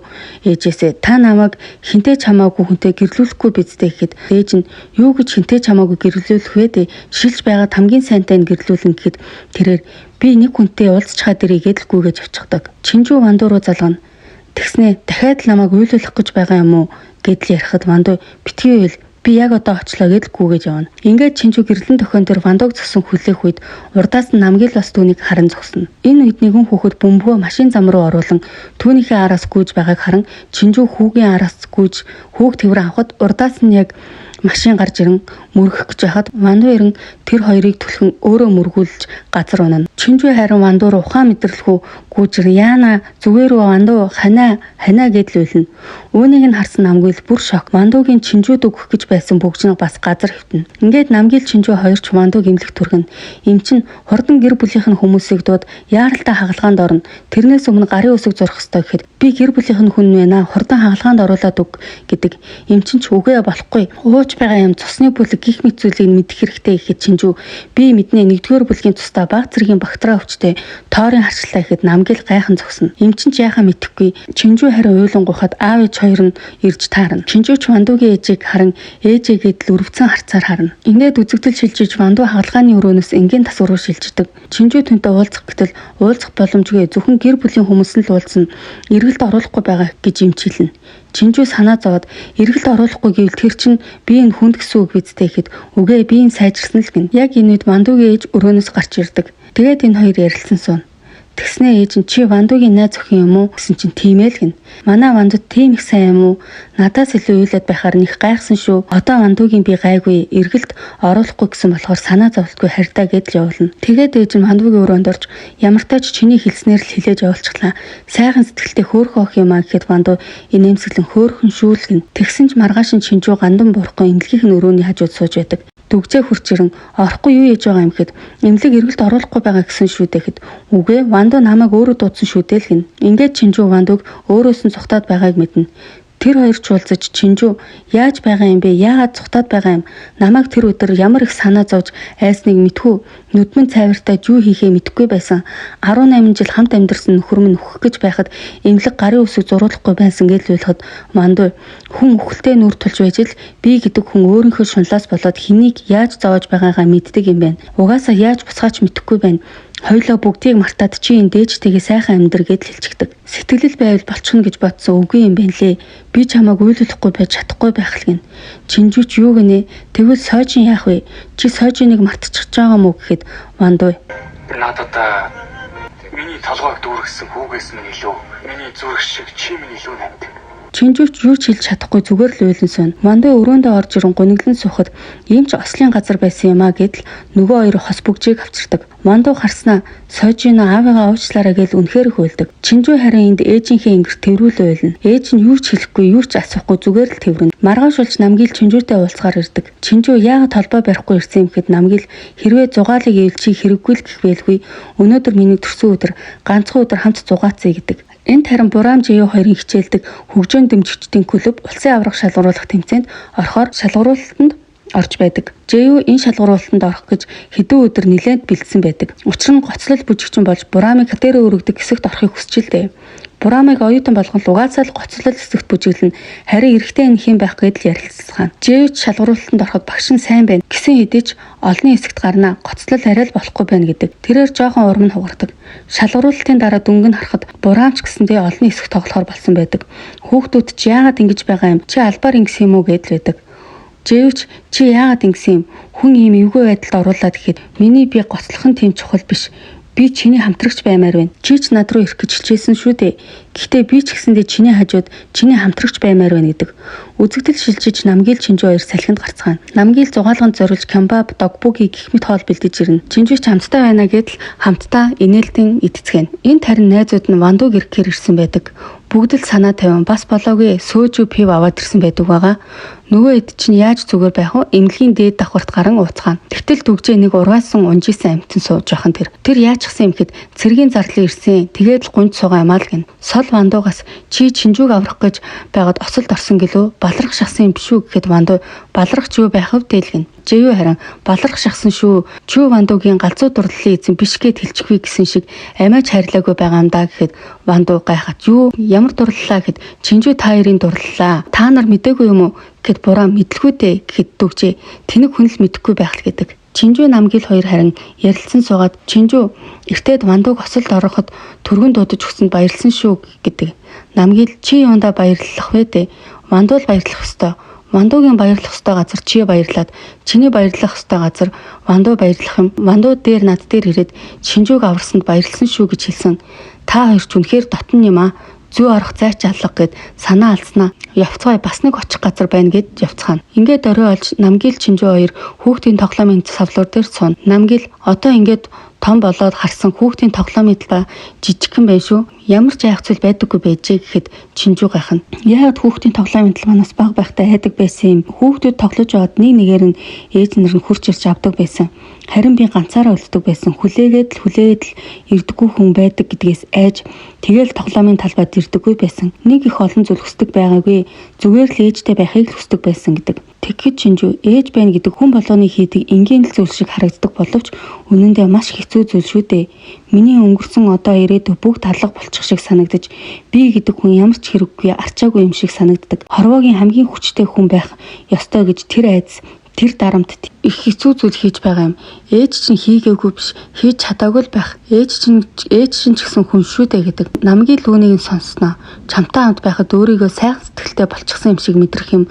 ээжээсээ та намайг хинтээ чамаагүй хүнтэй гэрлүүлэхгүй биздэй гэхэд ээж нь юу гэж хинтээ чамаагүй гэрлүүлэх вэ дээ шилж байгаад хамгийн сайнтай нь гэрлүүлэн гэхэд тэрээр би нэг хүнтэй уулзчихад ирээ гэдэл гүйгэж очихдаг. Чинжүү Вандуу руу залгана. Тэгснээ дахиад л намайг уйлуулах гэж байгаа юм уу гэдэл ярихад Вандуу битгий уйл би яг одоо очлоо гэдэл гүйгэж явна. Ингээд Чинжүү гэрлэн төхөн дээр Вандууг зөсөн хүлээх үед урдаас нь намгил бас түүнийг харан зогсно. Энэ үед нэгэн хүүхэд бөмбөгөө машин зам руу оруулан түүнийхээ араас гүйж байгааг харан Чинжүү хүүгийн араас гүйж хүүг тэрвэр авахад урдаас нь яг машин гарч ирэн мөргөх гэж байхад Вандуу ирэн тэр хоёрыг түлхэн өөрөө мөргүүлж газар унана. Чинжүү харин Вандуу руу ухаан мэдрэлгүй гүйжир яана зүгээр үү Вандуу ханаа гэдэл үйлнэ. Үүнийг нь харсан намгил бүр шок. Вандуугийн Чинжүүд өгөх гэж байсан бөгжнийг бас газар хэвтэнэ. Ингээд намгил Чинжүү хоёрч Вандууг имлэх түргэн. Им чин хурдан гэр бүлийнх нь хүмүүсийг дууд яаралтай хагалгаанд орно. Тэрнээс өмнө гарын үсэг зурх ёстой гэхэд би гэр бүлийнх нь хүн байна. Хурдан хагалгаанд оруулаад өг гэдэг. Им чин ч үгүй болохгүй. Ууж байгаа юм цусны бүлэг гих мэт зүйлийг мэдэх хэрэгтэй гэхэд Чинжүү би мэднэ нэгдүгээр бүлгийн тусдаа баг зэргийн бактериа өвчтэй тоорын харчлаа гэхэд намгил гайхан зогсно. Им чин ч яхаа мэдэхгүй. Чинжүү харин уйлан гухад аав ээж хоёр нь ирж таарна. Чинжүү ч Вандуугийн ээжийг харан ээжээгээд л өрөвцөн харцаар харна. Ингээд үзэгдэл шилжиж Вандуу хагалгааны өрөөнөөс энгийн тасвар руу шилждэг. Чинжүү түнтэй уулзах гэтэл уулзах боломжгүй зөвхөн гэр бүлийн хүмүүс нь л уулзна. Эргэлд оруулахгүй байгаа гэж имчилнэ. Чинжүү санаа зовоод эргэлд оруулахгүй гэвэл тэр чинь би энэ хүнд гэсэн үг бидтэй гэхэд үгүй би энэ сайжирсан л гин. Яг энэ үед Вандуугийн ээж өрөөнөөс гарч ирдэг. Тэгээд энэ хоёр ярилцсан суун. Тэгснээ ээж нь чи Вандуугийн найз охин юм уу гэсэн чинь тийм ээ л гин. Манай Вандууд тийм их сайн юм уу? Надаас илүү уйлаад байхаар нэх гайхсан шүү. Одоо Вандуугийн би гайгүй эргэлд оруулахгүй гэсэн болохоор санаа зовлтгүй харьдаа гэдэл явуулна. Тэгээд ээж нь Вандуугийн өрөөнд орж ямар тач чиний хэлснээр л хилээж явуулчихлаа. Сайхан сэтгэлтэй хөөрхөн ох юм а гэхэд Вандуу инээмсэглэн хөөрхөн шүүлгэн. Тэгсэн ч маргааш нь Чинжүү гандан бурахгүй имлэгийнх нь өрөөний хажууд сууж байдаг. Дүгжээ хурч ирэн орохгүй юу яаж байгаа юм гэхэд имлэг эргэлд оруулахгүй байгаа гэсэн шүү дээ гэхэд үгүй Вандуу намайг өөрөө дуудсан шүү дээ л гин. Ингээд Чинжүү Вандууг өөрөөс нь цухтаад байгааг мэднэ. Тэр хоёр ч уулзаж Чинжүү яаж байгаа юм бэ? Яагаад цухтаад байгаа юм? Намайг тэр өдөр ямар их санаа зовж айсныг мэдхүү. Нүдмэн цайвартай юу хийхээ мэдэхгүй байсан. 18 жил хамт амьдарсан нөхөр минь үхэх гэж байхад имлэг гарын үсэг зуруулахгүй байсан гэж ойлгоход Вандуу хүн үхэлтэй нүр тулж байж л би гэдэг хүн өөрийнхөө шунлаас болоод хэнийг яаж зовоож байгаагаа мэддэг юм байна. Угаасаа яаж босгаач мэдэхгүй байна. Хоёлоо бүгдийг мартаад чи энэ дээжтэйгээ сайхан амьдр гэд хэлчихдэг. Сэтгэлэл байвал болчихно гэж бодсон үгүй юм байна лээ. Би чамайг уйлуулахгүй байж чадахгүй байх л гин. Чинжүүч юу гинэ? Тэгвэл сойжин яах вэ? Чи сойжиныг мартчих байгаа мó гэхэд Вандуу надад миний толгойг дүүргэсэн хүүгээс минь илүү миний зүрх шиг чи минь илүү намд. Чинжүүч юу ч хэлж чадахгүй зүгээр л уйлан сон. Вандуу өрөөндөө орж ирэн гуниглан сухад ийм ч ослын газар байсан юм а гэдэл нөгөө хоёр хос бүгжийг авчирдаг. Вандуу харснаа сойжин аавыгаа уучлаарай гэж үнэхээр их уйлдаг. Чинжүү харин энд ээжийнхээ ингэр тэрвүүлээ уйлна. Ээж нь юу ч хэлэхгүй юу ч асуухгүй зүгээр л тэрвэрнэ. Маргааш болж намгил Чинжүүтэй уулзгаар ирдэг. Чинжүү яагаад толбой барихгүй ирсэн юм гэхэд намгил хэрвээ зугаалыг ийл чи хэрэггүй л гэх байлгүй. Өнөөдөр миний төрсөн өдөр ганцхан өдөр хамт зугаацъя гэдэг. Энд харин Бураам Жэю хоёрын хичээлдэг хөгжөөн дэмжигчдийн клуб улсын аврах шалгаруулах тэмцээнд орохоор шалгаруулалтанд орж байдаг. Жэю энэ шалгаруулалтанд орох гэж хэдэн өдөр нэлээд бэлдсэн байдаг. Учир нь гоцлол бүжигчин болж Бураамыг хатэрэ өргөдөг хэсэгт орохыг хүсч илдээ. Бураамыг оюутан болгон угаасаа л гоцлол хэсэгт бүжиглэн харин эрэгтэй энэ хэм байх гэдэл ярилцсан. Жэю шалгаруулалтанд ороход багш нь сайн байна гэсэн хэдий ч олонний хэсэгт гарнаа гоцлол арай л болохгүй байна гэдэг. Тэрээр жоохон урам нь хугардаг. Шалгаруулалтын дараа дүнг нь харахад Бураамч гэсэндээ олонний хэсэг тоглохоор болсон байдаг. Хүүхдүүд ч яагаад ингэж байгаа юм? Чи албаар ингэсэн юм уу гэдэл байдаг. Жэвч чи яагаад ингэсэн юм? Хүн ийм эвгүй байдалд оруулаад гэхэд миний би гоцлох нь тийм чухал биш. Би чиний хамтрагч баймаар байна. Чи ч над руу ирэх гэж хичээсэн шүү дээ. Гэхдээ би ч гэсэндээ чиний хажууд чиний хамтрагч баймаар байна гэдэг. Үзэгдэл шилжиж намгил Чинжүү хоёр салхинд гарцгаана. Намгил зугаалганд зориулж кембаб, догбуги гэх мэт хоол бэлдэж ирнэ. Чинжүү ч хамтдаа байна гэдэл хамтдаа инээлтэн идцгэн. Энд харин найзууд нь Вандууг ирэхээр ирсэн байдаг. Бүгд л санаа тавин бас болоогүй сөөжүү пив аваад ирсэн байдаг байгаа. Нөгөө хэд чинь яаж зүгээр байх вэ? Эмнэлгийн дээд давхарт гарan ууцгаана. Тэгтэл дүгжээ нэг ургаасан унжисан амтэн сууж яхан тэр. Тэр яаж гсэн юм гэхэд цэргийн зарлан ирсэн. Тэгээд л гунж суугаа юмаа л гин. Сол Вандуугаас чи Чинжүүг аврах гэж байгаад осолд орсон гэлөө баларх шахсан юм биш үү гэхэд Вандуу балархч юу байх вэ дэлгэн. Жэю харин баларх шахсан шүү. Чүү Вандуугийн галзуу дурлалын эзэн биш гэд хэлчихвээ гэсэн шиг амиач харилаагүй байгаа юм да гэхэд Вандуу гайхаж юу ямар дурлалаа гэхэд Чинжүү та хоёрын дурлалаа. Та нар мэдээгүй юм уу гэхэд Бураам мэдлгүй дээ гэхэд дүгжээ тэнэг хүн л мэдэхгүй байх л гэдэг. Чинжүү намгил хоёр харин ярилцсан суугаад Чинжүү эртээд Вандууг осолд ороход түргэн дуудаж өгсөнд баярлсан шүү гэдэг. Намгил чи юундаа баярлах вэ дээ? Вандуу л баярлах ёстой. Вандуугийн баярлах ёстой газар чи баярлаад чиний баярлах ёстой газар Вандуу баярлах юм. Вандуу дээр над дээр ирээд Чинжүүг аварсанд баярлсан шүү гэж хэлсэн. Та хоёр ч үнэхээр дотн юм аа. зүү орох зайч алга гэд санаа алдснаа явцгаая бас нэг очих газар байна гэд явцгаана. Ингээд орой олж Намгил Чинжүү хоёр хүүхдийн тоглоомын савлуур дээр сууна. Намгил одоо ингээд том болоод харсан хүүхдийн тоглоомын талбай жижигхэн байх шүү. Ямар ч айх зүйл байдаггүй байжээ гэхэд Чинжүү гайхна. Яагаад хүүхдийн тоглоомын талбайнаас бага байхдаа хайдаг байсан юм? Хүүхдүүд тоглож байгаад нэг нэгээр нь ээж нар нь хурч ирж авдаг байсан. Харин би ганцаараа өлтдөг байсан. Хүлээгээд л ирдэггүй хүн байдаг гэдгээс айж тэгэл тоглоомын талбайд ирдэггүй байсан. Нэг их олон зүйл хүсдэг байгаагүй. Зүгээр л ээжтэй байхыг л хүсдэг байсан гэдэг. Тэгэхэд Чинжүү ээж байна гэдэг хүн болгоны хийдэг энгийн л зүйл шиг харагддаг боловч үнэн дээр маш хэцүү зүйл шүү дээ. Миний өнгөрсөн одоо ирээдүй бүгд алга болчих шиг санагдаж би гэдэг хүн ямар ч хэрэггүй арчаагүй юм шиг санагддаг. Хорвоогийн хамгийн хүчтэй хүн байх ёстой гэж тэр айдас тэр дарамт их хэцүү зүйл хийж байгаа юм. Ээж чинь хийгээгүй биш, хийж чадаагүй л байх. Ээж чинь ч гэсэн хүн шүү дээ гэдэг. Намгийн лүүнийг сонссноо чамтай хамт байхад өөрийгөө сайхан сэтгэлтэй болчихсон юм шиг мэдрэх юм.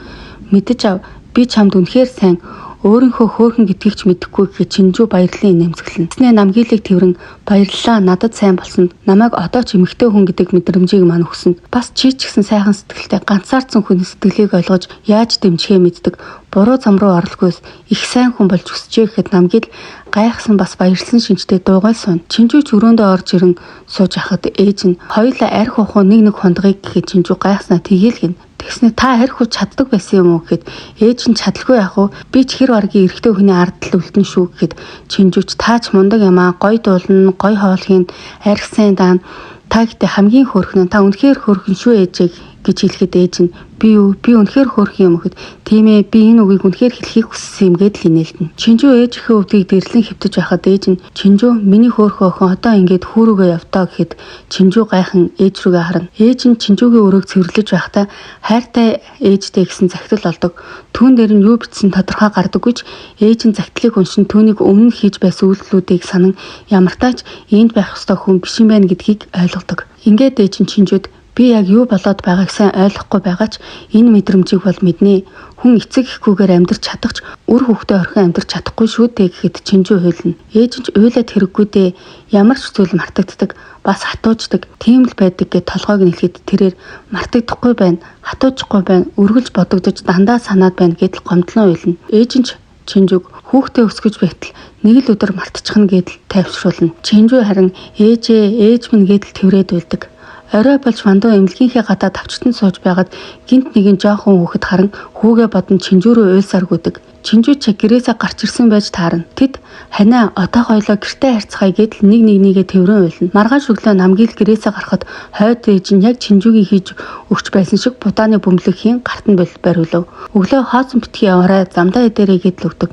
Мэдэж ав. Би чамд үнэхээр сайн өөрийнхөө хөөрхөн гэдгийг ч мэдэхгүй гэхэд Чинжүү баярлалын нэмсгэлэн. Тэснэ Намгилыг тэрэн баярлалаа надад сайн болсон. Намайг одоо ч эмэгтэй хүн гэдэг мэдрэмжийг мань өгсөн. Бас чи ч гэсэн сайхан сэтгэлтэй ганцаардсан хүний сэтгэлийг ойлгож яаж дэмжихээ мэддэг. Буруу зам руу оролгоос их сайн хүн болж өсчээ гэхэд Намгил гайхсан бас баярлсан шинжтэй дуугай суун. Чинжүү ч өрөөндөө орж ирэн сууж ахад ээж нь хоёулаа арх ухуу нэг хондгыг гэхэд Чинжүү гайхснаа тэгээл гин. Тэгснэ та арх уу чаддаг байсан юм уу гэхэд ээж нь чадалгүй яах вэ? Би ч хэр баргийн эрэгтэй хүний ардтал үлдэн шүү гэхэд Чинжүүч таач мундаг юм аа, гой дуулна, гой хоолхийн арх сайн даана. Та гэдэг хамгийн хөөрхөн та үнэхээр хөөрхөн шүү ээжээ гэж хэлэхэд ээж нь би үнэхээр хөөрхөн юм гэхэд тийм ээ би энэ үгийг үнэхээр хэлхийг хүссэн юм гээд л инээлтэн. Чинжүү ээжийнхээ өвдгийг дэрлэн хэвтэж байхад ээж нь Чинжүү миний хөөрхөн охин одоо ингээд хүүрүүгээ явтаа гэхэд Чинжүү гайхан ээж рүүгээ харна. Ээж нь Чинжүүгийн өрөөг цэвэрлэж байхдаа хайртай ээжтэй гэсэн захидал олдог. Түүн дээр нь юу бичсэн тодорхой гардаггүй ч ээж нь захидлыг уншин түүнийг өмнө хийж байсан үйлдэлүүдийг санан ямартаач энд байх ёстой хүн биш юм байна гэдгийг ойлгодог. Ингээд ээж нь Чинжүүд би яг юу болоод байгааг сайн ойлгохгүй байгаа ч энэ мэдрэмжийг бол мэднэ. Хүн эцэг эхгүйгээр амьдрч чадах ч үр хүүхдээ орхин амьдрч чадахгүй шүү дээ гэхэд Чинжүү хуйлна. Ээж нь ч уйлаад хэрэггүй дээ. Ямар ч зүйл мартагддаг, бас хатууждаг, тийм л байдаг гэд толгойг нэлэхэд тэрээр мартагдахгүй байна, хатуужахгүй байна, өргөлж бодогдож дандаа санаад байна гэдэл гомдлон уйлна. Ээж нь ч Чинжүүг хүүхдээ өсгөж байтал нэг л өдөр мартчихна гэдэл тайвшруулна. Чинжүү харин ээж минь гэдэл тэврээд уйлдаг. Орой болж Вандуу эмнэлгийнхээ гадаа тавчтан сууж байгаад гинт нэгэн жоохон хүүхэд харан хүүгээ бодон Чинжүү рүү уйлсаргүйдэг. Чинжүү ч гэрээсээ гарч ирсэн байж таарна. Тэд ханаа одоо хойлоо гэртээ харьцгаая гэдэл нэг нэгээ тэврэн уйлна. Маргааш өглөө Намгил гэрээсээ гарахад хойд ээж нь яг Чинжүүгийн хийж өгч байсан шиг будааны бөмбөлөгийн гарт нь бариулав. Өглөө хоосон битгий яваарай замдаа эдэрээ гэдэл өгдөг.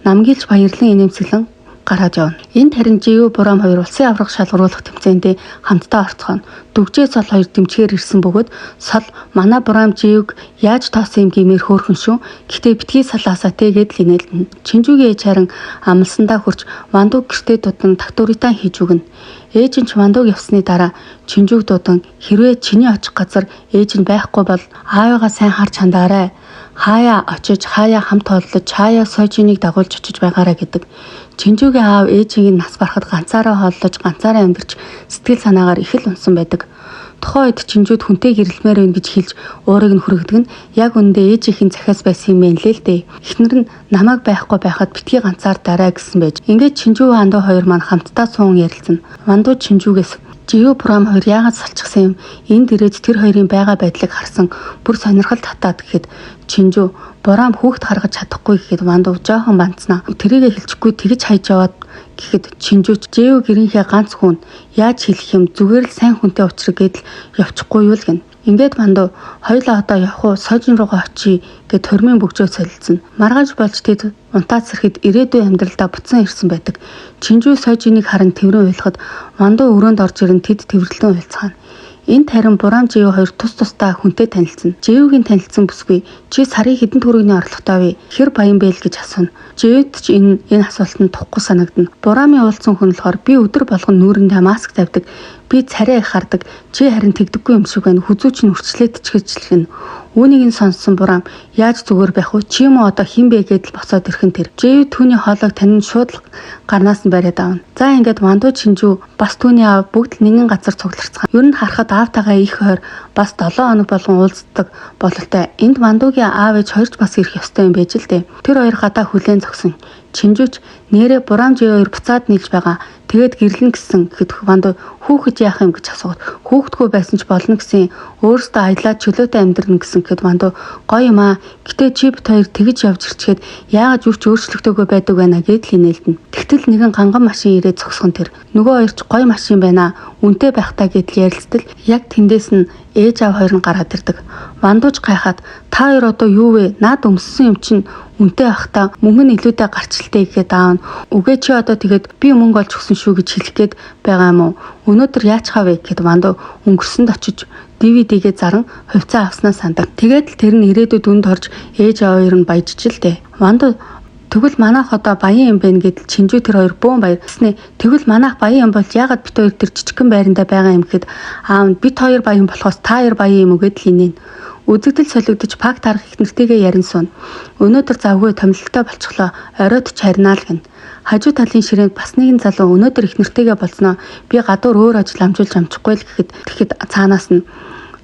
Намгилч баярлан инээмсэглэн гараад явна. Энд харин Живүү Бурам хоёр улсын аврах шалгаруулах тэмцээндээ хамтдаа орцгоно. Дүгжээ Сол хоёр дэмжгээр ирсэн бөгөөд Сол манай Бурам Живүүг яаж тоосон юм гэмээр хөөрхөн шүү. Гэхдээ битгий салаасаа тэгээд л инээлдэн. Чинжүүгийн ээж харин амлсандаа хурч Вандууг гэртээ дудан тактуритаа хийж өгнө. Ээж нь ч Вандууг явсны дараа Чинжүүг дудан хэрвээ чиний очих газар ээж нь байхгүй бол аавыгаа сайн харж хандаарай. Хаяа очиж хаяа хамт хооллож хаяа сойжиныг дагуулж очиж байгаарай гэдэг. Чинжүүгийн аав ээжийг нас барахад ганцаараа хооллож ганцаараа амьдарч сэтгэл санаагаар их л унсан байдаг. Тухайн үед Чинжүүд хүнтэй гэрэлмээр байна гэж хэлж уурыг нь хүргэдэг нь яг үндэ ээжийнхэн захиас байсан юм байна лээ л дээ. Эхнэр нь намайг байхгүй байхад битгий ганцаар дараа гэсэн байж. Ингээд Чинжүү Вандуу хоёр маань хамтдаа суун ярилцсан. Вандуу Чинжүүгээс Живүү Бурам хоёр яагаад салчихсан юм? Энд ирээд тэр хоёрын байгаа байдлыг харсан бүр сонирхол татаад гэхэд Чинжүү Бурам хүүхд харгаж чадахгүй гэхэд Вандуу жоохон банцнаа. Тэрийгэ хэлчихгүй тэгж хайж яваад гэхэд Чинжүүч Живүү гэрийнхээ ганц хүн яаж хэлэх юм зүгээр л сайн хүнтэй уулзрах гэдэл явчихгүй юу л гэнэ. Ингээд Вандуу хоёлаа одоо явах уу сойжин руугаа очие гэд хормын бөгжөө солилцсон. Маргааш болж тэд унтаад сэрхэд ирээдүйн амьдралдаа буцсан ирсэн байдаг. Чинжүү сойжиныг харан тэврэн уйлахад Вандуу өрөөнд орж ирэн тэд тэвэрлэн уйлцгаана. Энд харин Бурам Живүү хоёр тус тусдаа хүнтэй танилцсан. Живүүгийн танилцсан бүсгүй чи сарын хэдэн төгрөгийн орлоготой вэ? Хэр баян бэ л гэж асууна. Живүүд ч энэ асуултанд тухгүй санагдана. Бурамын уулзсан хүн болохоор би өдөр болгон нүүрэндээ маск тавьдаг. Би царай их хардаг. Чи харин тэгдэггүй юм шиг байна. Хүзүүч нь үрчлээд чгэжлэх нь. Үүнийг нь сонссон Бурам яаж зүгээр байх вэ? Чи юм уу одоо хин бэ гэдэл босоод ирхэн тэр. Жив түүний хоолойг тань шууд л гарнаас нь бариад аавна. За ингээд Вандуу Чинжүү бас түүний аав бүгд нэгэн газар цугларцгаан. Ер нь харахад аавтайгаа их хойр бас 7 хоног болгон уулздаг бололтой. Энд Вандуугийн аав ээж хоёрч бас ирэх ёстой юм байж л дээ. Тэр хоёр гадаа хүлээн зогсон. Чинжүүч нэрээ Бурам Жи2 буцаад нийлж байгаа. Тэгээд гэрлэн гисэн гэхэд Вандуу хүүхэд яах юм гэж асууад хүүхдгүй байсан ч болно гэсэн өөрөөсөө аялаад чөлөөтэй амьдрна гэсэн гэхэд Вандуу гоё юм аа. Гэтэ чи бит хоёр тэгж явж ирчихэд яагаад юу ч өөрчлөгдөөгүй байдаг байна гэдэл инээлдэн. Тэгтэл нэгэн ганган машин ирээд зогсгон тэр. Нөгөө хоёр ч гоё машин байна. Үнэтэй байх та гэдэл ярилцтал яг тэндээс нь ээж аав хоёр нь гараад ирдэг. Вандууч гайхаад та хоёр одоо юу вэ? Наад өмссөн юм чинь үнэтэй ахта мөнгө нь илүүтэй гарчлалтай гэхэд аав нь үгээ чи одоо тэгээд би мөнгө олж өгсөн шүү гэж хэлэх гээд байгаа юм уу? Өнөөдөр яач хавэ гэхэд Вандуу өнгөрсөнд очиж DVD-гээ заран хувьцаа авснаа сандаг. Тэгээд л тэр нь ирээдүйд үнд орж ээж аав хоёр нь баяжчихлээ. Вандуу тэгвэл манайх одоо баян юм байна гэдэл Чинжүү тэр хоёр бөөн баярснаа. Тэгвэл манайх баян юм бол яагаад бит хоёр тэр жижигхэн байранда байгаа юм гэхэд аав нь бит хоёр баян болохоос та хоёр баян юм уу гэдэл инээн. Үзэгдэл солигдож пак тарах их нэртэйгээ ярин суун. Өнөөдөр завгүй томилолтой болчихлоо. Оройд ч харинаа л гэн. Хажуу талын ширээнд бас нэгэн залуу өнөөдөр их нэртэйгээ болсноо. Би гадуур өөр ажил амжуулж амжихгүй л гэхэд цаанаас нь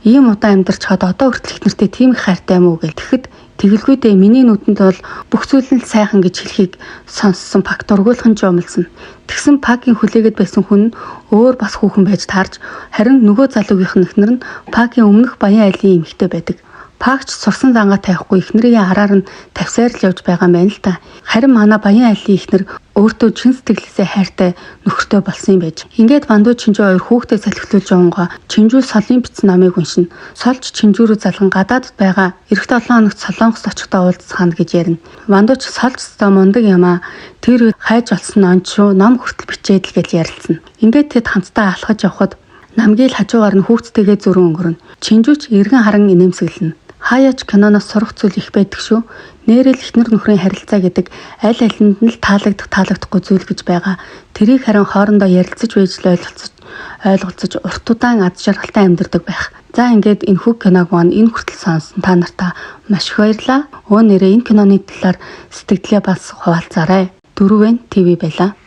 ийм удаан амьдарч хаад одоо хүртэл их нэртэй тийм их хайртай юм уу гэл. Тэгэхэд тэгэлгүй дээ миний нүдэнд бол бүх зүйл нь сайхан гэж хэлхийг сонссон пак дургуулхан жомлсон. Тэгсэн пакийн хүлээгээд байсан хүн нь өөр бас хүүхэн байж таарч харин нөгөө залуугийнх нь эхнэр нь пакийн өмнөх баян айлын эмэгтэй байдаг. Пакч сурсан зангаа тавихгүй эхнэрийн араар нь тавьсаар л явж байгаа юм байна л та. Харин манай баян айлын эхнэр өөртөө чин сэтгэлээсээ хайртай нөхөртэй болсон юм байж. Ингээд Вандуу Чинжүү хоёр хүүхдээ салхилуулж явангаа Чинжүү солын бичсэн намыг уншина. Солж Чинжүү рүү залган гадаадд байгаа эх 7 хоногт Солонгост очихдоо уулзахна гэж ярина. Вандуу ч сольж цаа мундаг юм аа. Тэр хайж олсон онч шүү ном хүртэл бичээд л гэж ярилцсан. Ингээд тэд хамтдаа алхаж явхад намгийн хажуугаар нь хүүхдтэйгээ зөрөн өнгөрнө. Чинжүүч эргэн харан инээмсэглэнэ. Хаяач киноноос сурах зүйл их байдаг шүү. Нээрэл эхнэр нөхрийн харилцаа гэдэг аль алинд нь л таалагдахгүй зүйл гэж байгаа. Тэрийг харин хоорондоо ярилцаж байж л ойлголцож урт удаан аз жаргалтай амьдардаг байх. За ингээд энэ хүүг киног маань энэ хүртэл сонсон та нартаа маш их баярлалаа. Нэрээ энэ киноны талаар сэтгэлдээ бас хуваалцаарай. 4N TV байлаа.